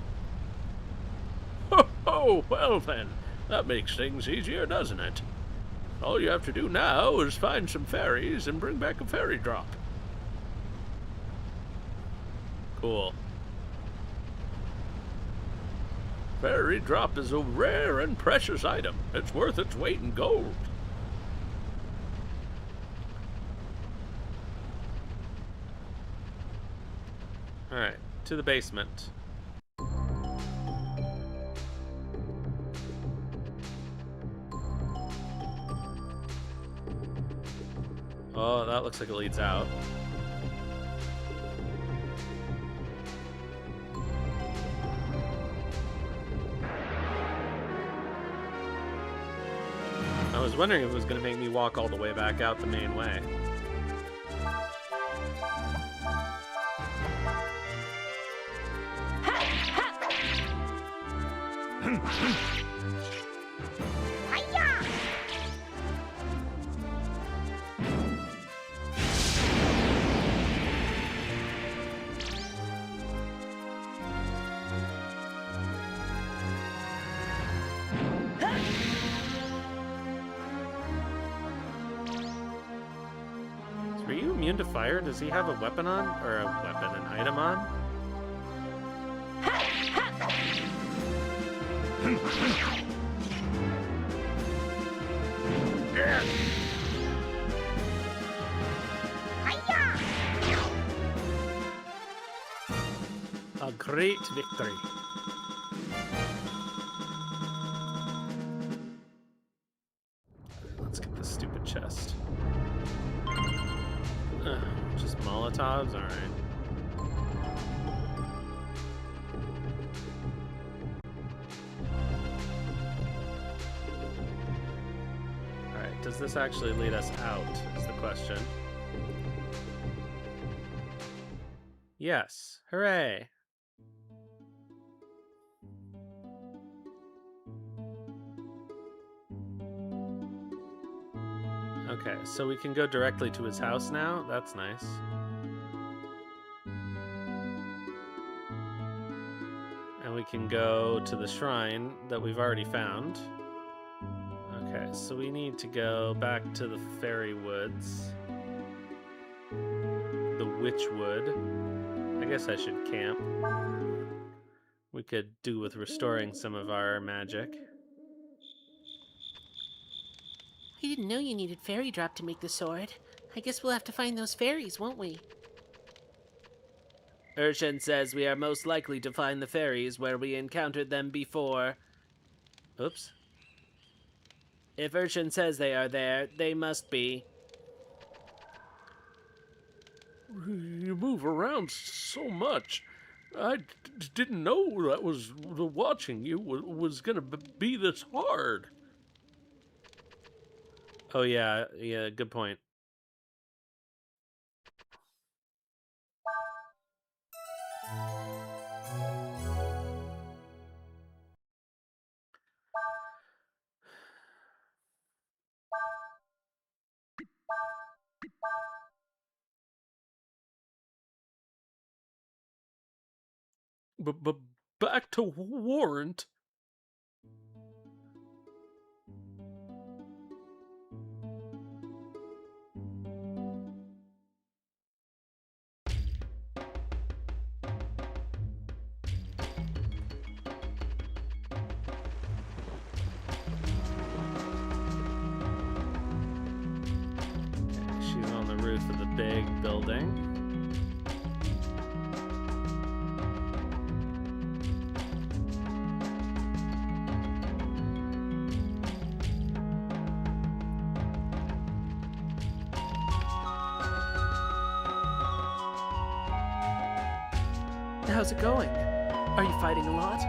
Oh, well then, that makes things easier, doesn't it? All you have to do now is find some fairies and bring back a fairy drop. Cool. Fairy drop is a rare and precious item. It's worth its weight in gold. All right, to the basement. Oh, that looks like it leads out. I was wondering if it was going to make me walk all the way back out the main way. Are you immune to fire? Does he have a weapon on? Or a weapon, an item on? A great victory. Let's get this stupid chest. Just Molotovs? Alright. Alright, does this actually lead us out, is the question. Yes. Hooray! Okay, so we can go directly to his house now? That's nice. And we can go to the shrine that we've already found. Okay, so we need to go back to the fairy woods. The witchwood. I guess I should camp. We could do with restoring some of our magic. I didn't know you needed fairy drop to make the sword. I guess we'll have to find those fairies, won't we? Urshan says we are most likely to find the fairies where we encountered them before. Oops. If Urshan says they are there, they must be. You move around so much. I didn't know that was the watching you was going to be this hard. Oh yeah, good point. But back to Warrant. big building. How's it going? Are you fighting a lot?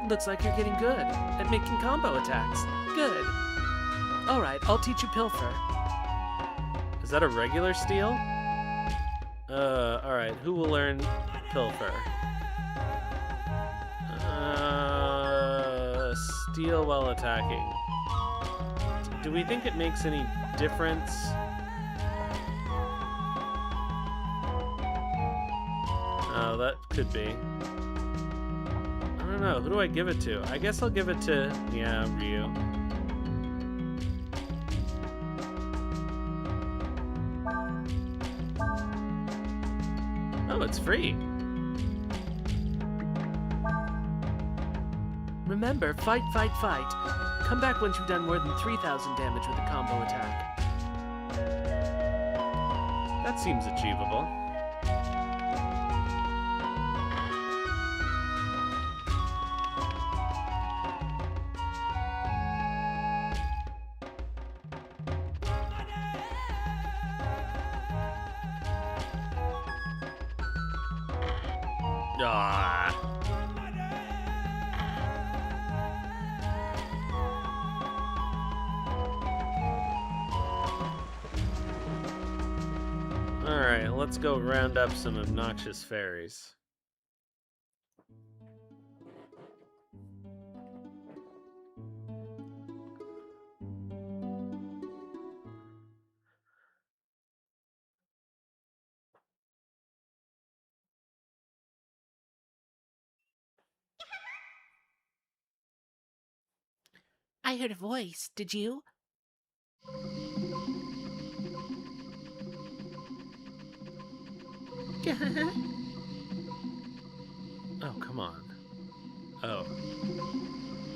Looks like you're getting good at making combo attacks. Good. Alright, I'll teach you Pilfer. Is that a regular steal? Alright, who will learn Pilfer? Steal while attacking. Do we think it makes any difference? Oh, that could be. I don't know. Who do I give it to? I guess I'll give it to, yeah, Ryu. Oh, it's free. Remember, fight, fight, fight. Come back once you've done more than 3,000 damage with a combo attack. That seems achievable. Ah. Alright, let's go round up some obnoxious fairies. I heard a voice. Did you? Oh, come on. Oh.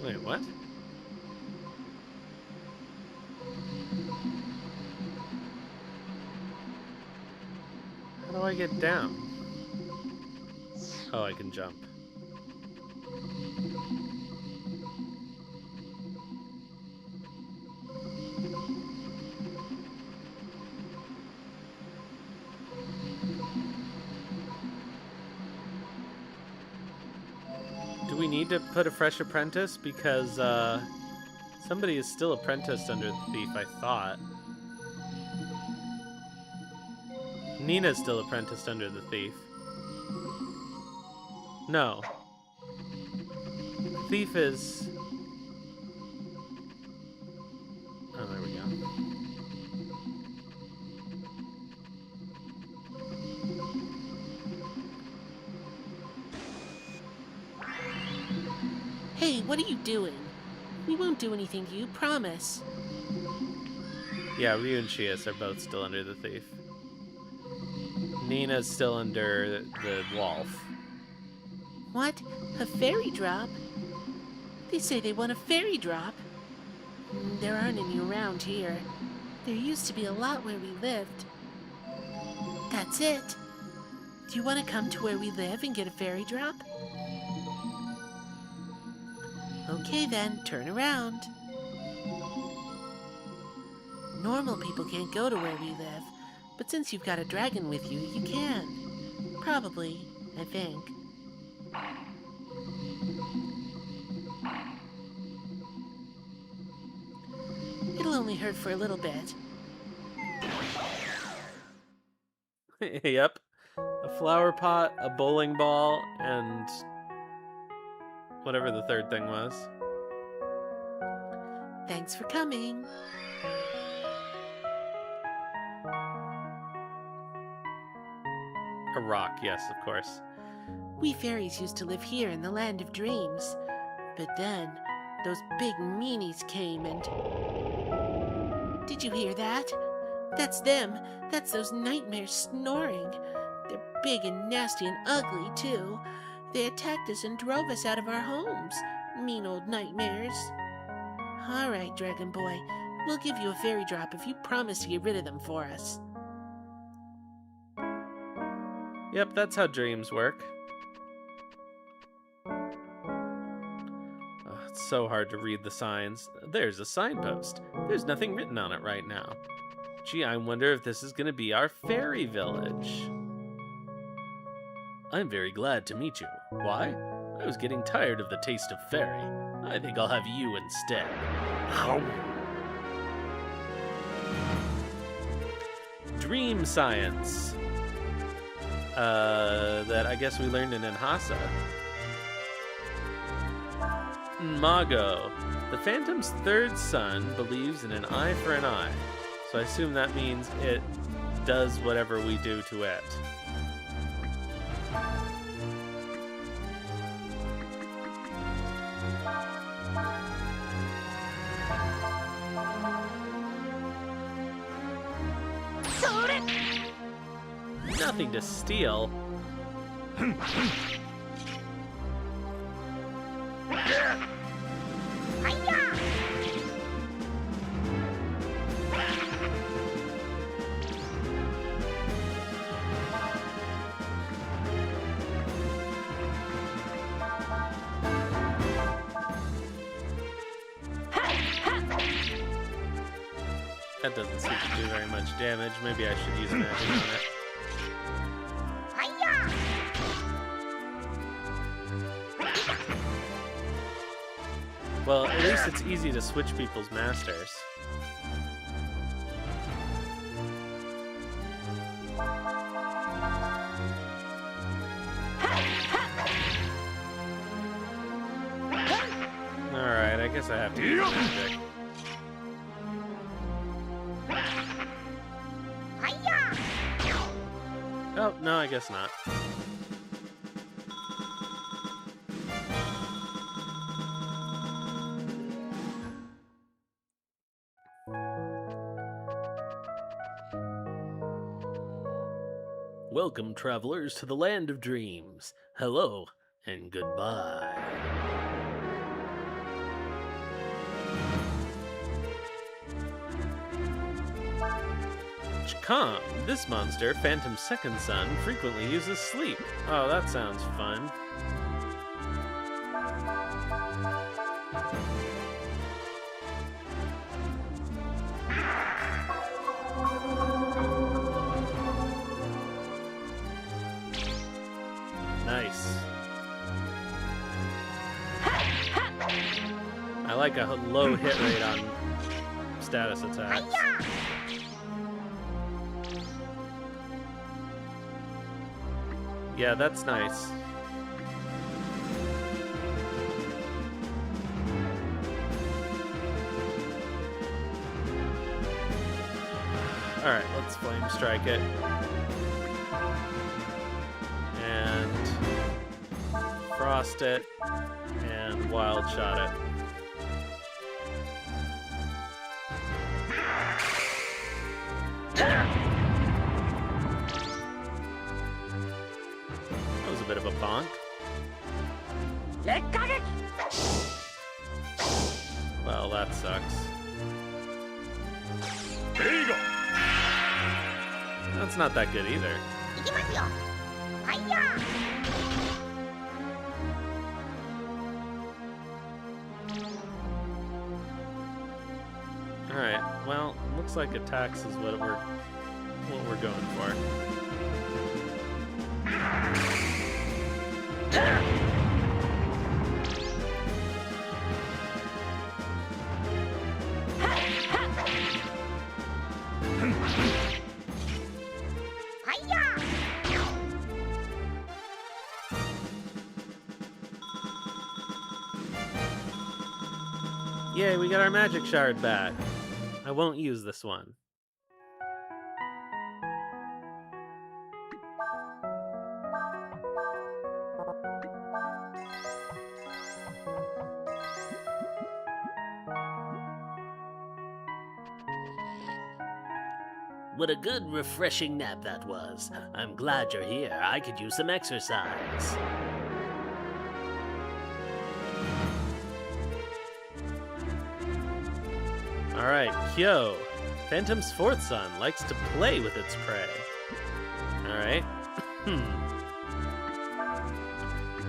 Wait, what? How do I get down? Oh, I can jump. Do we need to put a fresh apprentice? Because, somebody is still apprenticed under the thief, I thought. Nina's still apprenticed under the thief. No. Thief is... Oh, there we go. Hey, what are you doing? We won't do anything to you, promise. Yeah, Ryu and Shias are both still under the thief. Nina's still under the wolf. What? A fairy drop? They say they want a fairy drop. There aren't any around here. There used to be a lot where we lived. That's it. Do you want to come to where we live and get a fairy drop? Okay then, turn around. Normal people can't go to where we live, but since you've got a dragon with you, you can. Probably, I think. It'll only hurt for a little bit. Yep. A flower pot, a bowling ball, and whatever the third thing was. Thanks for coming. A rock, yes, of course. We fairies used to live here in the land of dreams. But then, those big meanies came and... Did you hear that? That's them. That's those nightmares snoring. They're big and nasty and ugly, too. They attacked us and drove us out of our homes. Mean old nightmares. All right, Dragon Boy. We'll give you a fairy drop if you promise to get rid of them for us. Yep, that's how dreams work. It's so hard to read the signs. There's a signpost. There's nothing written on it right now. Gee, I wonder if this is going to be our fairy village. I'm very glad to meet you. Why? I was getting tired of the taste of fairy. I think I'll have you instead. Dream science. That I guess we learned in Nhasa. Mago. The Phantom's third son believes in an eye for an eye. So I assume that means it does whatever we do to it. Nothing to steal. That doesn't seem to do very much damage. Maybe I should use magic on it. Well, at least it's easy to switch people's masters. Alright, I guess I have to use magic. Oh, no, I guess not. Welcome, travelers, to the land of dreams. Hello and goodbye. Chkam, this monster, Phantom's second son, frequently uses sleep. Oh, that sounds fun. Nice. I like a low hit rate on status attacks. Yeah, that's nice. Alright, let's flame strike it. And frost it. And wild shot it. That was a bit of a bonk. Well, that sucks. That's not that good either. Alright, well, looks like attacks is what we're going for. Yay, we got our magic shard back. I won't use this one. What a good, refreshing nap that was. I'm glad you're here. I could use some exercise. Alright, Kyo. Phantom's fourth son likes to play with its prey. Alright.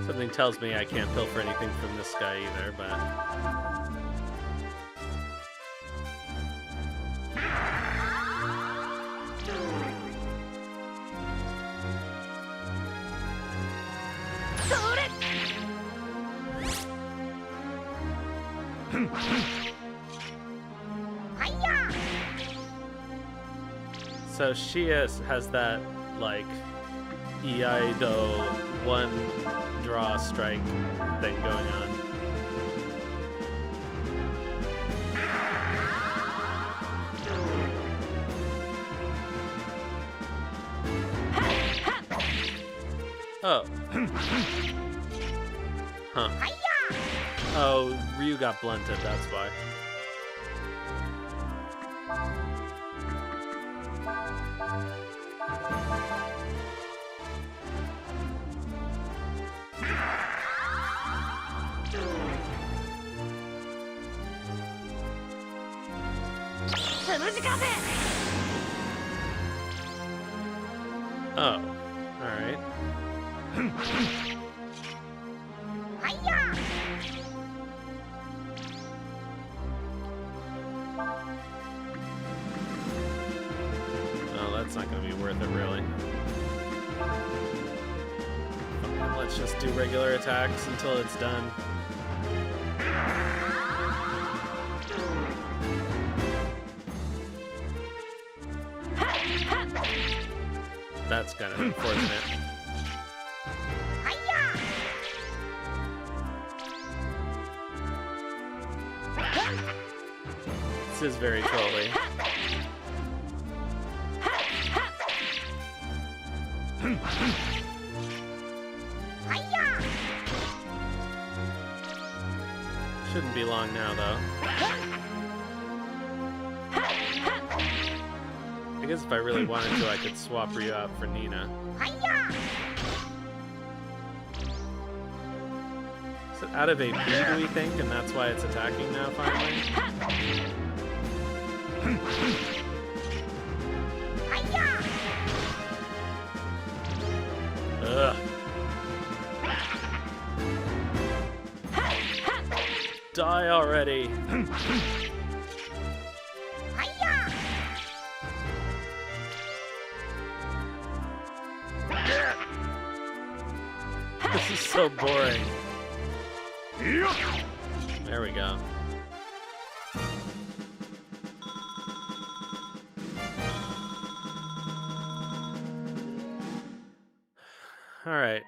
Something tells me I can't pilfer anything from this guy either, but... So she has that, like, Iaido one draw strike thing going on. Oh. Huh. Oh, Ryu got blunted, that's why. Oh, alright. Oh, that's not gonna be worth it, really. Let's just do regular attacks until it's done. That's kind of unfortunate. This is very trolly. Shouldn't be long now, though. I guess if I really wanted to, I could swap Ryu out for Nina. Is it out of AP, do we think, and that's why it's attacking now, finally? Ugh. Die already! This is so boring. There we go. Alright.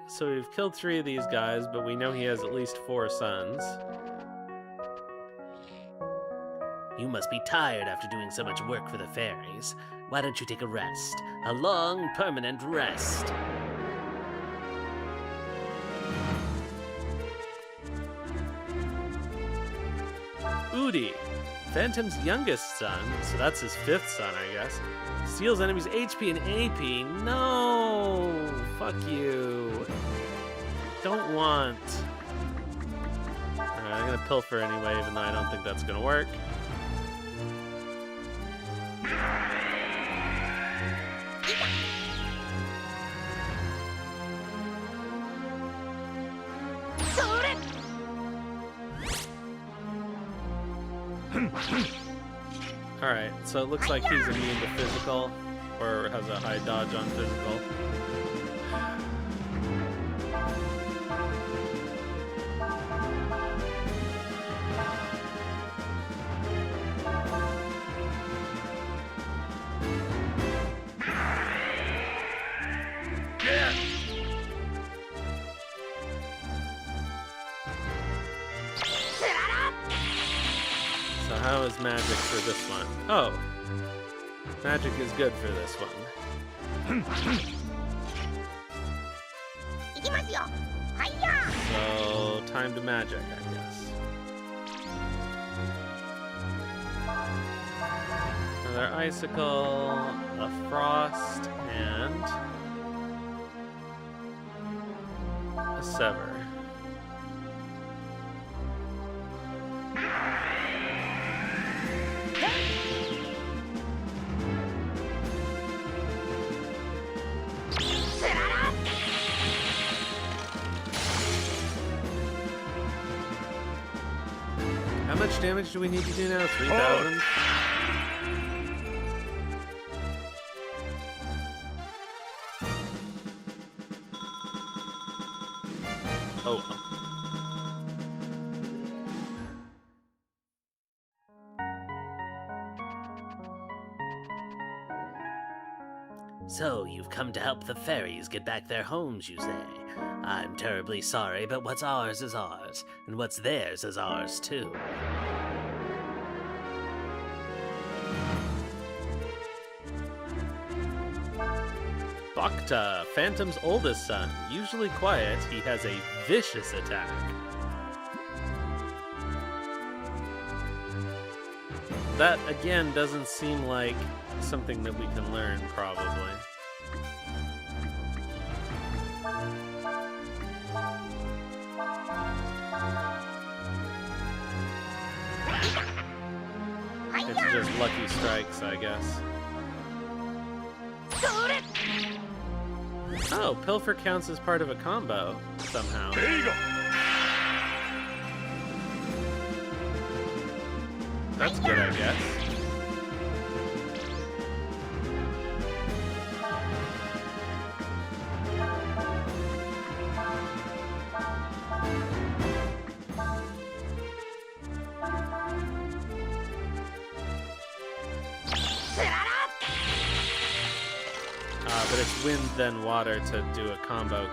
So we've killed 3 of these guys, but we know he has at least 4 sons. You must be tired after doing so much work for the fairies. Why don't you take a rest? A long, permanent rest. Udi, Phantom's youngest son, so that's his 5th son, I guess. Steals enemies' HP and AP. No! Fuck you. Don't want. Alright, I'm gonna pilfer anyway, even though I don't think that's gonna work. Alright, so it looks like he's immune to physical, or has a high dodge on physical. So how is magic for this one? Oh, magic is good for this one. So time to magic, I guess. Another icicle, a frost, and a sever. How much damage do we need to do now? 3,000? Oh. So, you've come to help the fairies get back their homes, you say? I'm terribly sorry, but what's ours is ours, and what's theirs is ours, too. Bacta, Phantom's oldest son. Usually quiet, he has a vicious attack. That, again, doesn't seem like something that we can learn, probably. It's just lucky strikes, I guess. Oh, Pilfer counts as part of a combo, somehow. That's good, I guess. But it's wind then water to do a combo.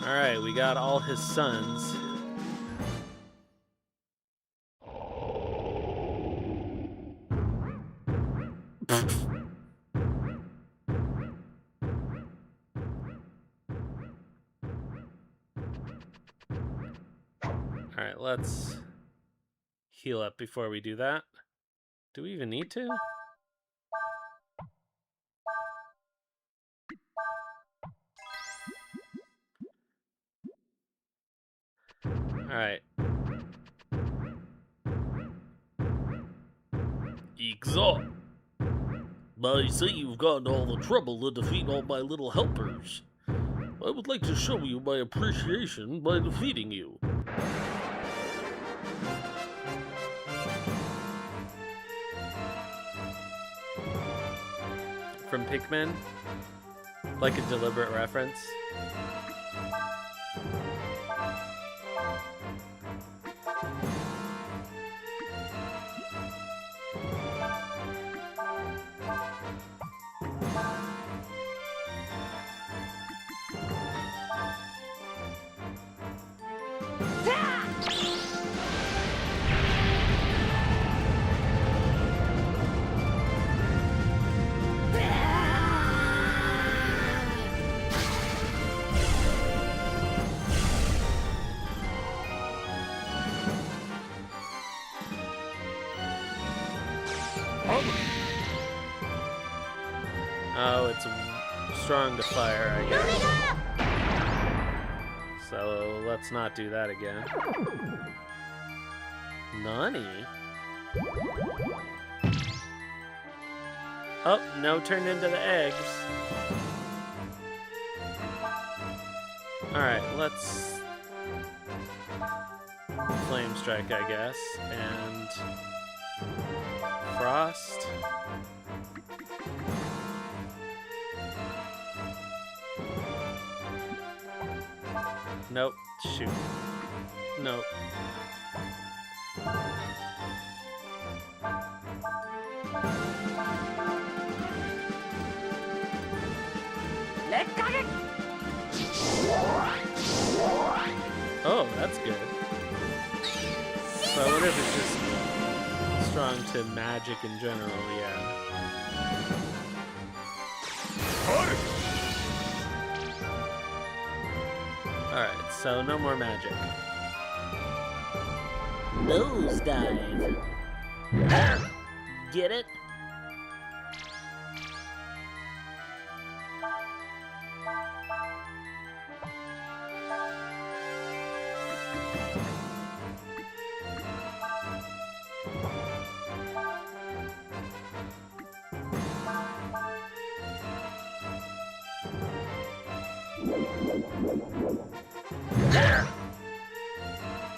Alright, we got all his sons. Alright, let's heal up before we do that. Do we even need to? Alright. Exalt. I see you've gotten all the trouble to defeat all my little helpers. I would like to show you my appreciation by defeating you. From Pikmin? Like a deliberate reference? Oh, it's strong to fire, I guess. So let's not do that again. Nani? Oh, no, turned into the eggs. Alright, let's Flame Strike, I guess, and Frost. Nope. Shoot. Nope. Oh, that's good. So I wonder if it's just strong to magic in general, yeah. Alright, so no more magic. Nosedive. Get it?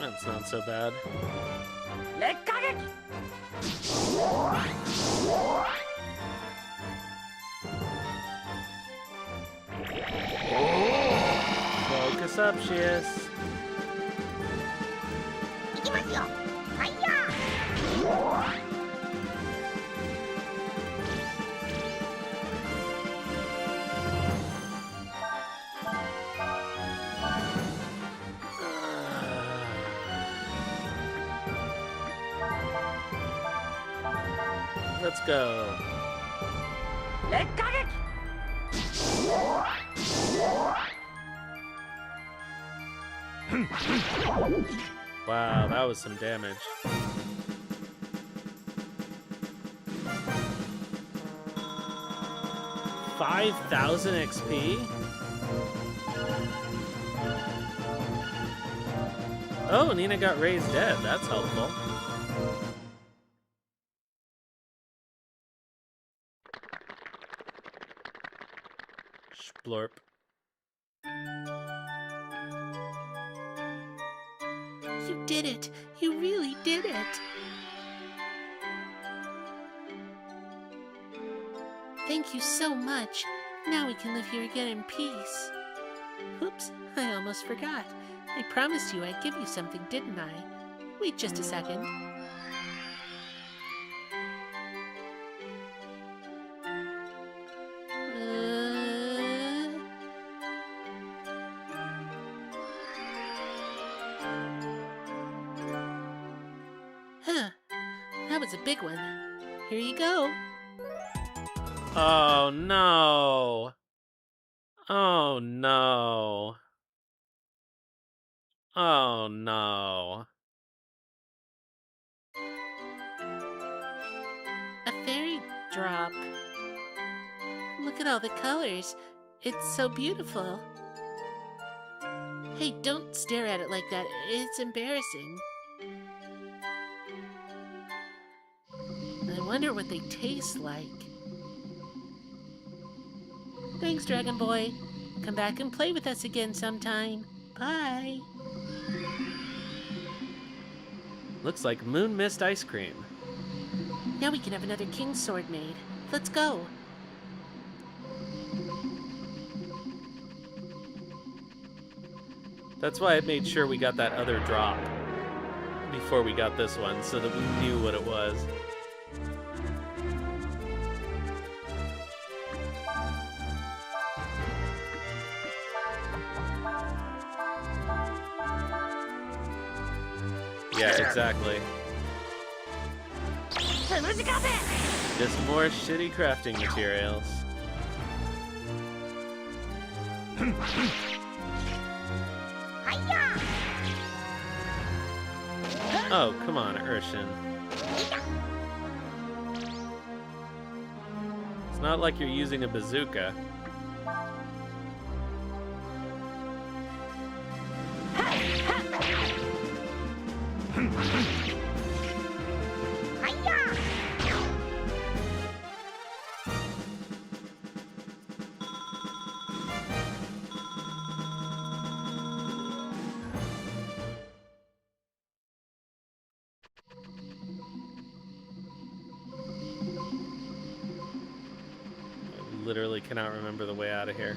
That's not so bad. Focus up, Shias. Let's go. Wow, that was some damage. 5,000 XP? Oh, Nina got raised dead. That's helpful. Splorp. You did it. You really did it. Thank you so much. Now we can live here again in peace. Oops, I almost forgot. I promised you I'd give you something, didn't I? Wait just a second. Huh. That was a big one. Here you go. Oh no. Oh no. Oh no. A fairy drop. Look at all the colors. It's so beautiful. Hey, don't stare at it like that. It's embarrassing. I wonder what they taste like. Thanks, Dragon Boy. Come back and play with us again sometime. Bye. Looks like moon mist ice cream. Now we can have another king's sword made. Let's go. That's why I made sure we got that other drop before we got this one, so that we knew what it was. Yeah, exactly. Just more shitty crafting materials. Oh, come on, Urshan. It's not like you're using a bazooka. Literally cannot remember the way out of here.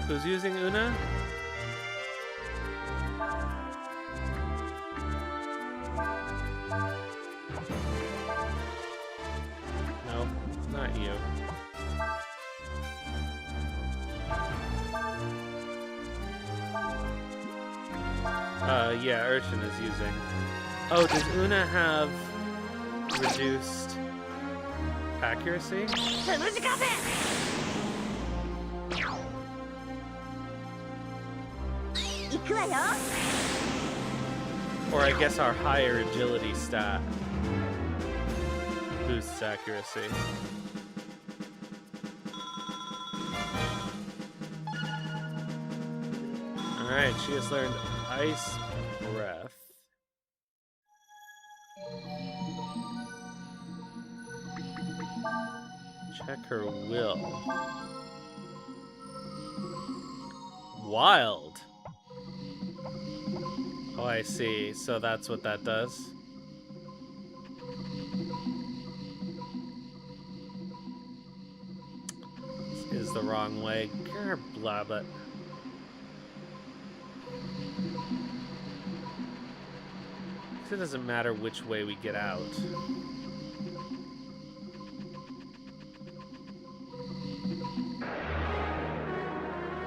Who's using Una? Yeah, Urshan is using. Oh, does Una have reduced accuracy? Or I guess our higher agility stat boosts accuracy. Alright, she has learned Ice Breath. Check her will. Wild. Oh, I see. So that's what that does. This is the wrong way. Blah, but... It doesn't matter which way we get out.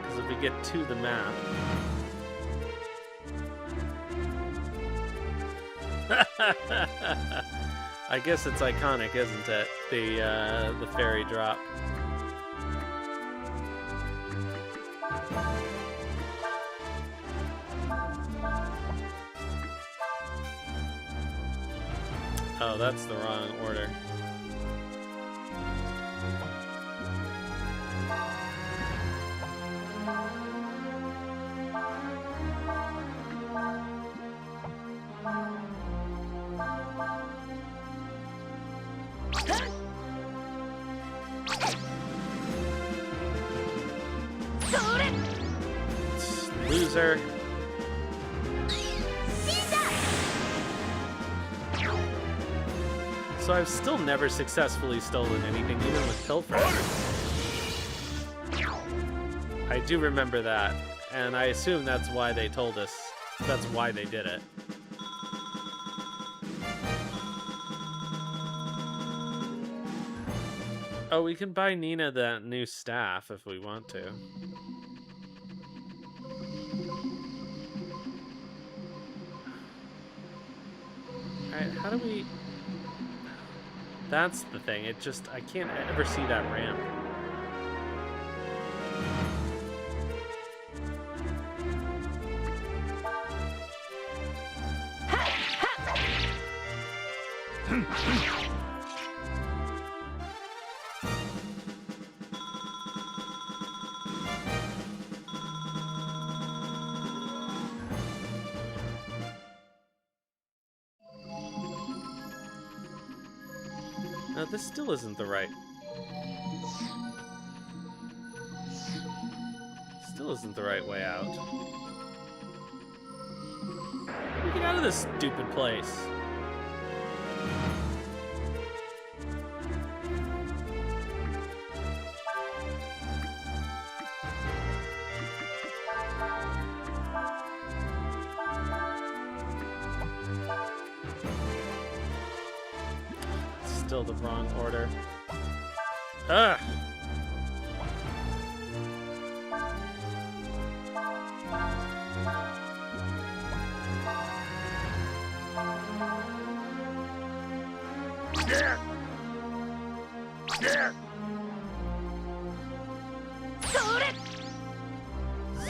Because if we get to the map... I guess it's iconic, isn't it? The fairy drop. Oh, that's the wrong order. Loser. So I've still never successfully stolen anything, even with pilfering. I do remember that, and I assume that's why they told us. That's why they did it. Oh, we can buy Nina that new staff if we want to. Alright, how do we... That's the thing, it just... I can't ever see that ramp. No, this still isn't the right... Still isn't the right way out. How do we get out of this stupid place? Still the wrong order. Ugh!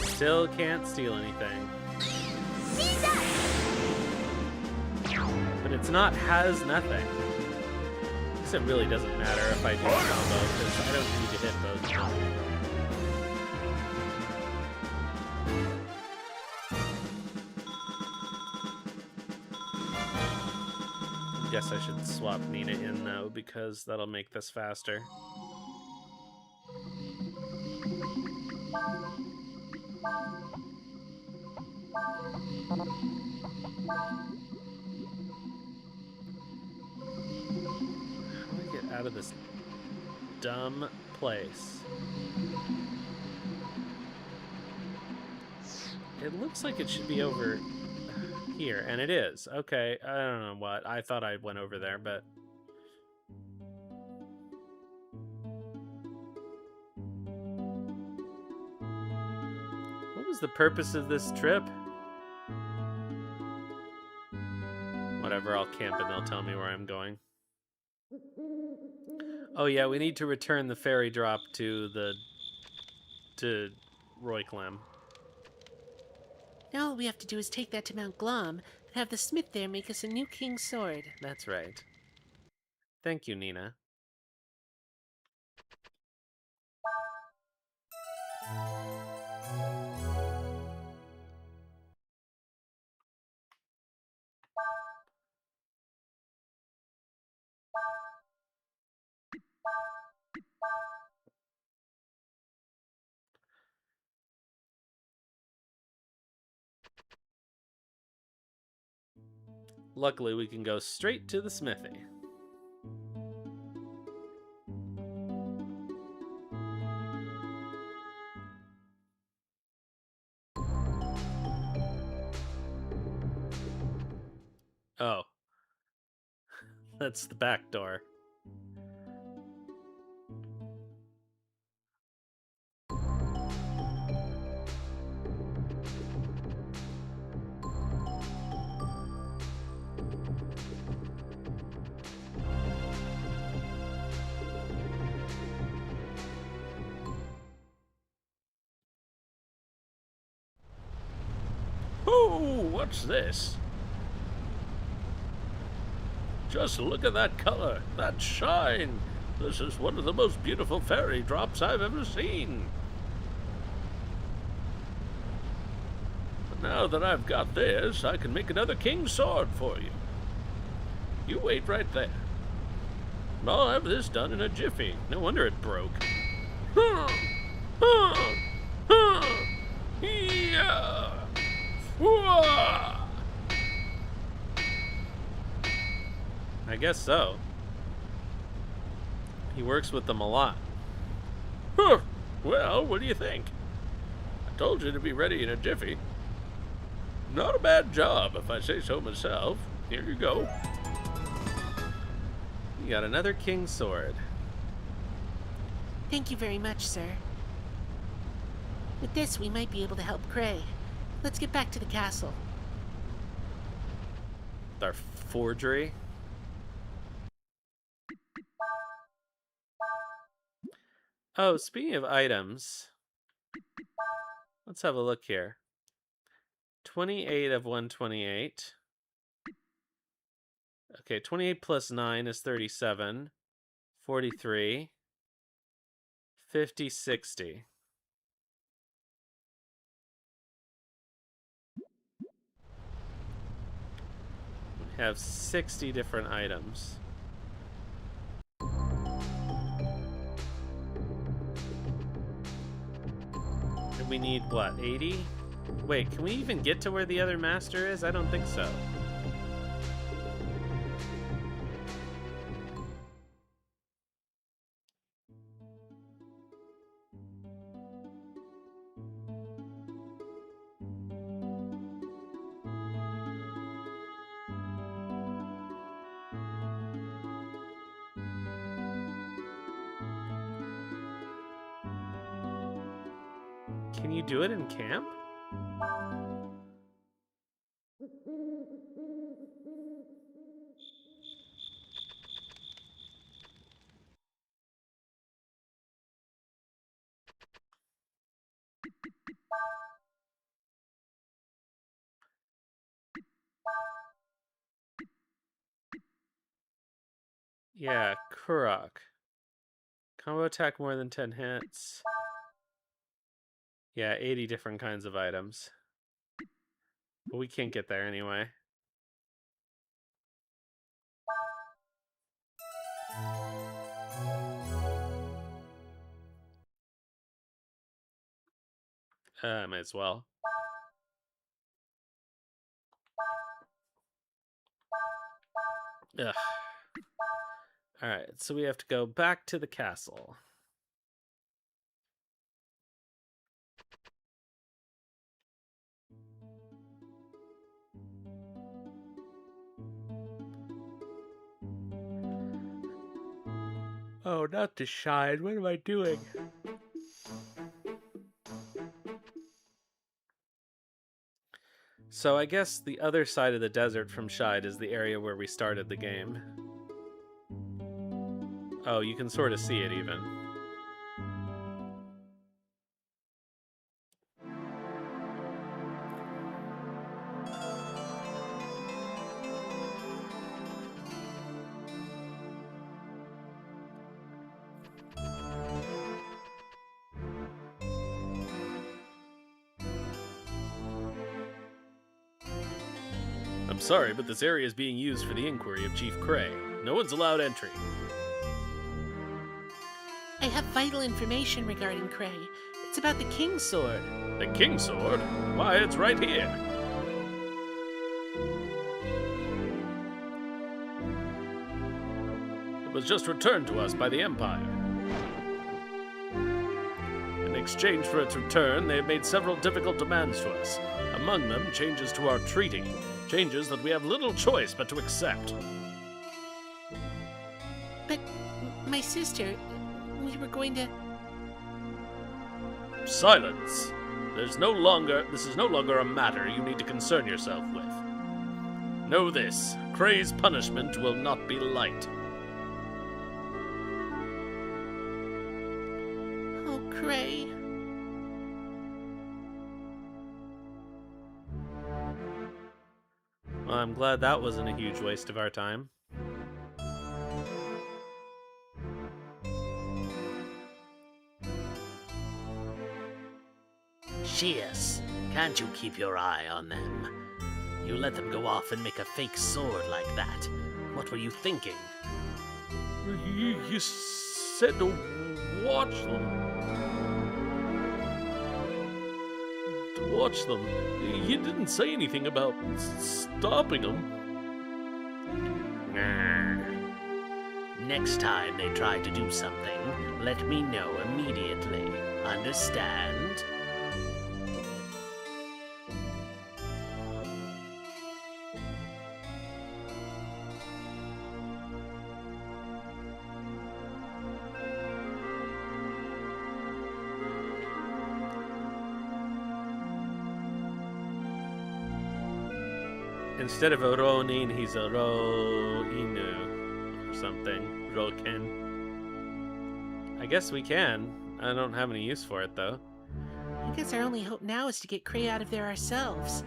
Still can't steal anything. But it's not has nothing. I guess it really doesn't matter if I do a combo, because I don't need to hit both of them. I guess I should swap Nina in though, because that'll make this faster. How do I get out of this dumb place? It looks like it should be over here, and it is. Okay, I don't know what. I thought I went over there, but... What was the purpose of this trip? Whatever, I'll camp and they'll tell me where I'm going. Oh yeah, we need to return the fairy drop to Royklam. Now all we have to do is take that to Mount Glom and have the smith there make us a new king's sword. That's right. Thank you, Nina. Luckily, we can go straight to the smithy. Oh. That's the back door. Oh, what's this? Just look at that color, that shine. This is one of the most beautiful fairy drops I've ever seen. But now that I've got this, I can make another king's sword for you. You wait right there. And I'll have this done in a jiffy. No wonder it broke. Yeah. I guess so. He works with them a lot. Huh. Well, what do you think? I told you to be ready in a jiffy. Not a bad job, if I say so myself. Here you go. You got another king's sword. Thank you very much, sir. With this, we might be able to help Cray. Let's get back to the castle. Our forgery. Oh, speaking of items, let's have a look here. 28 of 128. Okay, 28 plus 9 is 37. 43. 50, 60. We have 60 different items. And we need, what, 80? Wait, can we even get to where the other master is? I don't think so. Can you do it in camp? Yeah, Kurok. Combo attack more than 10 hits. Yeah, 80 different kinds of items. But we can't get there anyway. Might as well. Ugh. Alright, so we have to go back to the castle. Oh, not to shine. What am I doing? So I guess the other side of the desert from Shide is the area where we started the game. Oh, you can sort of see it even. I'm sorry, but this area is being used for the inquiry of Chief Cray. No one's allowed entry. I have vital information regarding Cray. It's about the King's Sword. The King's Sword? Why, it's right here. It was just returned to us by the Empire. In exchange for its return, they have made several difficult demands to us. Among them, changes to our treaty. Changes that we have little choice but to accept. But my sister, we were going to... Silence! This is no longer a matter you need to concern yourself with. Know this, Cray's punishment will not be light. Oh, Cray. Well, I'm glad that wasn't a huge waste of our time. Shears, can't you keep your eye on them? You let them go off and make a fake sword like that. What were you thinking? You said to watch them. To watch them. You didn't say anything about stopping them. Next time they try to do something, let me know immediately. Understand? Instead of a Ronin, he's a Ro-Inu or something. Roken. I guess we can. I don't have any use for it, though. I guess our only hope now is to get Cray out of there ourselves.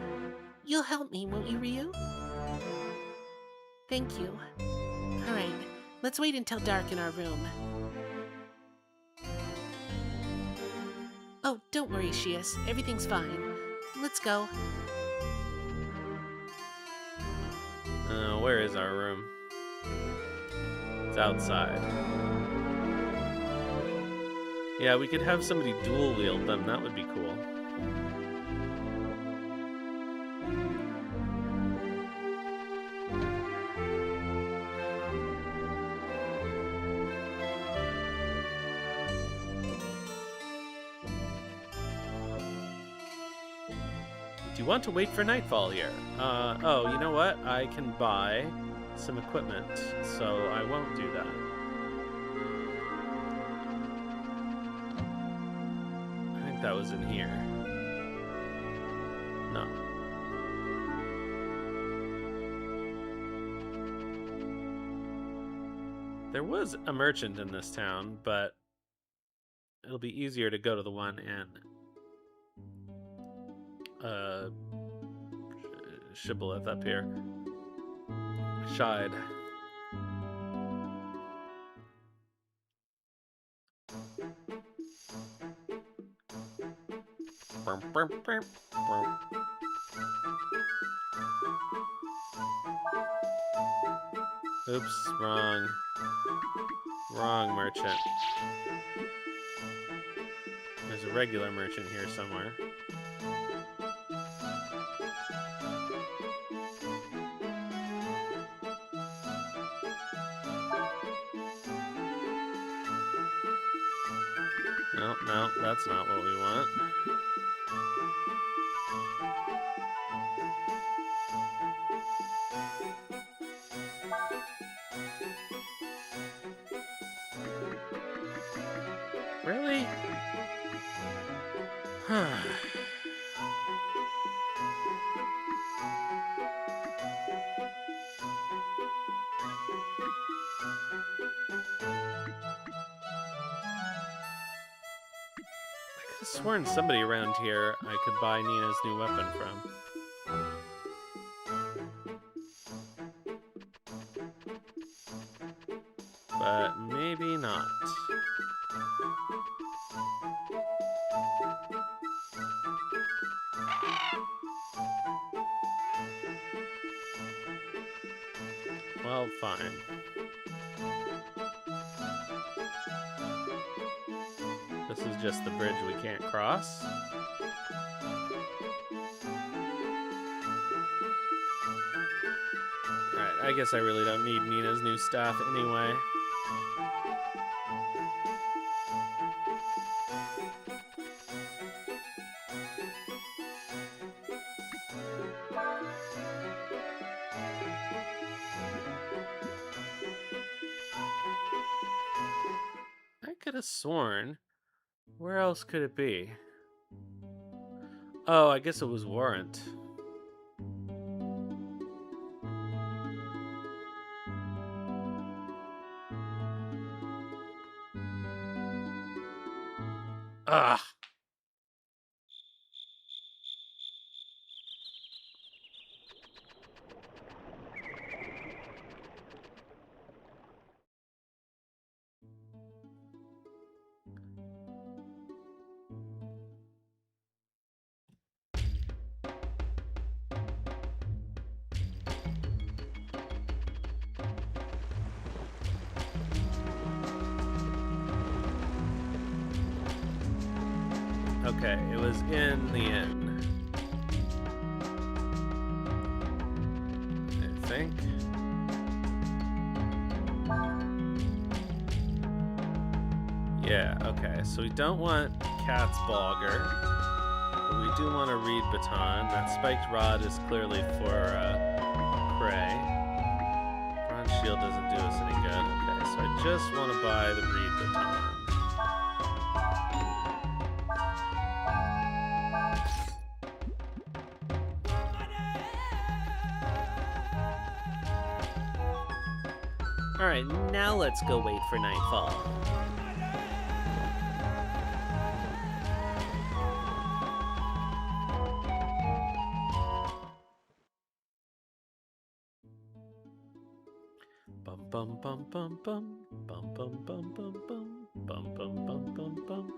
You'll help me, won't you, Ryu? Thank you. Alright, let's wait until dark in our room. Oh, don't worry, Shias. Everything's fine. Let's go. Where is our room? It's outside. Yeah, we could have somebody dual wield them. That would be cool. Do you want to wait for nightfall here? Oh, you know what? I can buy some equipment, so I won't do that. I think that was in here. No. There was a merchant in this town, but it'll be easier to go to the one in Shibboleth up here. Shide. Oops, wrong. Wrong merchant. There's a regular merchant here somewhere. No, that's not what we want. Really? have sworn somebody around here I could buy Nina's new weapon from. But maybe not. Well, fine. This is just the bridge we can't cross. Alright, I guess I really don't need Nina's new staff anyway. I could have sworn. Where else could it be? Oh, I guess it was Warrant. Ugh. Okay, it was in the inn. I think. Yeah, okay, so we don't want Cat's Bogger, but we do want a Reed Baton. That spiked rod is clearly for Cray. Bronze Shield doesn't do us any good. Okay, so I just want to buy the Reed Baton. Alright, now let's go wait for nightfall. Bum bum bum bum bum bum bum bum bum bum bum bum bum bum bum.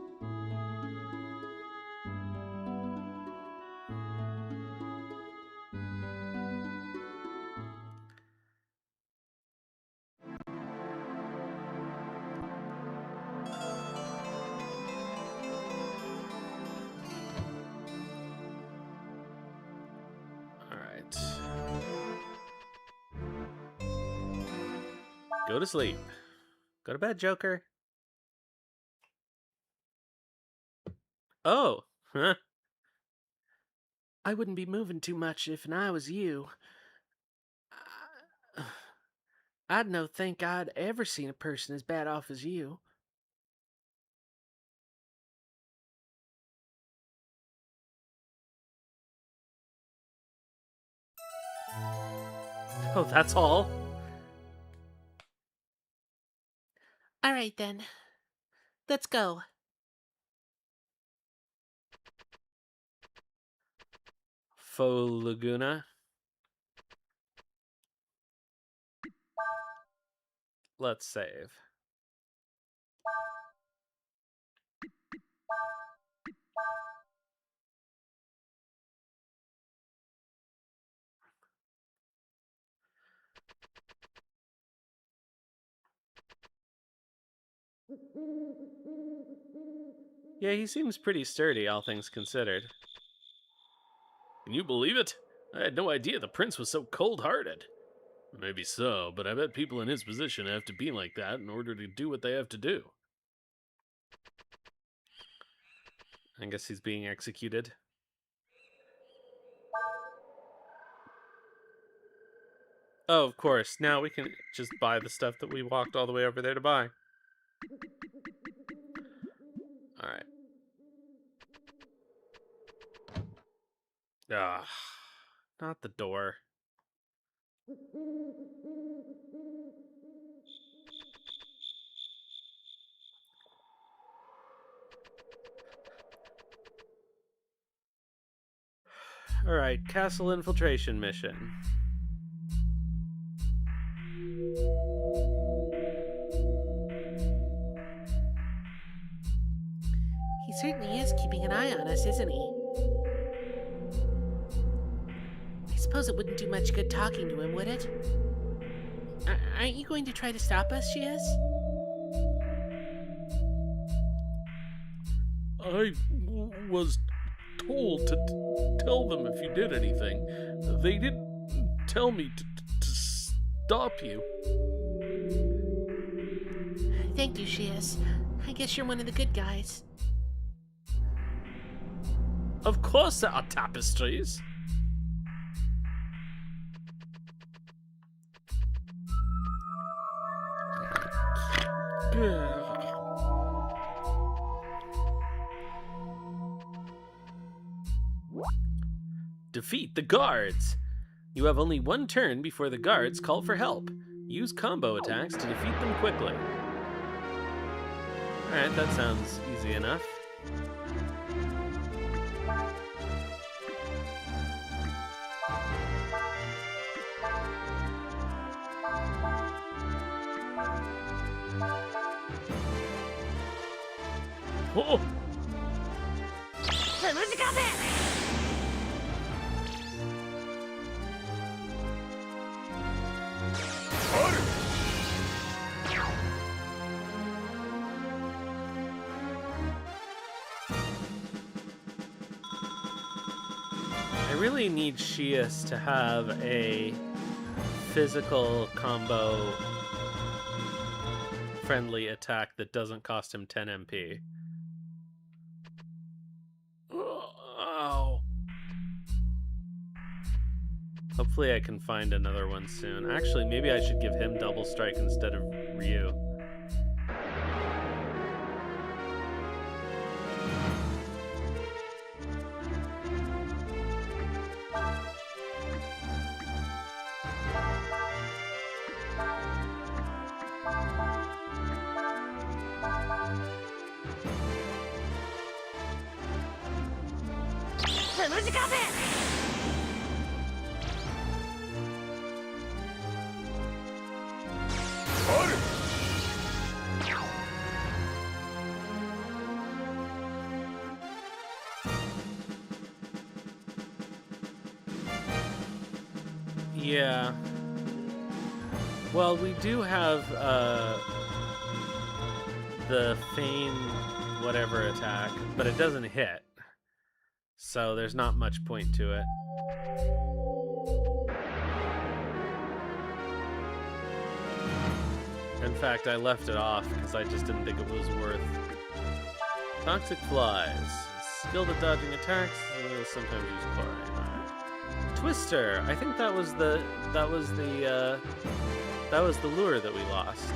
All right. Go to sleep. Go to bed, Joker. Oh, huh. I wouldn't be moving too much if I was you. I'd no think I'd ever seen a person as bad off as you. Oh, that's all? All right, then. Let's go. Faux Laguna. Let's save. Yeah, he seems pretty sturdy, all things considered. Can you believe it? I had no idea the prince was so cold-hearted. Maybe so, but I bet people in his position have to be like that in order to do what they have to do. I guess he's being executed. Oh, of course. Now we can just buy the stuff that we walked all the way over there to buy. All right. Ah, not the door. Alright, castle infiltration mission. He certainly is keeping an eye on us, isn't he? I suppose it wouldn't do much good talking to him, would it? Aren't you going to try to stop us, Shias? I was told to tell them if you did anything. They didn't tell me to stop you. Thank you, Shias. I guess you're one of the good guys. Of course there are tapestries. Defeat the guards! You have only one turn before the guards call for help. Use combo attacks to defeat them quickly. Alright, that sounds easy enough. Oh! I really need Shias to have a physical combo friendly attack that doesn't cost him 10 MP. Ow. Hopefully I can find another one soon. Actually, maybe I should give him double strike instead of Ryu. Yeah. Well, we do have the feign whatever attack, but it doesn't hit. So there's not much point to it. In fact, I left it off because I just didn't think it was worth. Toxic flies. Skilled at dodging attacks. Sometimes use chlorine. Twister. I think that was the lure that we lost.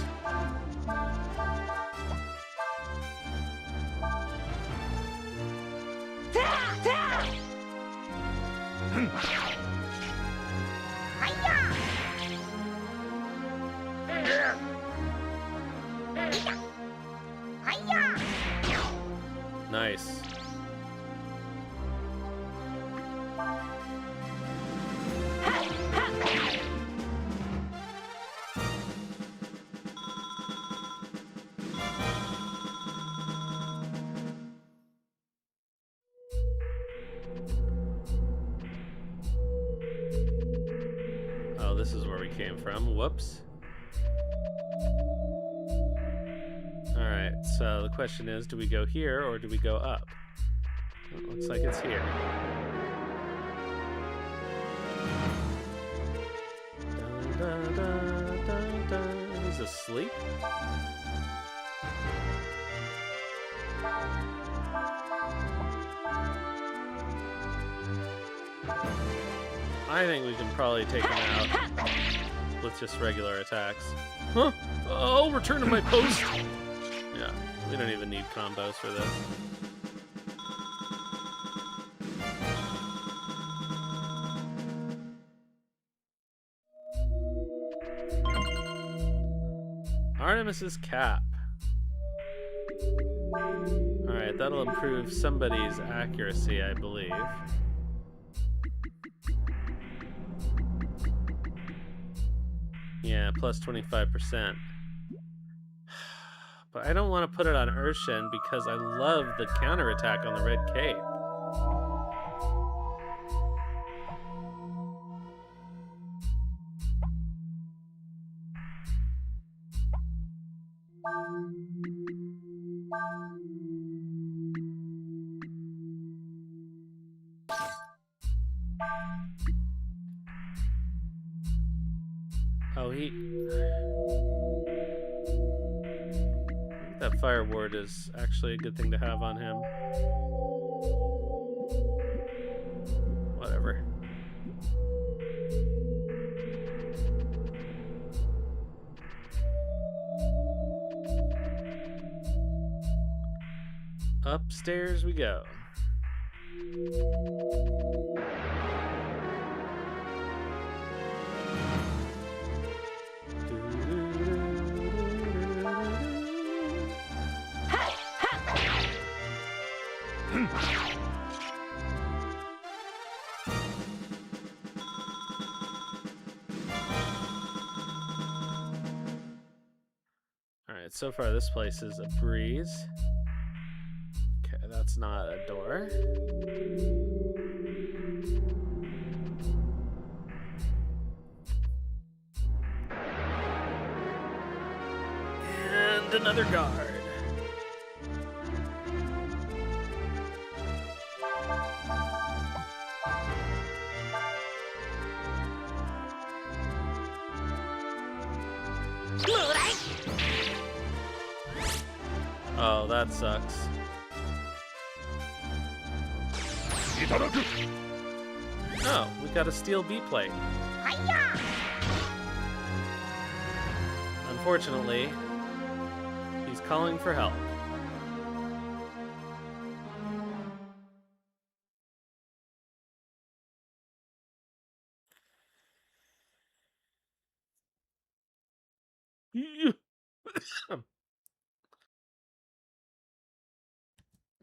Nice. Oh, this is where we came from. Whoops. Alright, so the question is, do we go here or do we go up? Well, it looks like it's here. Dun, dun, dun, dun. He's asleep? I think we can probably take him out with just regular attacks. Huh? I'll return to my post. Yeah, we don't even need combos for this. Artemis's cap. Alright, that'll improve somebody's accuracy, I believe. Yeah, plus 25%. But I don't want to put it on Urshan because I love the counterattack on the red cape. Oh, that fire ward is actually a good thing to have on him. Whatever. Upstairs we go. Alright, so far this place is a breeze. Okay, that's not a door. And another guard. Oh, that sucks. Oh, we got a steel B-plate. Unfortunately, he's calling for help.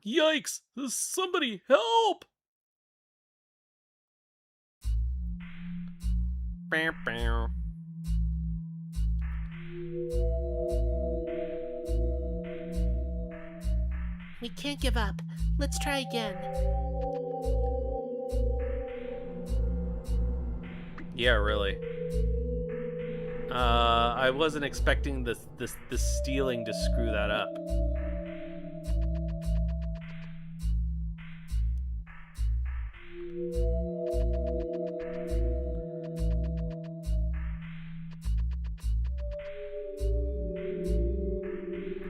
Yikes! Somebody help! Bow, bow. We can't give up. Let's try again. Yeah, really. I wasn't expecting the stealing to screw that up.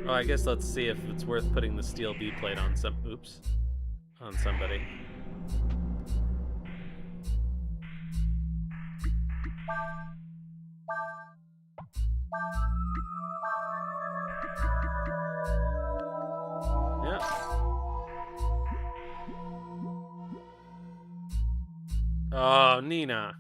Oh, I guess let's see if it's worth putting the steel B plate on on somebody. Yeah. Oh, Nina.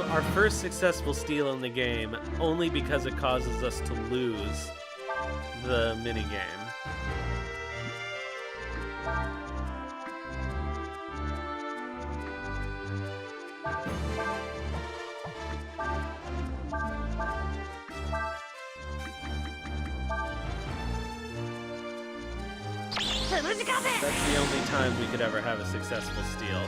Our first successful steal in the game, only because it causes us to lose the minigame. That's the only time we could ever have a successful steal.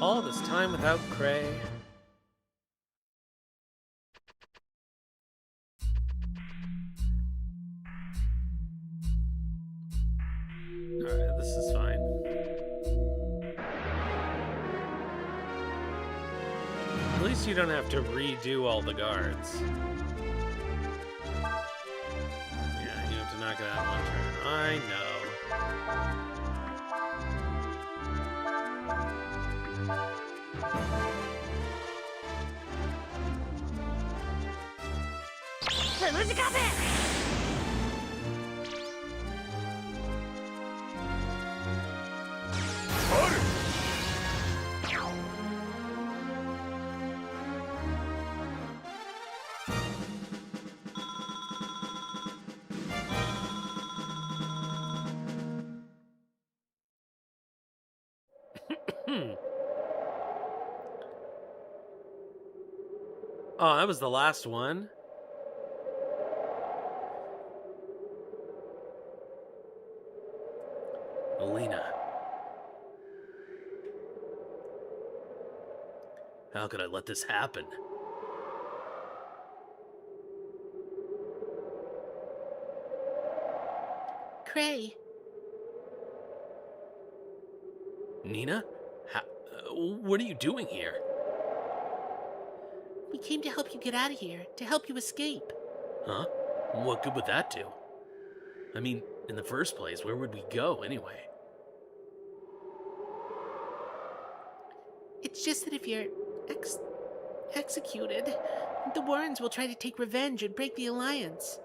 All this time without Cray. Alright, this is fine. At least you don't have to redo all the guards. Yeah, you have to knock it out in one turn. I know. Hmm. Oh, that was the last one? Alina. How could I let this happen? Cray, Nina? What are you doing here? we came to help you get out of here, to help you escape. Huh? What good would that do? I mean, in the first place, where would we go anyway? It's just that if you're executed, the Warrens will try to take revenge and break the alliance.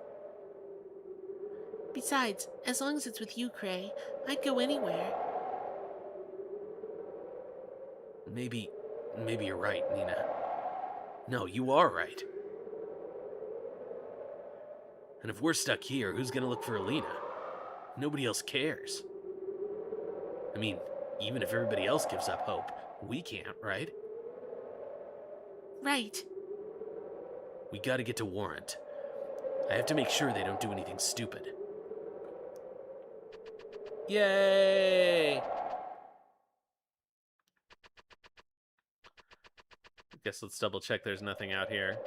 Besides, as long as it's with you, Cray, I'd go anywhere. Maybe you're right, Nina. No, you are right. And if we're stuck here, who's gonna look for Alina? Nobody else cares. I mean, even if everybody else gives up hope, we can't, right? Right. We gotta get to Warrant. I have to make sure they don't do anything stupid. Yay! Guess let's double check there's nothing out here.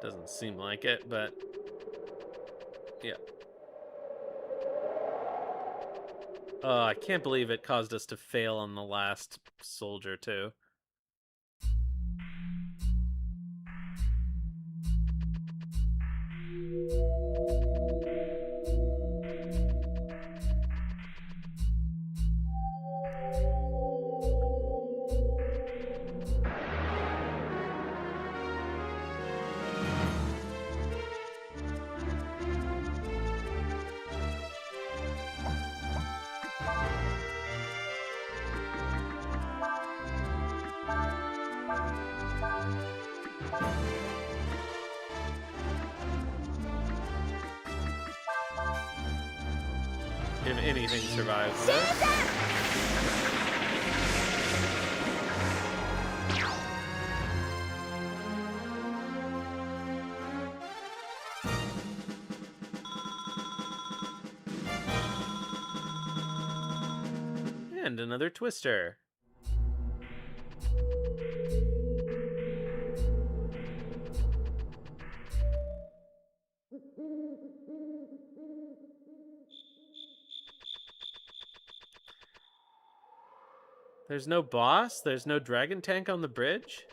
Doesn't seem like it, but yeah. Oh, I can't believe it caused us to fail on the last soldier, too. If anything survives this. And another twister. There's no boss? There's no dragon tank on the bridge?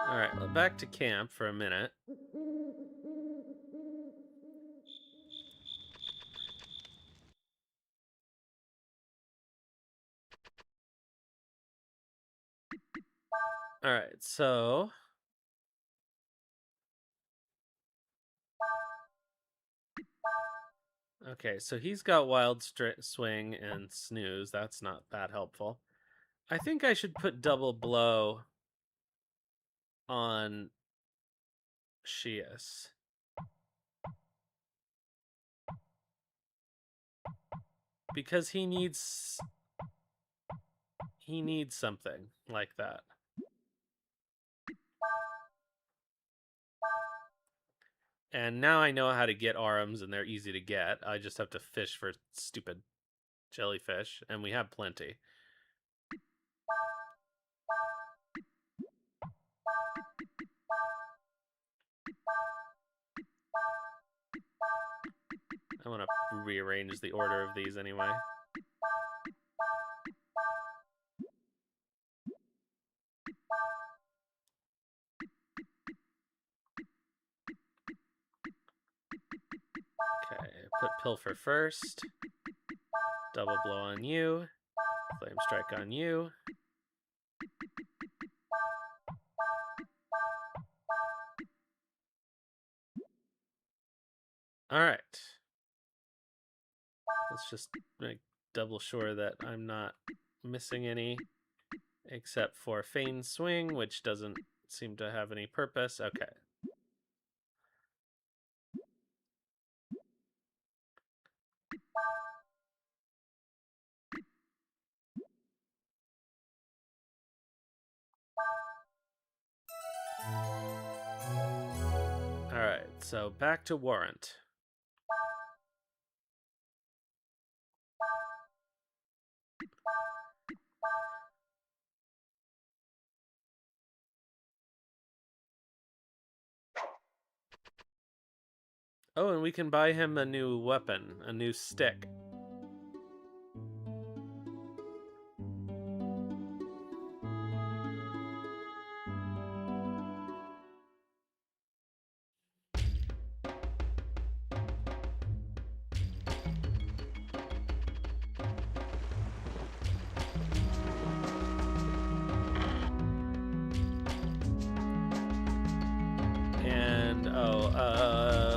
Alright, back to camp for a minute. Alright, so... Okay, so he's got wild swing and snooze. That's not that helpful. I think I should put double blow on Shias. Because he needs something like that. And now I know how to get arms, and they're easy to get. I just have to fish for stupid jellyfish, and we have plenty. I want to rearrange the order of these anyway. Put Pilfer first. Double blow on you. Flame strike on you. Alright. Let's just make double sure that I'm not missing any. Except for Feign Swing, which doesn't seem to have any purpose. Okay. Alright, so back to Warrant. Oh, and we can buy him a new weapon, a new stick. And,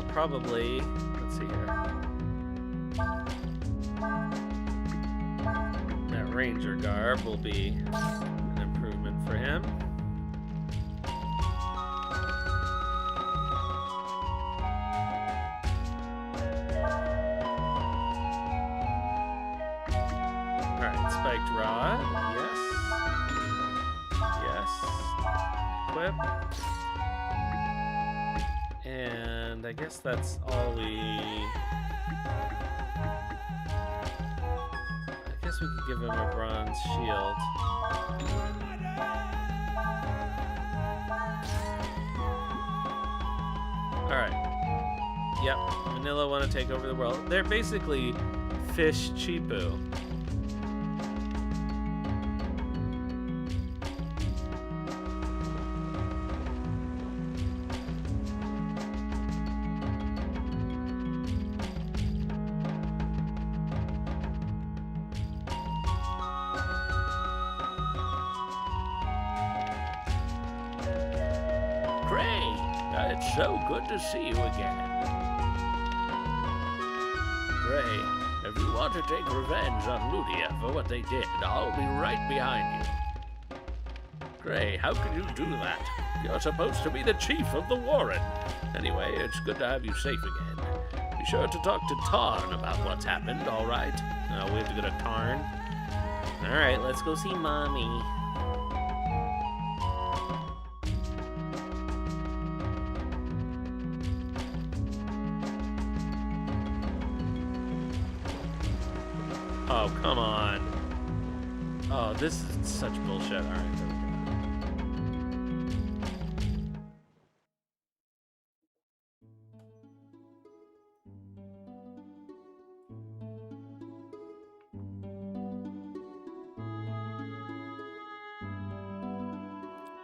probably, let's see here. That Ranger garb will be an improvement for him. Alright, Spiked Rod, yes. Yes. Equip. And I guess that's all we... I guess we could give him a bronze shield. Alright. Yep, Vanilla want to take over the world. They're basically fish Chipu. Cray, it's so good to see you again. Cray, if you want to take revenge on Ludia for what they did, I'll be right behind you. Cray, how can you do that? You're supposed to be the chief of the Warren. Anyway, it's good to have you safe again. Be sure to talk to Tarn about what's happened, all right? We have to go to Tarn. Alright, let's go see Mommy. Oh, come on. Oh, this is such bullshit. Alright, there we go.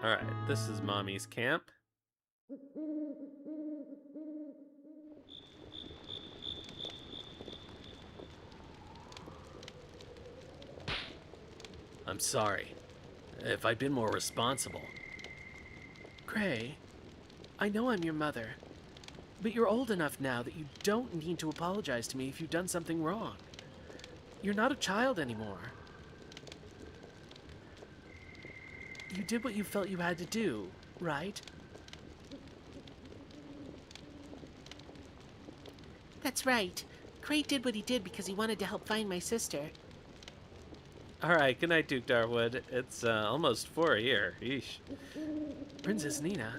Alright, this is Mommy's camp. I'm sorry. If I'd been more responsible. Cray, I know I'm your mother, but you're old enough now that you don't need to apologize to me if you've done something wrong. You're not a child anymore. You did what you felt you had to do, right? That's right. Cray did what he did because he wanted to help find my sister. Alright, good night, Duke Darwood. It's almost 4 a year. Yeesh. Princess Nina,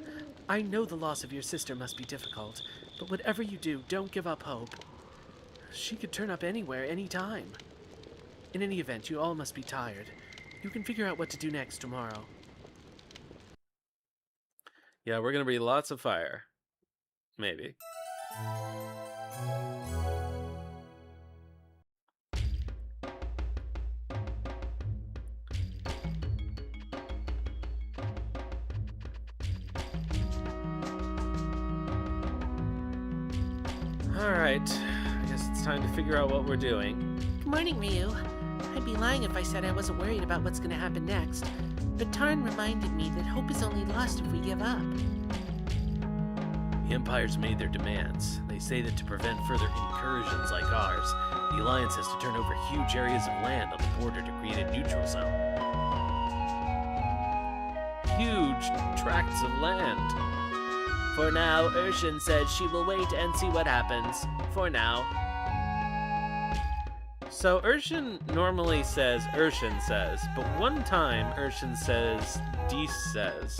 I know the loss of your sister must be difficult, but whatever you do, don't give up hope. She could turn up anywhere, anytime. In any event, you all must be tired. You can figure out what to do next tomorrow. Yeah, we're gonna be lots of fire. Maybe. Alright, I guess it's it's time to figure out what we're doing. Good morning, Ryu. I'd be lying if I said I wasn't worried about what's going to happen next. But Tarn reminded me that hope is only lost if we give up. The Empire's made their demands. They say that to prevent further incursions like ours, the Alliance has to turn over huge areas of land on the border to create a neutral zone. Huge tracts of land. For now, Urshan says she will wait and see what happens. For now. So Urshan normally says Urshan says, but one time Urshan says Dees says.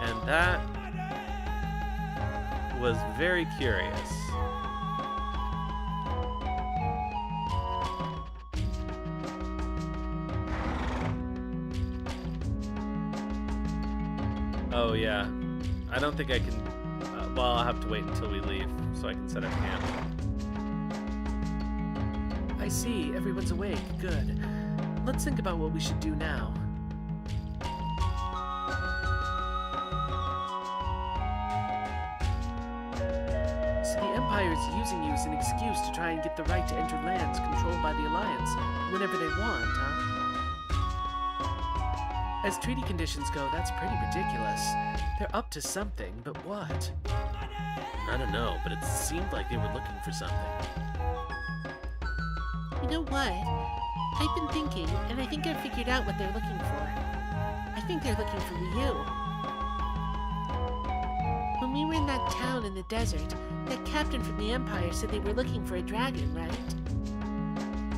And that was very curious. Oh yeah, I don't think I can, well, I'll have to wait until we leave so I can set up camp. I see, everyone's awake. Good. Let's think about what we should do now. So the Empire is using you as an excuse to try and get the right to enter lands controlled by the Alliance whenever they want, huh? As treaty conditions go, that's pretty ridiculous. They're up to something, but what? I don't know, but it seemed like they were looking for something. You know what? I've been thinking, and I think I've figured out what they're looking for. I think they're looking for Ryu. When we were in that town in the desert, that captain from the Empire said they were looking for a dragon, right?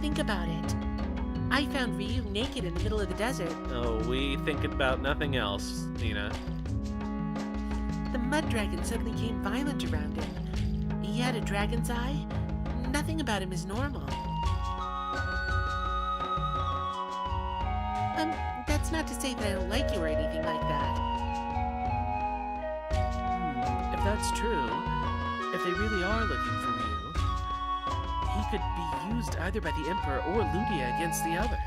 Think about it. I found Ryu naked in the middle of the desert. Oh, we think about nothing else, Nina. The mud dragon suddenly became violent around him. He had a dragon's eye. Nothing about him is normal. That's not to say that I don't like you or anything like that. If that's true, if they really are looking for Ryu, he could be used either by the Emperor or Ludia against the other.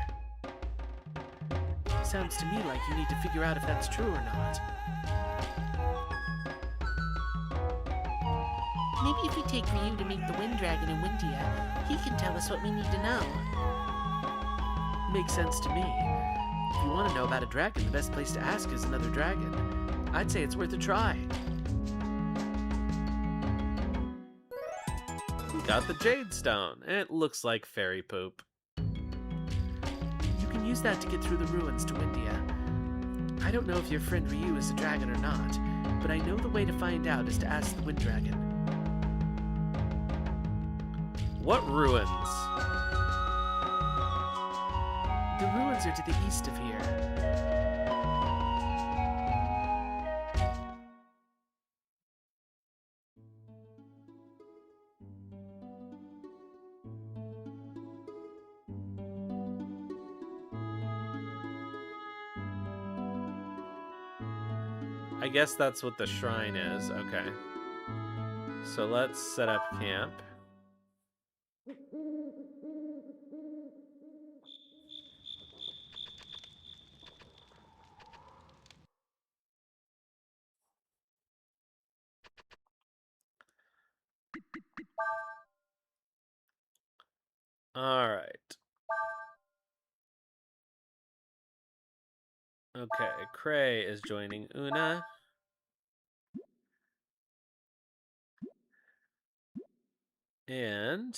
Sounds to me like you need to figure out if that's true or not. Maybe if we take Ryu to meet the Wind Dragon in Wyndia, he can tell us what we need to know. Makes sense to me. If you want to know about a dragon, the best place to ask is another dragon. I'd say it's worth a try. We got the Jade Stone. It looks like fairy poop. You can use that to get through the ruins to Wyndia. I don't know if your friend Ryu is a dragon or not, but I know the way to find out is to ask the Wind Dragon. What ruins? The ruins are to the east of here. I guess that's what the shrine is. Okay. So let's set up camp. All right. Okay, Cray is joining Una. And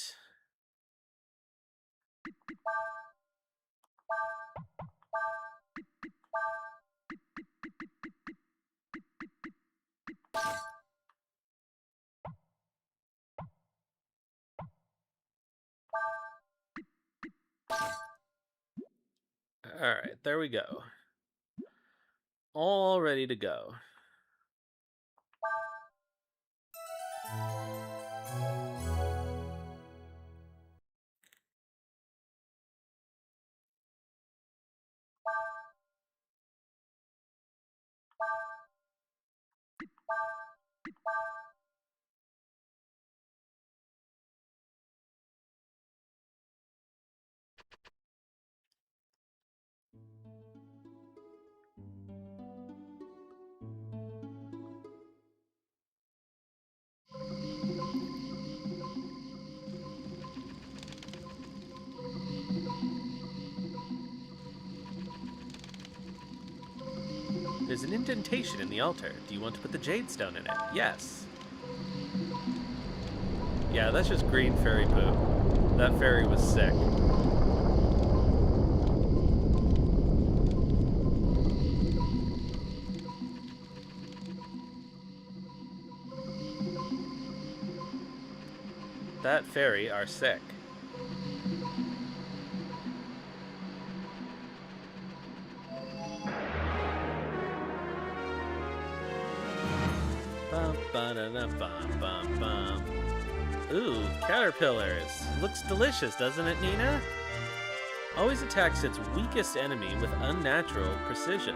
all right, there we go. All ready to go. There's an indentation in the altar. Do you want to put the jade stone in it? Yes. Yeah, that's just green fairy poop. That fairy was sick. That fairy are sick. Bum, ba-da-da, bum, bum. Ooh, caterpillars. Looks delicious, doesn't it, Nina? Always attacks its weakest enemy with unnatural precision.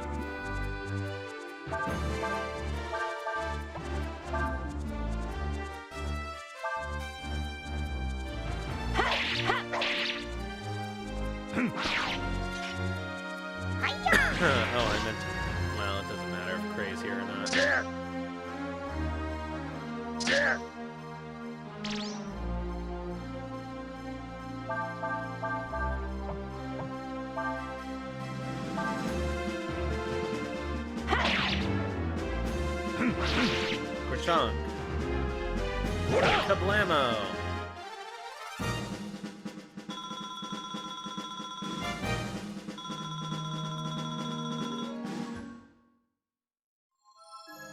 Oh, I meant to... Well, it doesn't matter if Cray's here or not. Kerchunk. Kablamo.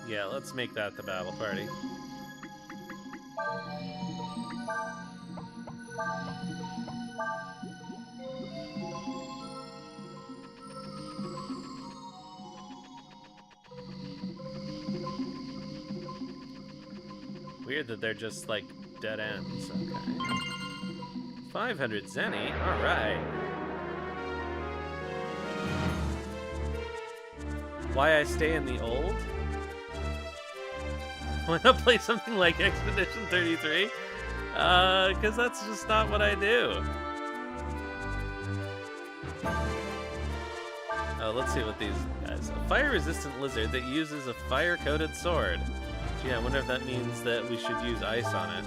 Yeah, let's make that the battle party. Weird that they're just like dead ends. Okay. 500 Zenny. All right. Why I stay in the old? Why not play something like Expedition 33? Because that's just not what I do. Oh, let's see what these guys... A fire-resistant lizard that uses a fire-coated sword. Gee, I wonder if that means that we should use ice on it.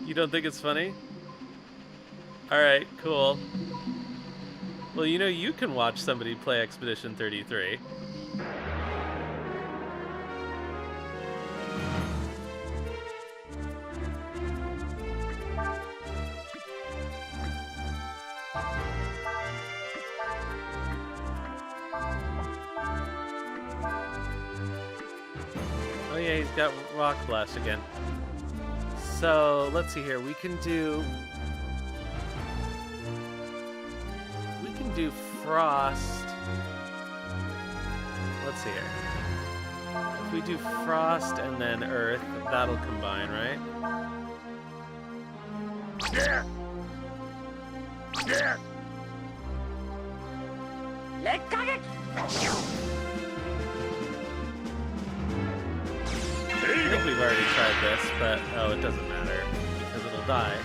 You don't think it's funny? Alright, cool. Well, you know, you can watch somebody play Expedition 33. Oh yeah, he's got Rock Blast again. So, let's see here. We can do Frost. Let's see here. If we do Frost and then Earth, that'll combine, right? I think we've already tried this, but oh, it doesn't matter because it'll die.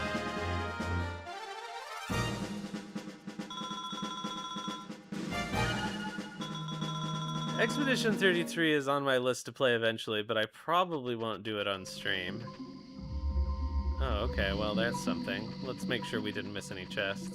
Expedition 33 is on my list to play eventually, but I probably won't do it on stream. Oh, okay, well, that's something. Let's make sure we didn't miss any chests.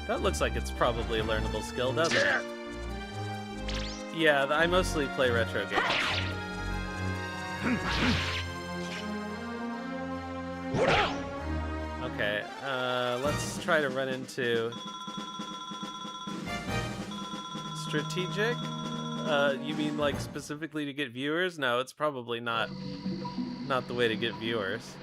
That looks like it's probably a learnable skill, doesn't it? Yeah, I mostly play retro games. Okay, let's try to run into... Strategic? You mean like specifically to get viewers? No, it's probably not the way to get viewers.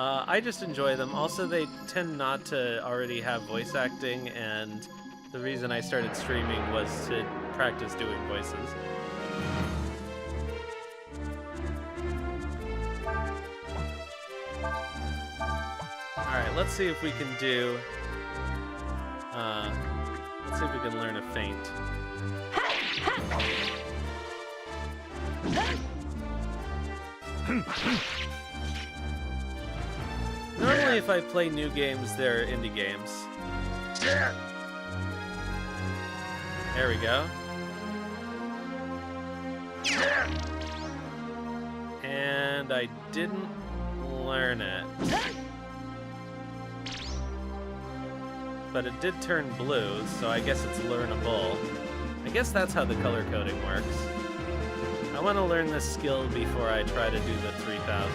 I just enjoy them. Also, they tend not to already have voice acting, and the reason I started streaming was to practice doing voices. Alright, let's see if we can do... let's see if we can learn a feint. Normally, if I play new games, they're indie games. There we go. And I didn't learn it. But it did turn blue, so I guess it's learnable. I guess that's how the color coding works. I want to learn this skill before I try to do the 3000.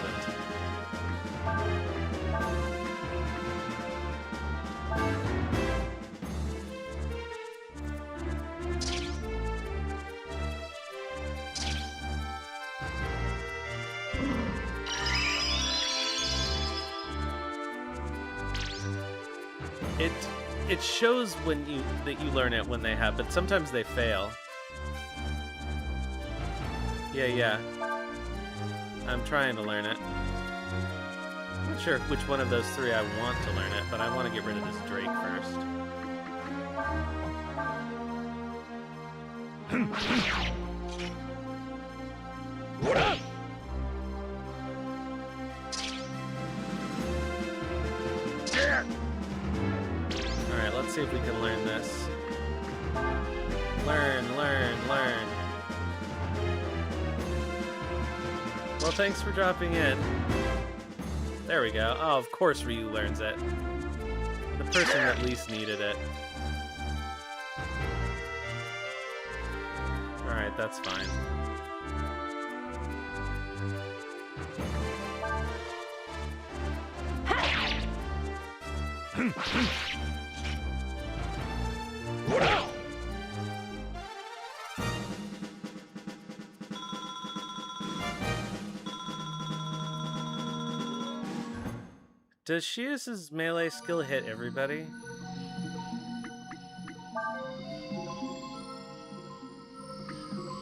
It shows when that you learn it when they have, but sometimes they fail. Yeah. I'm trying to learn it. I'm not sure which one of those three I want to learn it, but I want to get rid of this Drake first. What up? Alright, let's see if we can learn this. Learn. Well, thanks for dropping in. There we go. Oh, of course Ryu learns it. The person that least needed it. Alright, that's fine. Does Shias's melee skill hit everybody?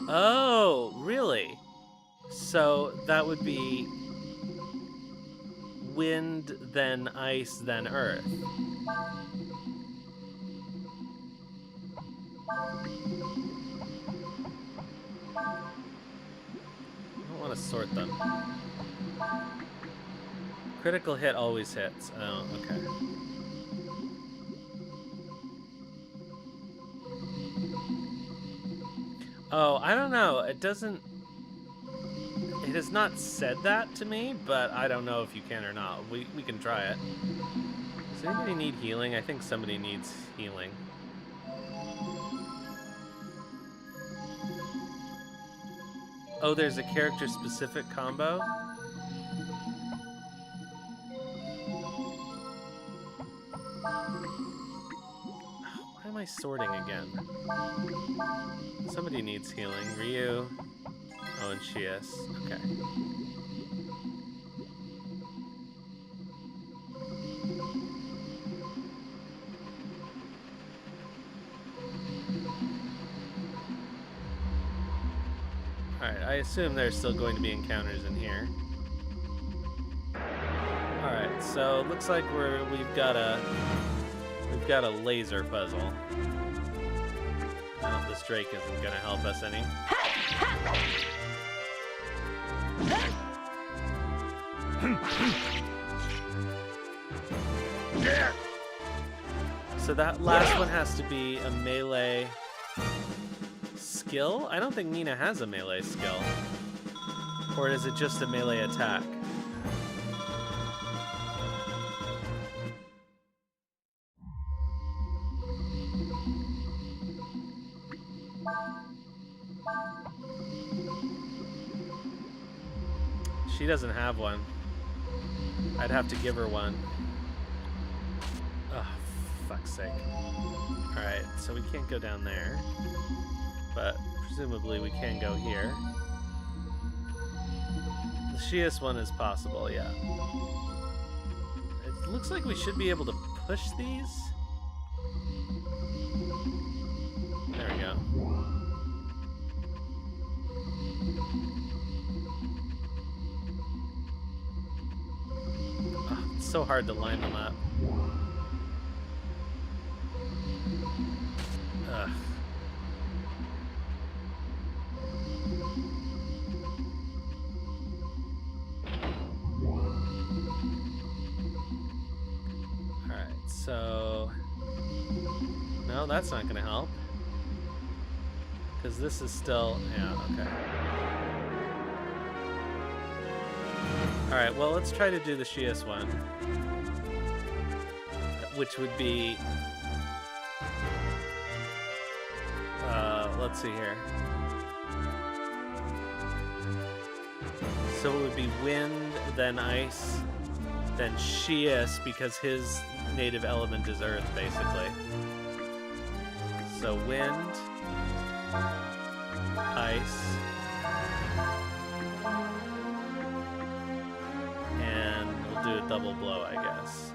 Oh, really? So that would be wind, then ice, then earth. I don't want to sort them. Critical hit always hits. Oh, okay. Oh, I don't know. It doesn't... It has not said that to me, but I don't know if you can or not. We can try it. Does anybody need healing? I think somebody needs healing. Oh, there's a character-specific combo? Why am I sorting again? Somebody needs healing. Ryu. Oh, and Shias. Okay. Alright, I assume there's still going to be encounters in here. Alright, so it looks like we've got a laser puzzle. Well, this Drake isn't gonna help us any. So that last one has to be a melee skill? I don't think Nina has a melee skill. Or is it just a melee attack? She doesn't have one. I'd have to give her one. Oh, fuck's sake. Alright, so we can't go down there. But presumably we can go here. The Shias one is possible, yeah. looks like we should be able to push these. There we go. Oh, it's so hard to line them up. Ugh. Alright, so... No, that's not going to help. Because this is still... Yeah, okay. Alright, well, let's try to do the Shias one. Which would be... let's see here. So it would be wind, then ice, then Shias, because his native element is earth, basically. So wind, ice, and we'll do a double blow, I guess.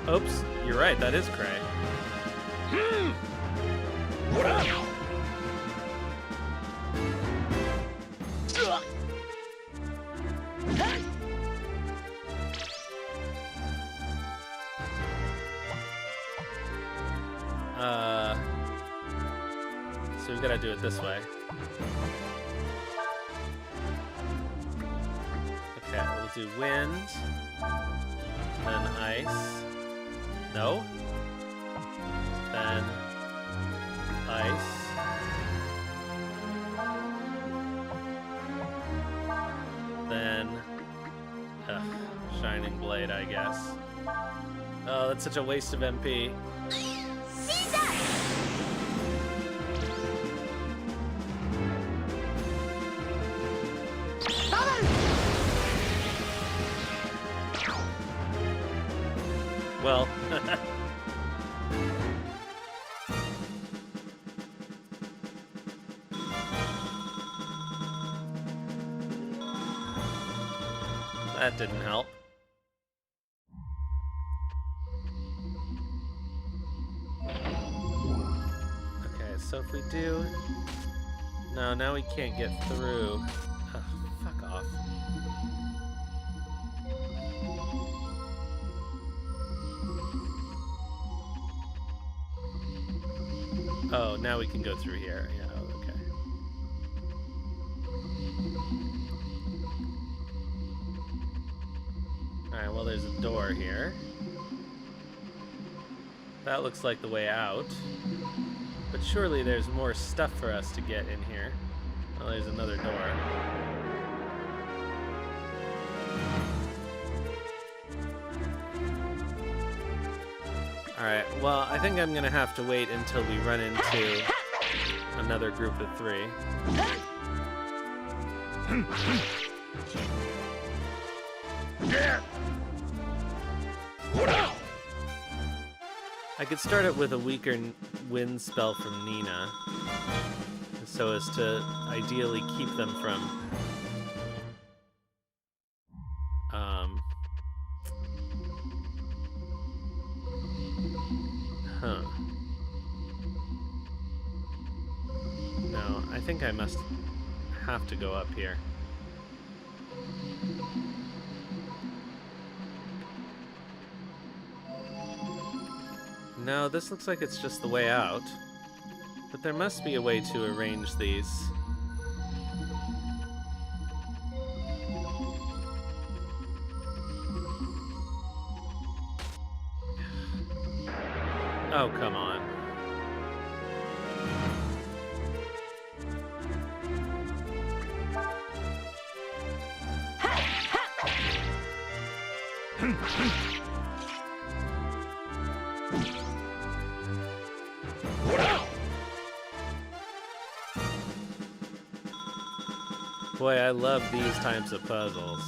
Oops, you're right, that is Cray. So we've got to do it this way. Okay, we'll do wind, then ice. No. Then ice. Then shining blade, I guess. Oh, that's such a waste of MP. Well, that didn't help. Okay, so if we do... No, now we can't get through. Ugh, fuck off. Oh, now we can go through here. Yeah, okay. Alright, well, there's a door here. That looks like the way out. But surely there's more stuff for us to get in here. Oh, there's another door. Alright, well, I think I'm gonna have to wait until we run into another group of 3. I could start it with a weaker wind spell from Nina, so as to ideally keep them from... No, I think I must have to go up here. No, this looks like it's just the way out. But there must be a way to arrange these. Oh, come on. Boy, I love these types of puzzles.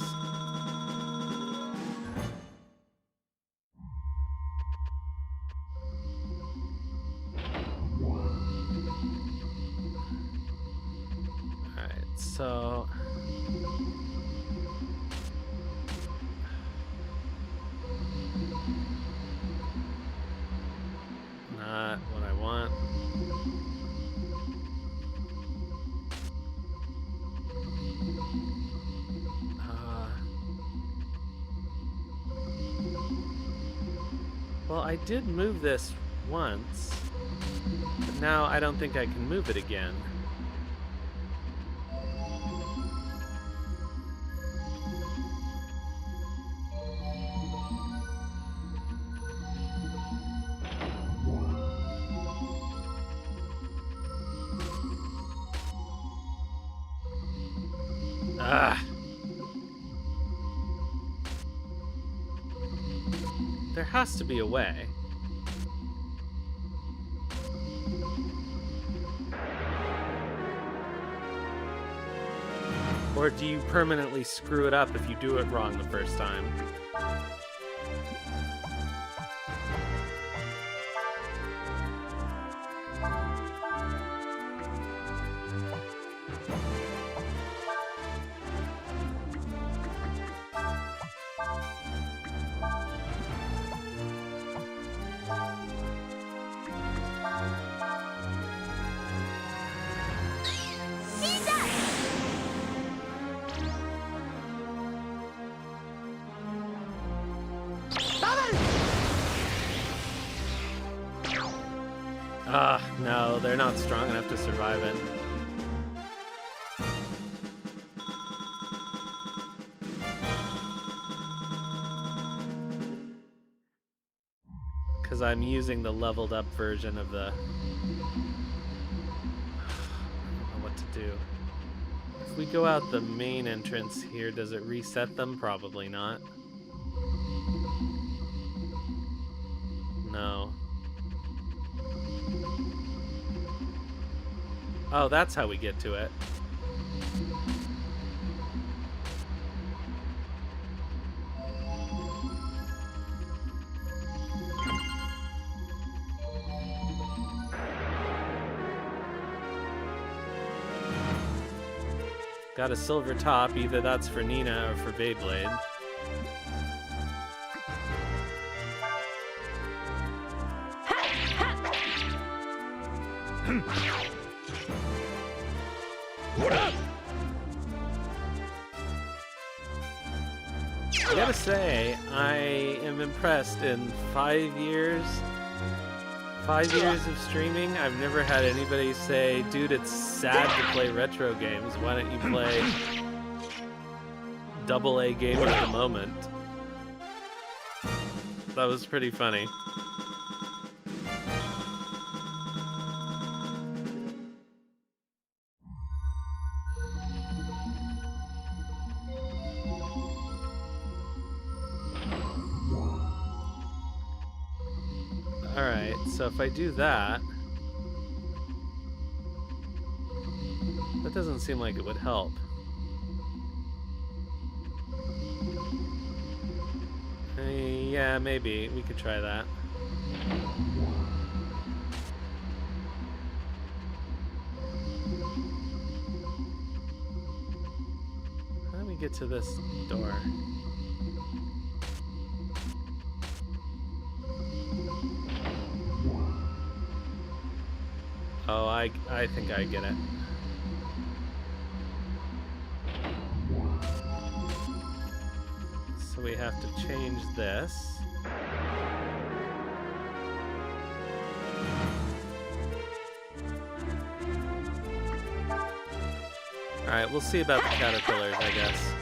Well, I did move this once, but now I don't think I can move it again. Ah! There has to be a way. Or do you permanently screw it up if you do it wrong the first time? No, they're not strong enough to survive it. Because I'm using the leveled up version of the... I don't know what to do. If we go out the main entrance here, does it reset them? Probably not. No. Oh, that's how we get to it. Got a silver top, either that's for Nina or for Beyblade. I gotta say, I am impressed. In 5 years of streaming, I've never had anybody say, dude, it's sad to play retro games. Why don't you play AA game at the moment? That was pretty funny. Alright, so if I do that... That doesn't seem like it would help. Yeah, maybe. We could try that. How do we get to this door? Oh, I think I get it. So we have to change this. Alright, we'll see about the caterpillars, I guess.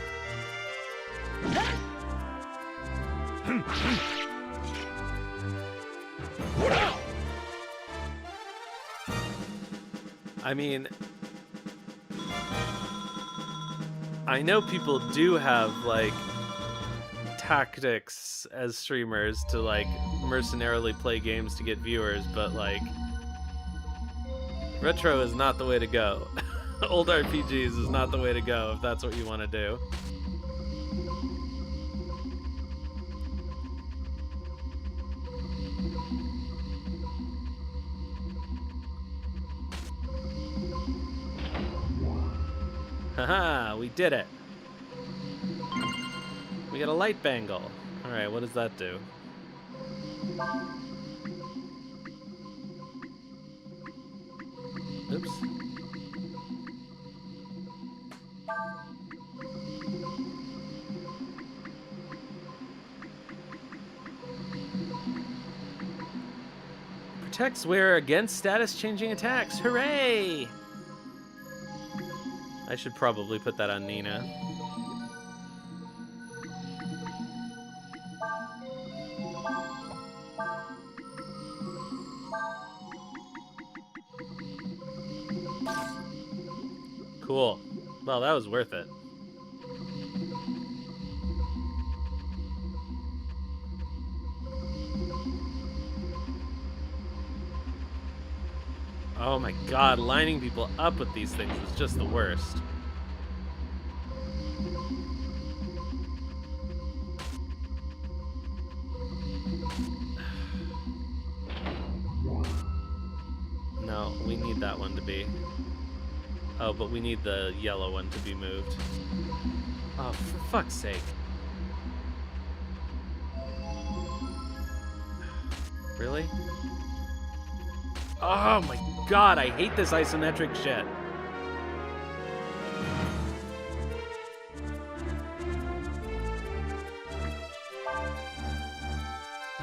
I mean, I know people do have, like, tactics as streamers to, like, mercenarily play games to get viewers, but, like, retro is not the way to go. Old RPGs is not the way to go if that's what you want to do. Haha, we did it. We got a light bangle. Alright, what does that do? Oops. Protects wearer against status-changing attacks. Hooray! I should probably put that on Nina. Cool. Well, that was worth it. Oh my god, lining people up with these things is just the worst. No, we need that one to be. Oh, but we need the yellow one to be moved. Oh, for fuck's sake. Really? Oh my god, I hate this isometric shit.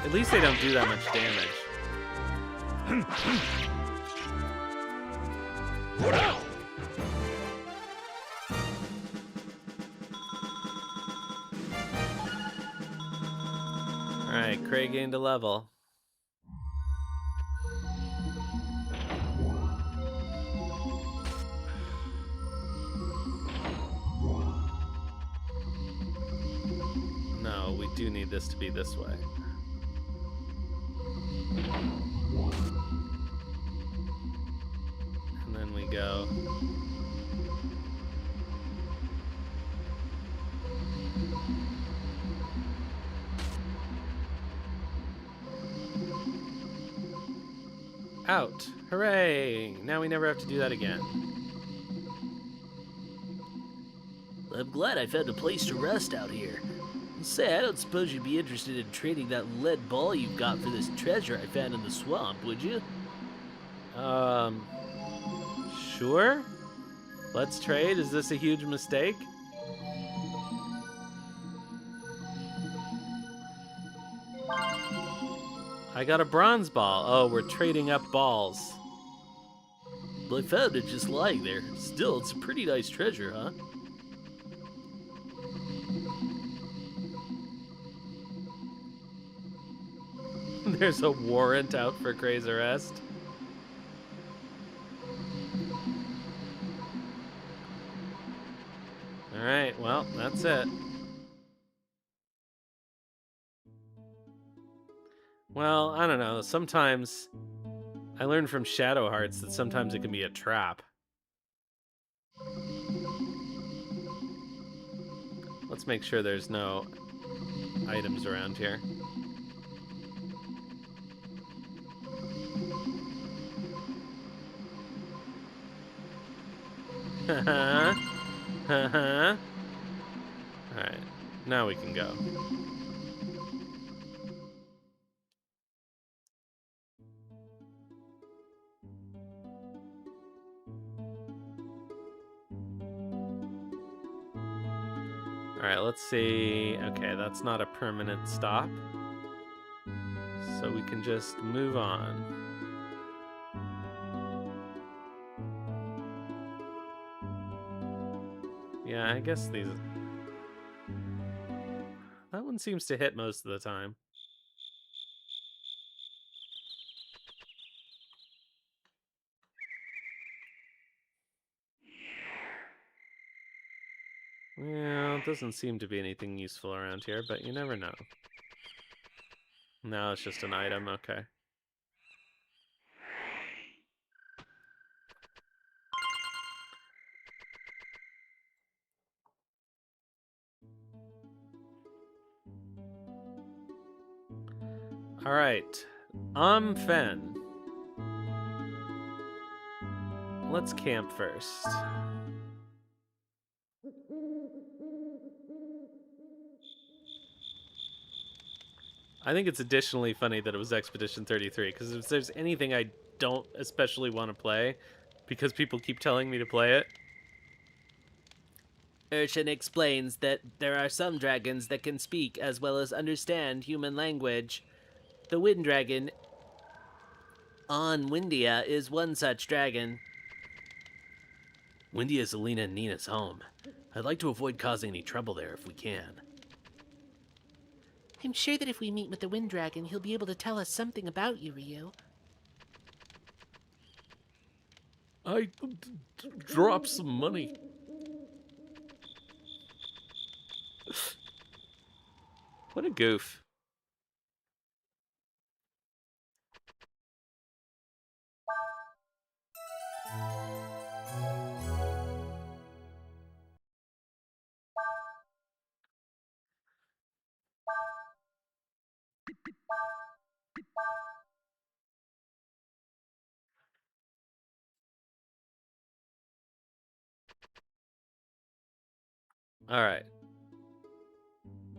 At least they don't do that much damage. Alright, Cray gained a level. No, we do need this to be this way. And then we go. Out. Hooray! Now we never have to do that again. I'm glad I found a place to rest out here. Say, I don't suppose you'd be interested in trading that lead ball you've got for this treasure I found in the swamp, would you? Sure? Let's trade? Is this a huge mistake? I got a bronze ball. Oh, we're trading up balls. Well, I found it just lying there. Still, it's a pretty nice treasure, huh? There's a warrant out for Cray's arrest. Alright, well, that's it. Well, I don't know. Sometimes I learned from Shadow Hearts that sometimes it can be a trap. Let's make sure there's no items around here. Haha. Haha. Alright, now we can go. Alright, let's see. Okay, that's not a permanent stop. So we can just move on. Yeah, I guess these... That one seems to hit most of the time. Well, it doesn't seem to be anything useful around here, but you never know. No, it's just an item, okay. Alright. Fen. Let's camp first. I think it's additionally funny that it was Expedition 33, because if there's anything I don't especially want to play, because people keep telling me to play it. Urshan explains that there are some dragons that can speak as well as understand human language. The Wind Dragon On Wyndia is one such dragon. Wyndia is Alina and Nina's home. I'd like to avoid causing any trouble there if we can. I'm sure that if we meet with the Wind Dragon, he'll be able to tell us something about you, Ryu. I dropped some money. What a goof. Alright.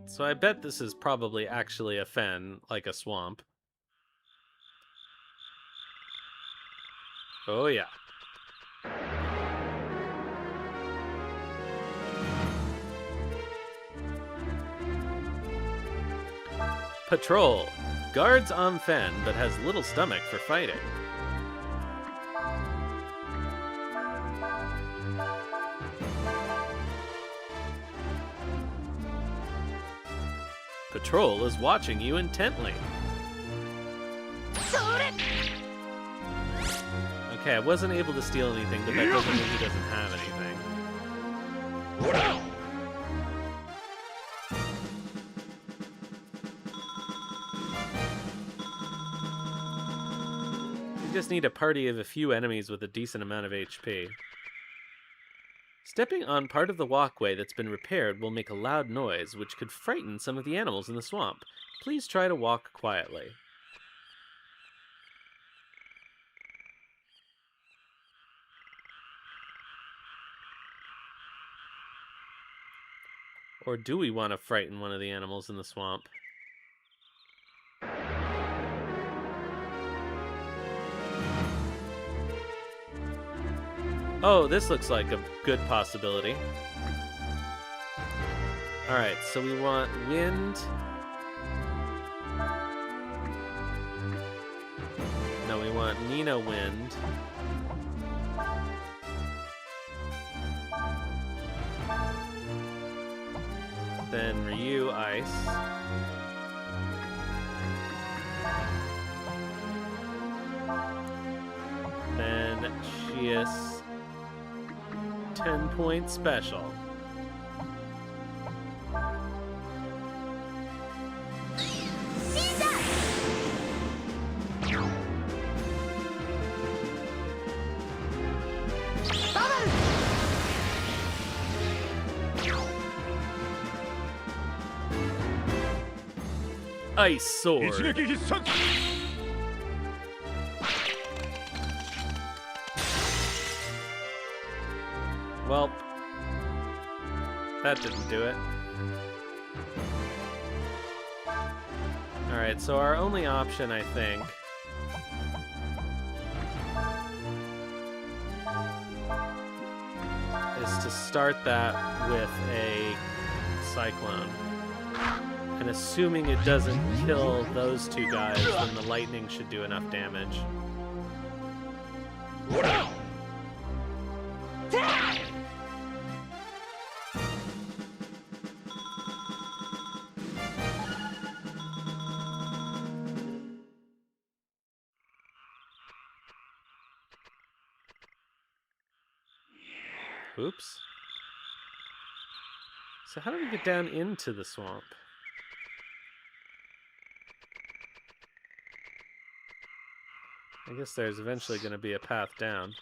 So I bet this is probably actually a fen, like a swamp. Oh yeah. Patrol. Guards on fen, but has little stomach for fighting. Patrol is watching you intently. Okay, I wasn't able to steal anything, but that doesn't mean he doesn't have anything. We just need a party of a few enemies with a decent amount of HP. Stepping on part of the walkway that's been repaired will make a loud noise, which could frighten some of the animals in the swamp. Please try to walk quietly. Or do we want to frighten one of the animals in the swamp? Oh, this looks like a good possibility. Alright, so we want wind. No, we want Nina wind. Then Ryu ice. Then Shius 10-point special. Ice sword. Well, that didn't do it. Alright, so our only option, I think, is to start that with a cyclone. And assuming it doesn't kill those two guys, then the lightning should do enough damage. Oops. So how do we get down into the swamp? I guess there's eventually going to be a path down.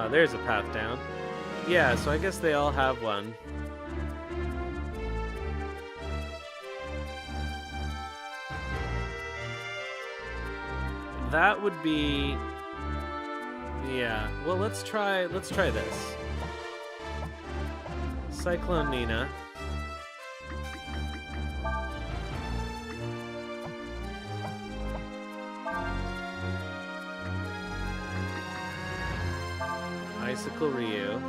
There's a path down. Yeah, so I guess they all have one. That would be... Yeah, well, let's try this. Cyclone Nina. Icicle Ryu.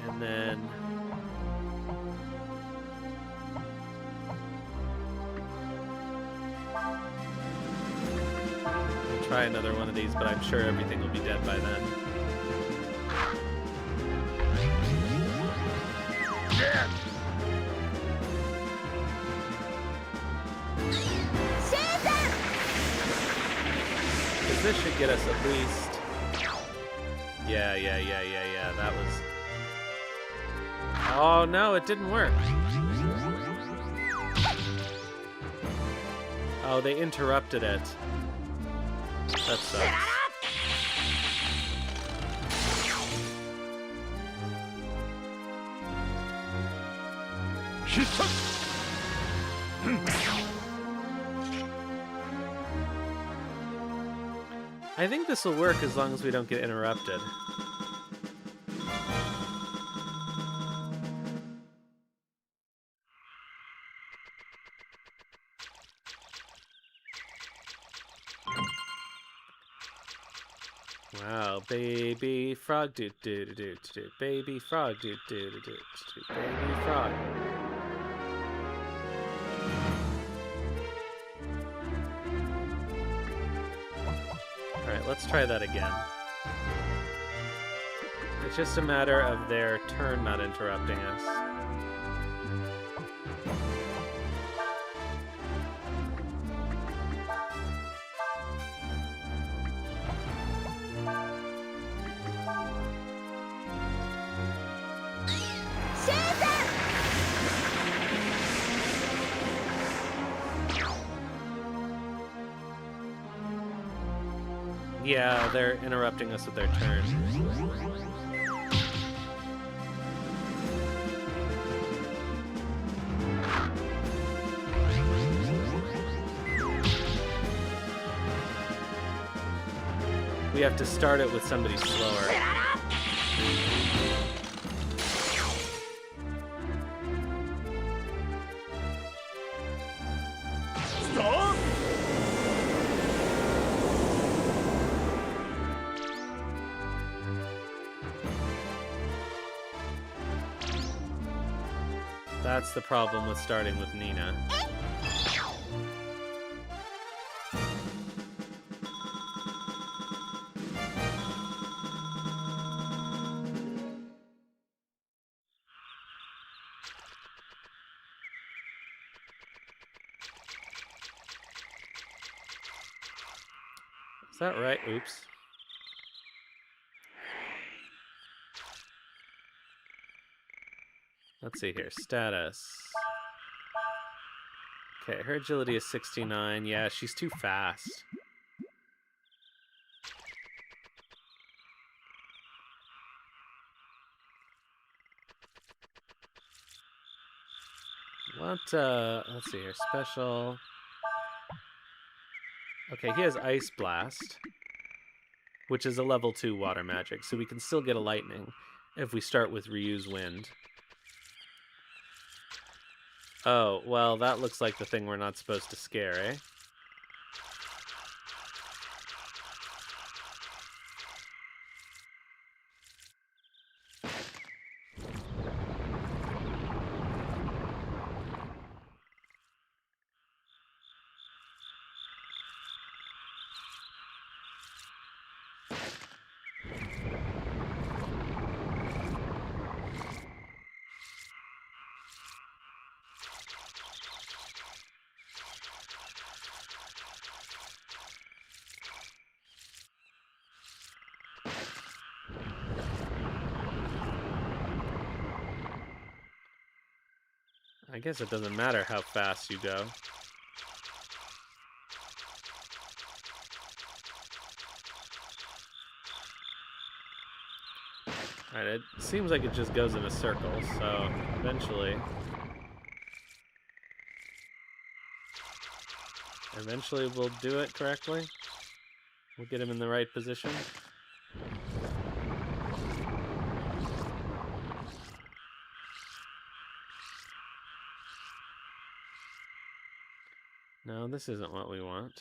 And then... We'll try another one of these, but I'm sure everything will be dead by then. This should get us at least... Yeah, that was... Oh no, it didn't work. Oh, they interrupted it. That sucks. I think this will work as long as we don't get interrupted. Wow, baby frog do do do do do, baby frog do do do do do, baby frog. Alright, let's try that again. It's just a matter of their turn not interrupting us. Yeah, they're interrupting us with their turn. We have to start it with somebody slower. That's the problem with starting with Nina. Is that right? Oops. Let's see here. Status. Okay, her agility is 69. Yeah, she's too fast. What, let's see here. Special. Okay, he has Ice Blast, which is a level 2 water magic, so we can still get a lightning if we start with Ryu's Wind. Oh, well, that looks like the thing we're not supposed to scare, eh? I guess it doesn't matter how fast you go. Alright, it seems like it just goes in a circle, so eventually we'll do it correctly. We'll get him in the right position. No, this isn't what we want.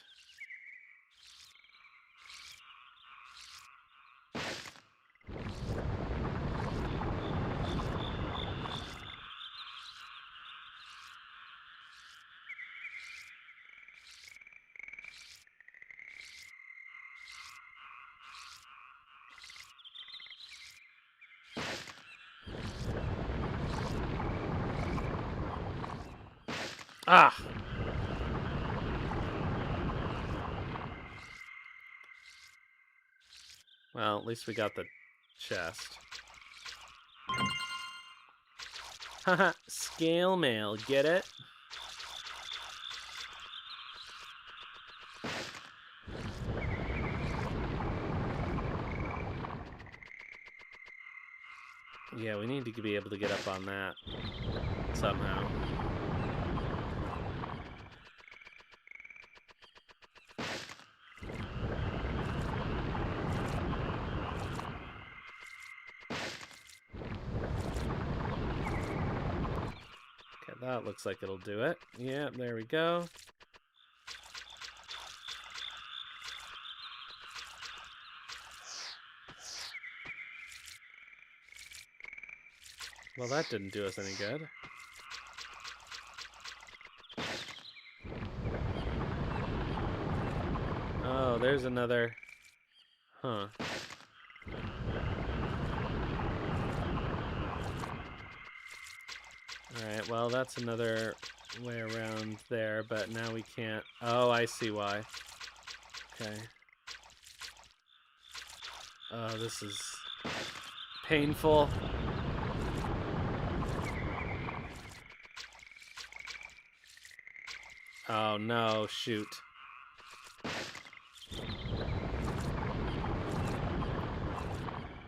Ah! Well, at least we got the chest. Haha, scale mail, get it? Yeah, we need to be able to get up on that somehow. Okay, that looks like it'll do it. Yeah, there we go. Well, that didn't do us any good. Oh, there's another... Huh. Alright, well, that's another way around there, but now we can't... Oh, I see why. Okay. Oh, this is painful. Oh, no, shoot.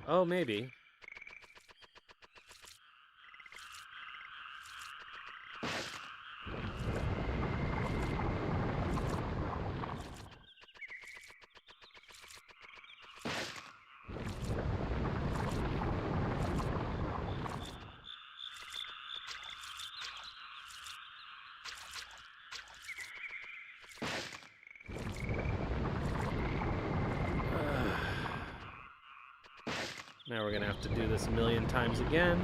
Oh, maybe. Now we're gonna have to do this a million times again.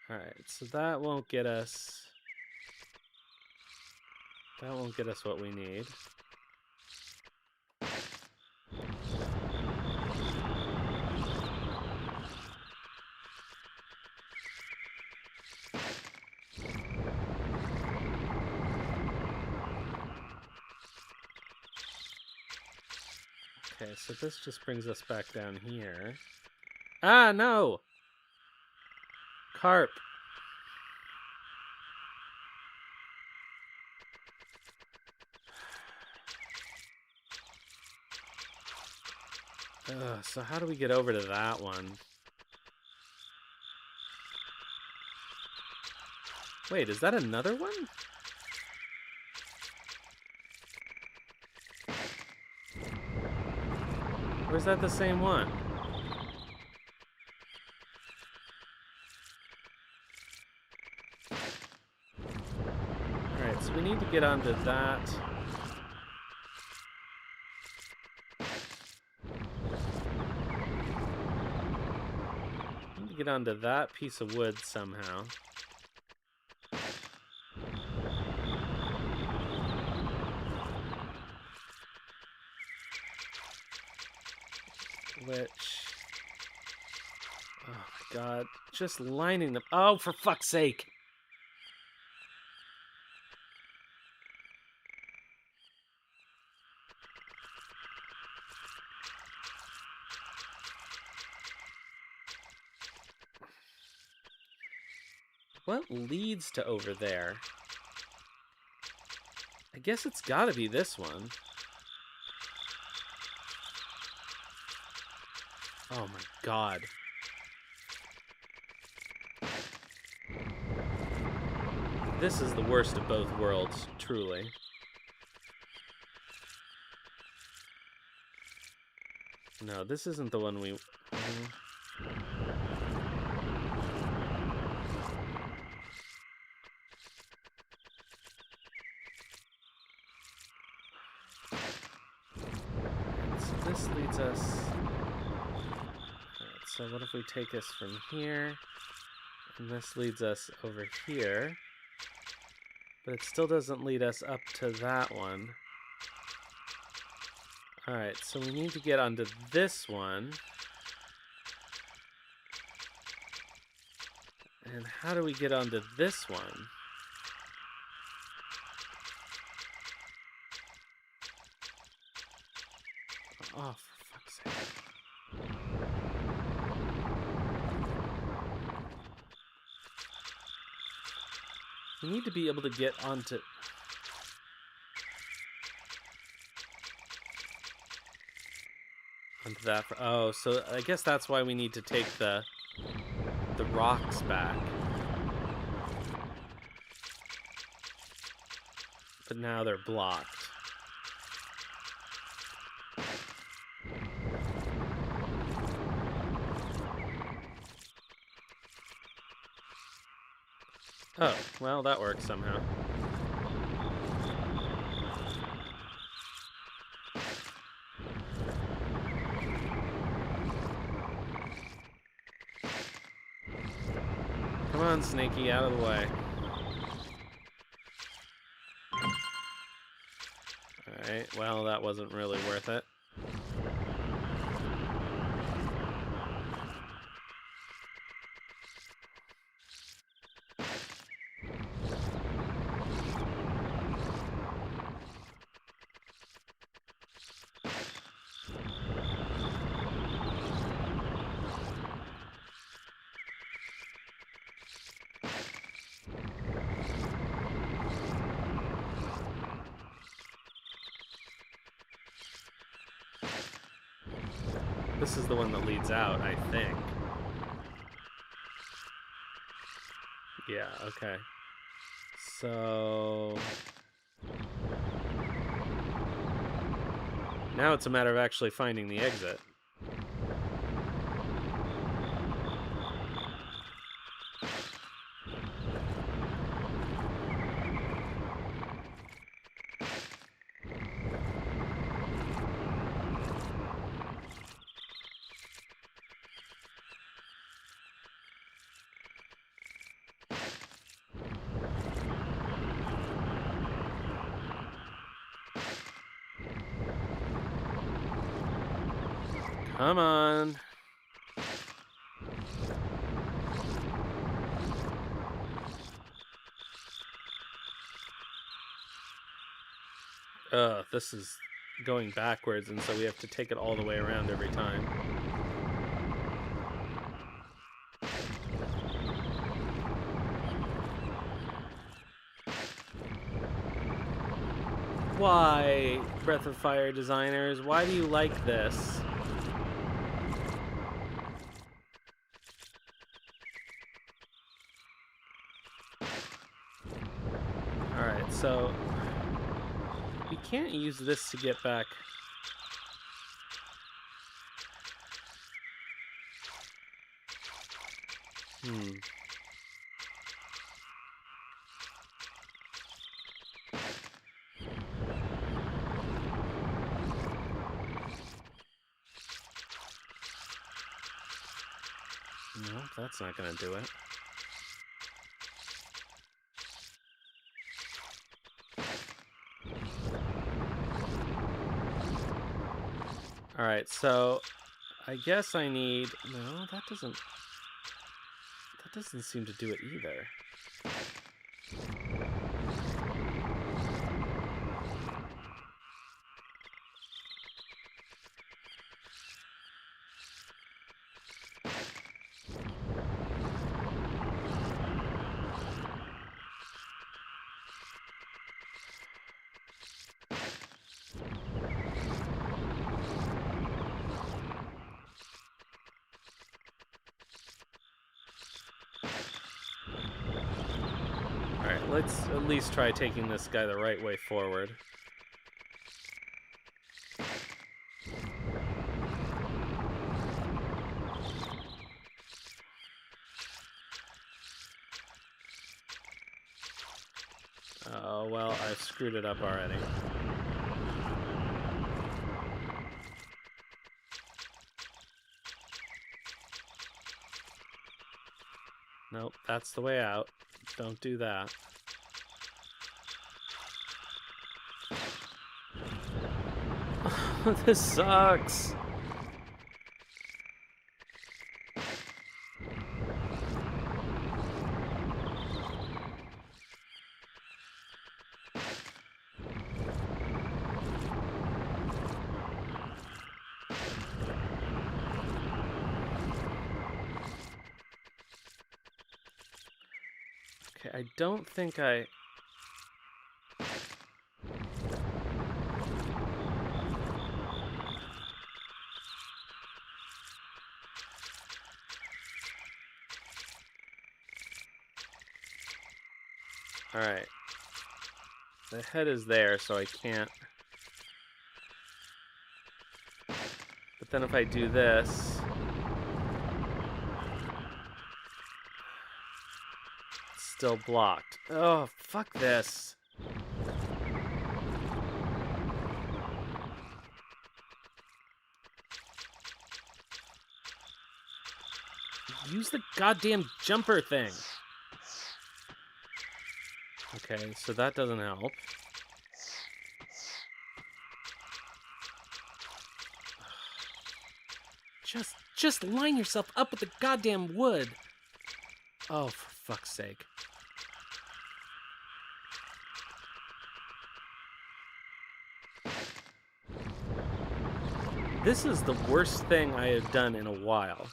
Alright, so that won't get us... That won't get us what we need. Okay, so this just brings us back down here. Ah, no! Carp. So how do we get over to that one? Wait, is that another one? Or is that the same one? Alright, so we need to get onto that. Need to get onto that piece of wood somehow. Which... Oh my god. Just lining them... Oh, for fuck's sake! What leads to over there? I guess it's gotta be this one. Oh my god. This is the worst of both worlds, truly. No, this isn't the one we... So this leads us... Alright, so what if we take us from here, and this leads us over here, but it still doesn't lead us up to that one. Alright, so we need to get onto this one. And how do we get onto this one? Oh, for fuck's sake. We need to be able to get onto... onto that. Oh, so I guess that's why we need to take the rocks back. But now they're blocked. Oh, well, that works somehow. Come on, Snaky, out of the way. Alright, well, that wasn't really worth it. This is the one that leads out, I think. Yeah, okay. So... now it's a matter of actually finding the exit. Come on. This is going backwards, and so we have to take it all the way around every time. Why, Breath of Fire designers? Why do you like this? Alright, so... we can't use this to get back... No, that's not gonna do it. Alright, so I guess I need... no, that doesn't seem to do it either. Alright, let's at least try taking this guy the right way forward. Oh, well, I've screwed it up already. Nope, that's the way out. Don't do that. This sucks. Okay, I don't think I... Alright. The head is there, so I can't... But then if I do this... It's still blocked. Oh, fuck this. Use the goddamn jumper thing. Okay, so that doesn't help. Just line yourself up with the goddamn wood. Oh, for fuck's sake. This is the worst thing I have done in a while.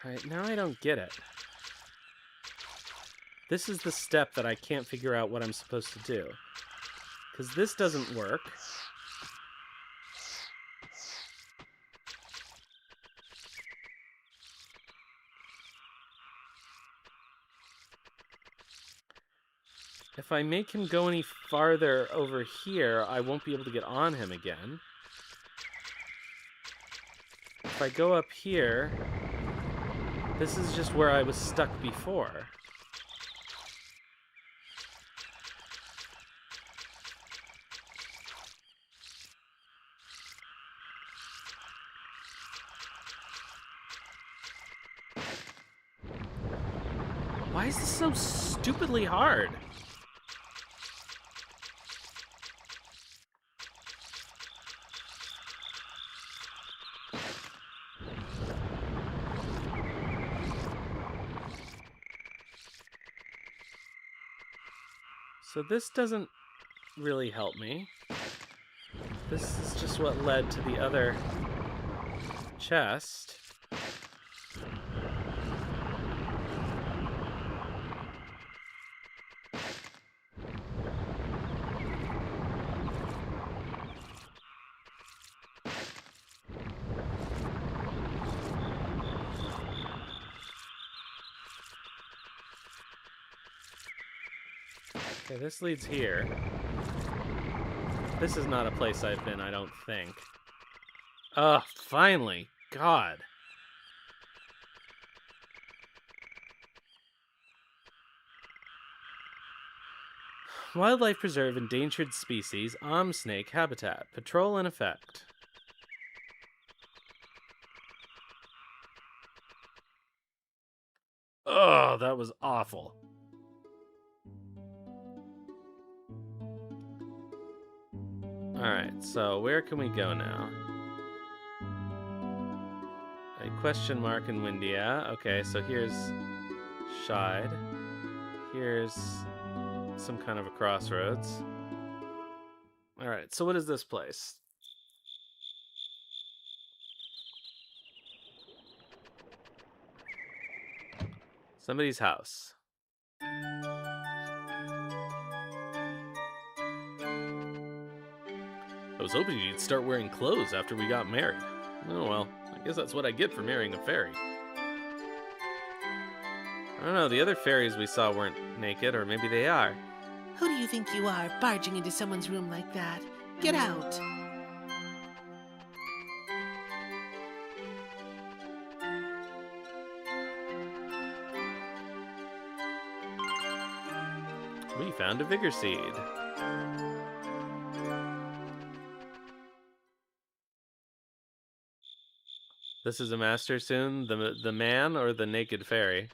Alright, now I don't get it. This is the step that I can't figure out what I'm supposed to do. Because this doesn't work. If I make him go any farther over here, I won't be able to get on him again. If I go up here, this is just where I was stuck before. Why is this so stupidly hard? So this doesn't really help me. This is just what led to the other chest. Okay, this leads here. This is not a place I've been, I don't think. Ugh, finally. God. Wildlife Preserve Endangered Species, Snake Habitat. Patrol in effect. Oh, that was awful. Alright, so where can we go now? A question mark in Wyndia. Okay, so here's Shide. Here's some kind of a crossroads. Alright, so what is this place? Somebody's house. I was hoping you'd start wearing clothes after we got married. Oh well, I guess that's what I get for marrying a fairy. I don't know, the other fairies we saw weren't naked, or maybe they are. Who do you think you are, barging into someone's room like that? Get out. We found a vigor seed. This is a master soon. The man or the naked fairy?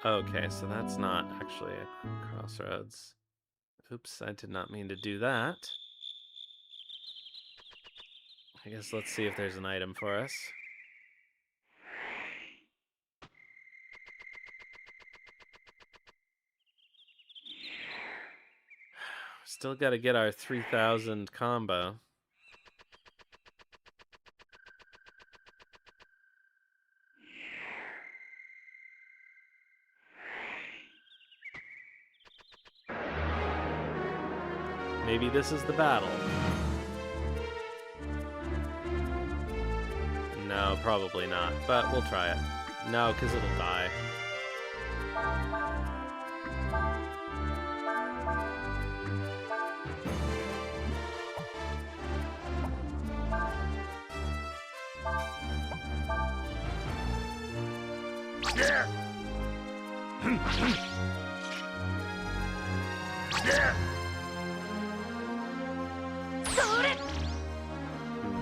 Okay, so that's not actually a crossroads. Oops, I did not mean to do that. I guess let's see if there's an item for us. Still got to get our 3,000 combo. Maybe this is the battle. No, probably not, but we'll try it. No, because it'll die.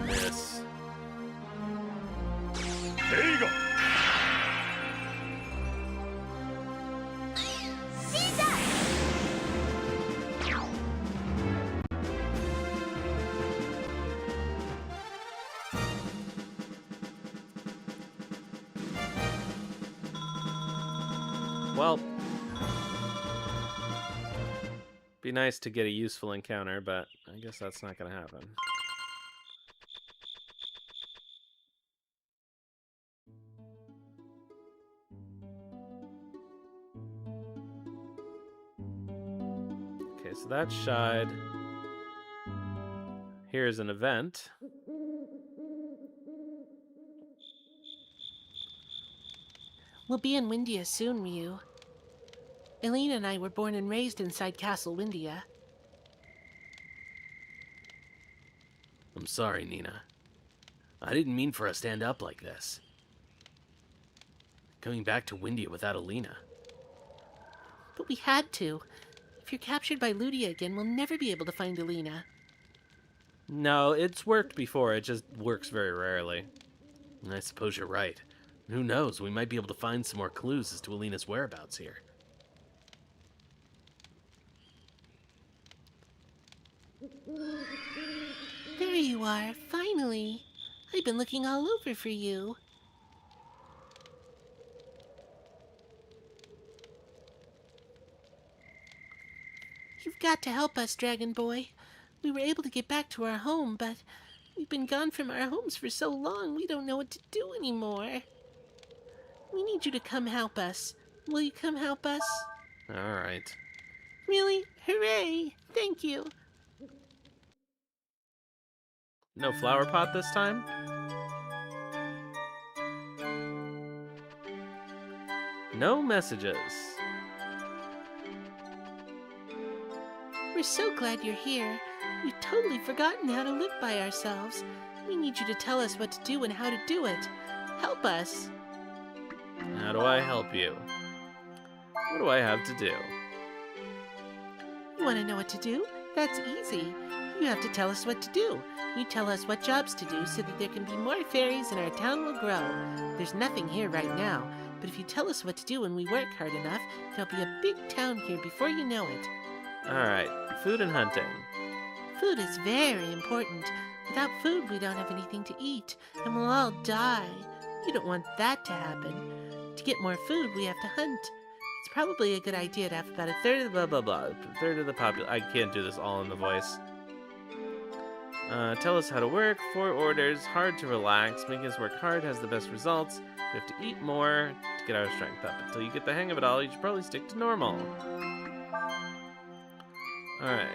Miss. There you go. Well, be nice to get a useful encounter, but I guess that's not going to happen. Okay, so that's shied. Here's an event. We'll be in Wyndia soon, Ryu. Elena and I were born and raised inside Castle Wyndia. I'm sorry, Nina. I didn't mean for us to end up like this. Coming back to Wyndia without Alina. But we had to. If you're captured by Ludia again, we'll never be able to find Elena. No, it's worked before. It just works very rarely. I suppose you're right. Who knows, we might be able to find some more clues as to Alina's whereabouts here. There you are, finally. I've been looking all over for you. You've got to help us, Dragon Boy. We were able to get back to our home, but we've been gone from our homes for so long we don't know what to do anymore. We need you to come help us. Will you come help us? All right. Really? Hooray! Thank you. No flower pot this time? No messages. We're so glad you're here. We've totally forgotten how to live by ourselves. We need you to tell us what to do and how to do it. Help us. How do I help you? What do I have to do? You want to know what to do? That's easy. You have to tell us what to do. You tell us what jobs to do so that there can be more fairies and our town will grow. There's nothing here right now, but if you tell us what to do and we work hard enough, there'll be a big town here before you know it. Alright, food and hunting. Food is very important. Without food, we don't have anything to eat, and we'll all die. You don't want that to happen. To get more food, we have to hunt. It's probably a good idea to have about a third of the Blah, blah, blah. Third of the population. I can't do this all in the voice. Tell us how to work. 4 orders. Hard to relax. Making us work hard has the best results. We have to eat more to get our strength up. Until you get the hang of it all, you should probably stick to normal. Alright.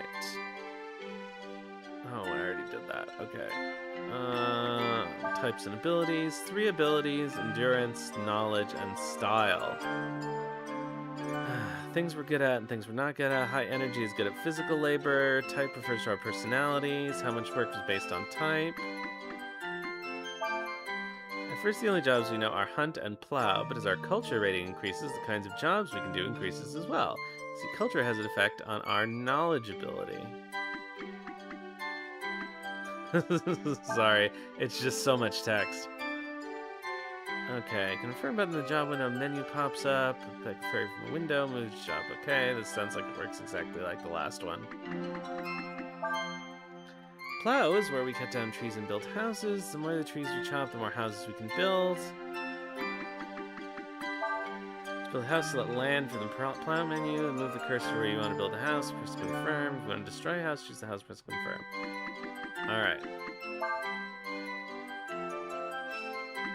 Oh, I already did that. Okay. Types and abilities. 3 abilities. Endurance, knowledge, and style. things we're good at and things we're not good at. High energy is good at physical labor. Type refers to our personalities. How much work is based on type. At first, the only jobs we know are hunt and plow, but as our culture rating increases, the kinds of jobs we can do increases as well. See, culture has an effect on our knowledge ability. Sorry, it's just so much text. Okay, confirm button in the job window menu pops up. Pick fairy from the window, moves job. Okay, this sounds like it works exactly like the last one. Plow is where we cut down trees and build houses. The more the trees we chop, the more houses we can build. To build a house, select land for the plow menu and move the cursor where you want to build a house. Press confirm. If you want to destroy a house, choose the house, press confirm. Alright.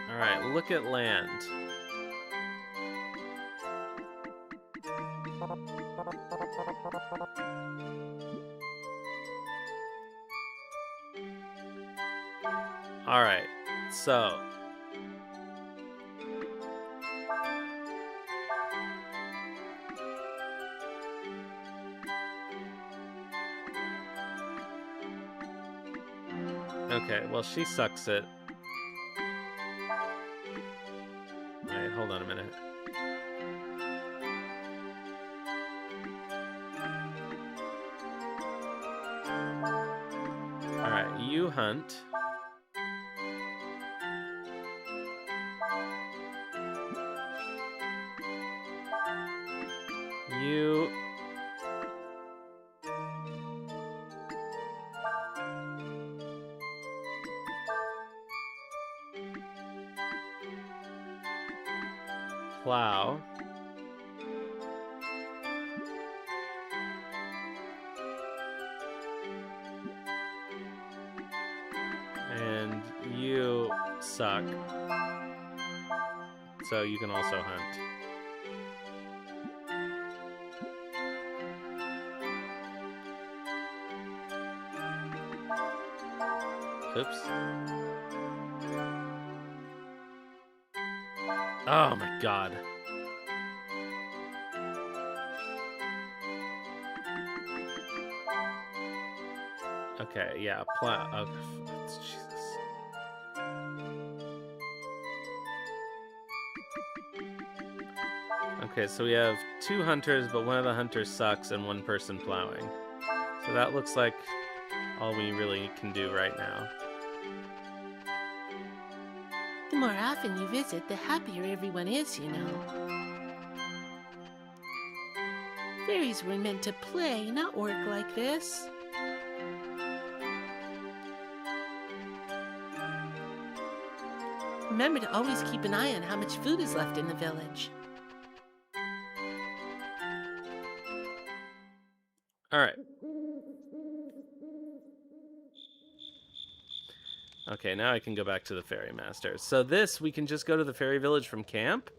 Alright, look at land. Alright, so... Okay, well, she sucks it. Alright, hold on a minute. Alright, you hunt. You... plow. And you suck. So you can also hunt. Oops. Oh my god. Okay, yeah, plow. Oh, Jesus. Okay, so we have 2 hunters, but one of the hunters sucks and 1 person plowing. So that looks like all we really can do right now. The more often you visit, the happier everyone is, you know. Fairies were meant to play, not work like this. Remember to always keep an eye on how much food is left in the village. Alright. Okay, now I can go back to the Fairy Master. So this, we can just go to the Fairy Village from camp?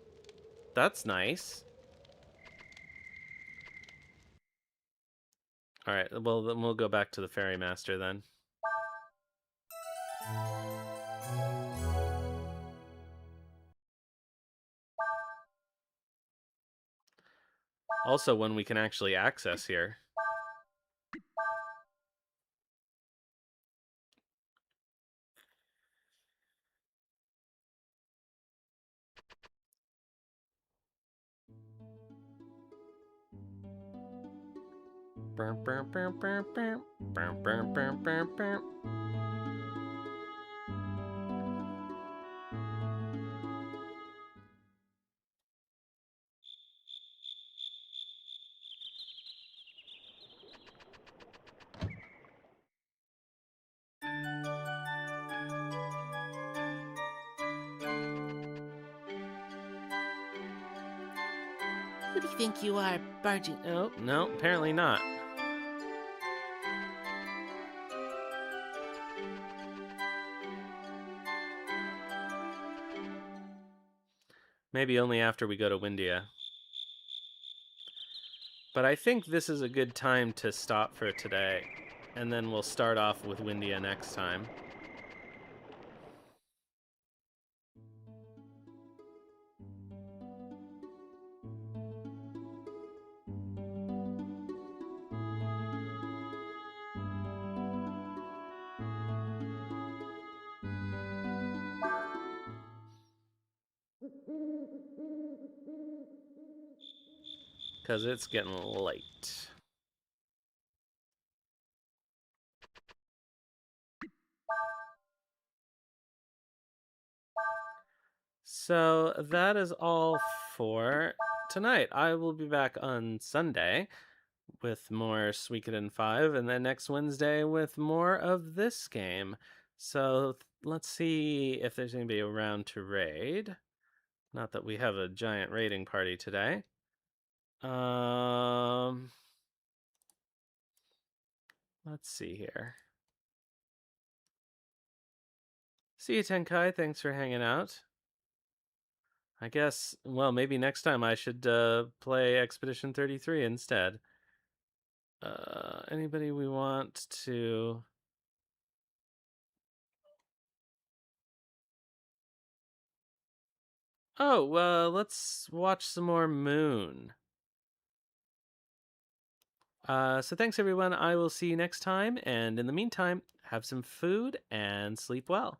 That's nice. Alright, well, then we'll go back to the Fairy Master then. Also, one we can actually access here. Who do you think you are, barging? Oh, no, apparently not. Maybe only after we go to Wyndia. But I think this is a good time to stop for today. And then we'll start off with Wyndia next time. because it's getting late. So that is all for tonight. I will be back on Sunday with more Suikoden 5, and then next Wednesday with more of this game. So let's see if there's anybody around to raid. Not that we have a giant raiding party today. Let's see here. See you, Tenkai. Thanks for hanging out. I guess, well, maybe next time I should play Expedition 33 instead. Anybody we want to... Oh, let's watch some more Moon. So thanks, everyone. I will see you next time. And in the meantime, have some food and sleep well.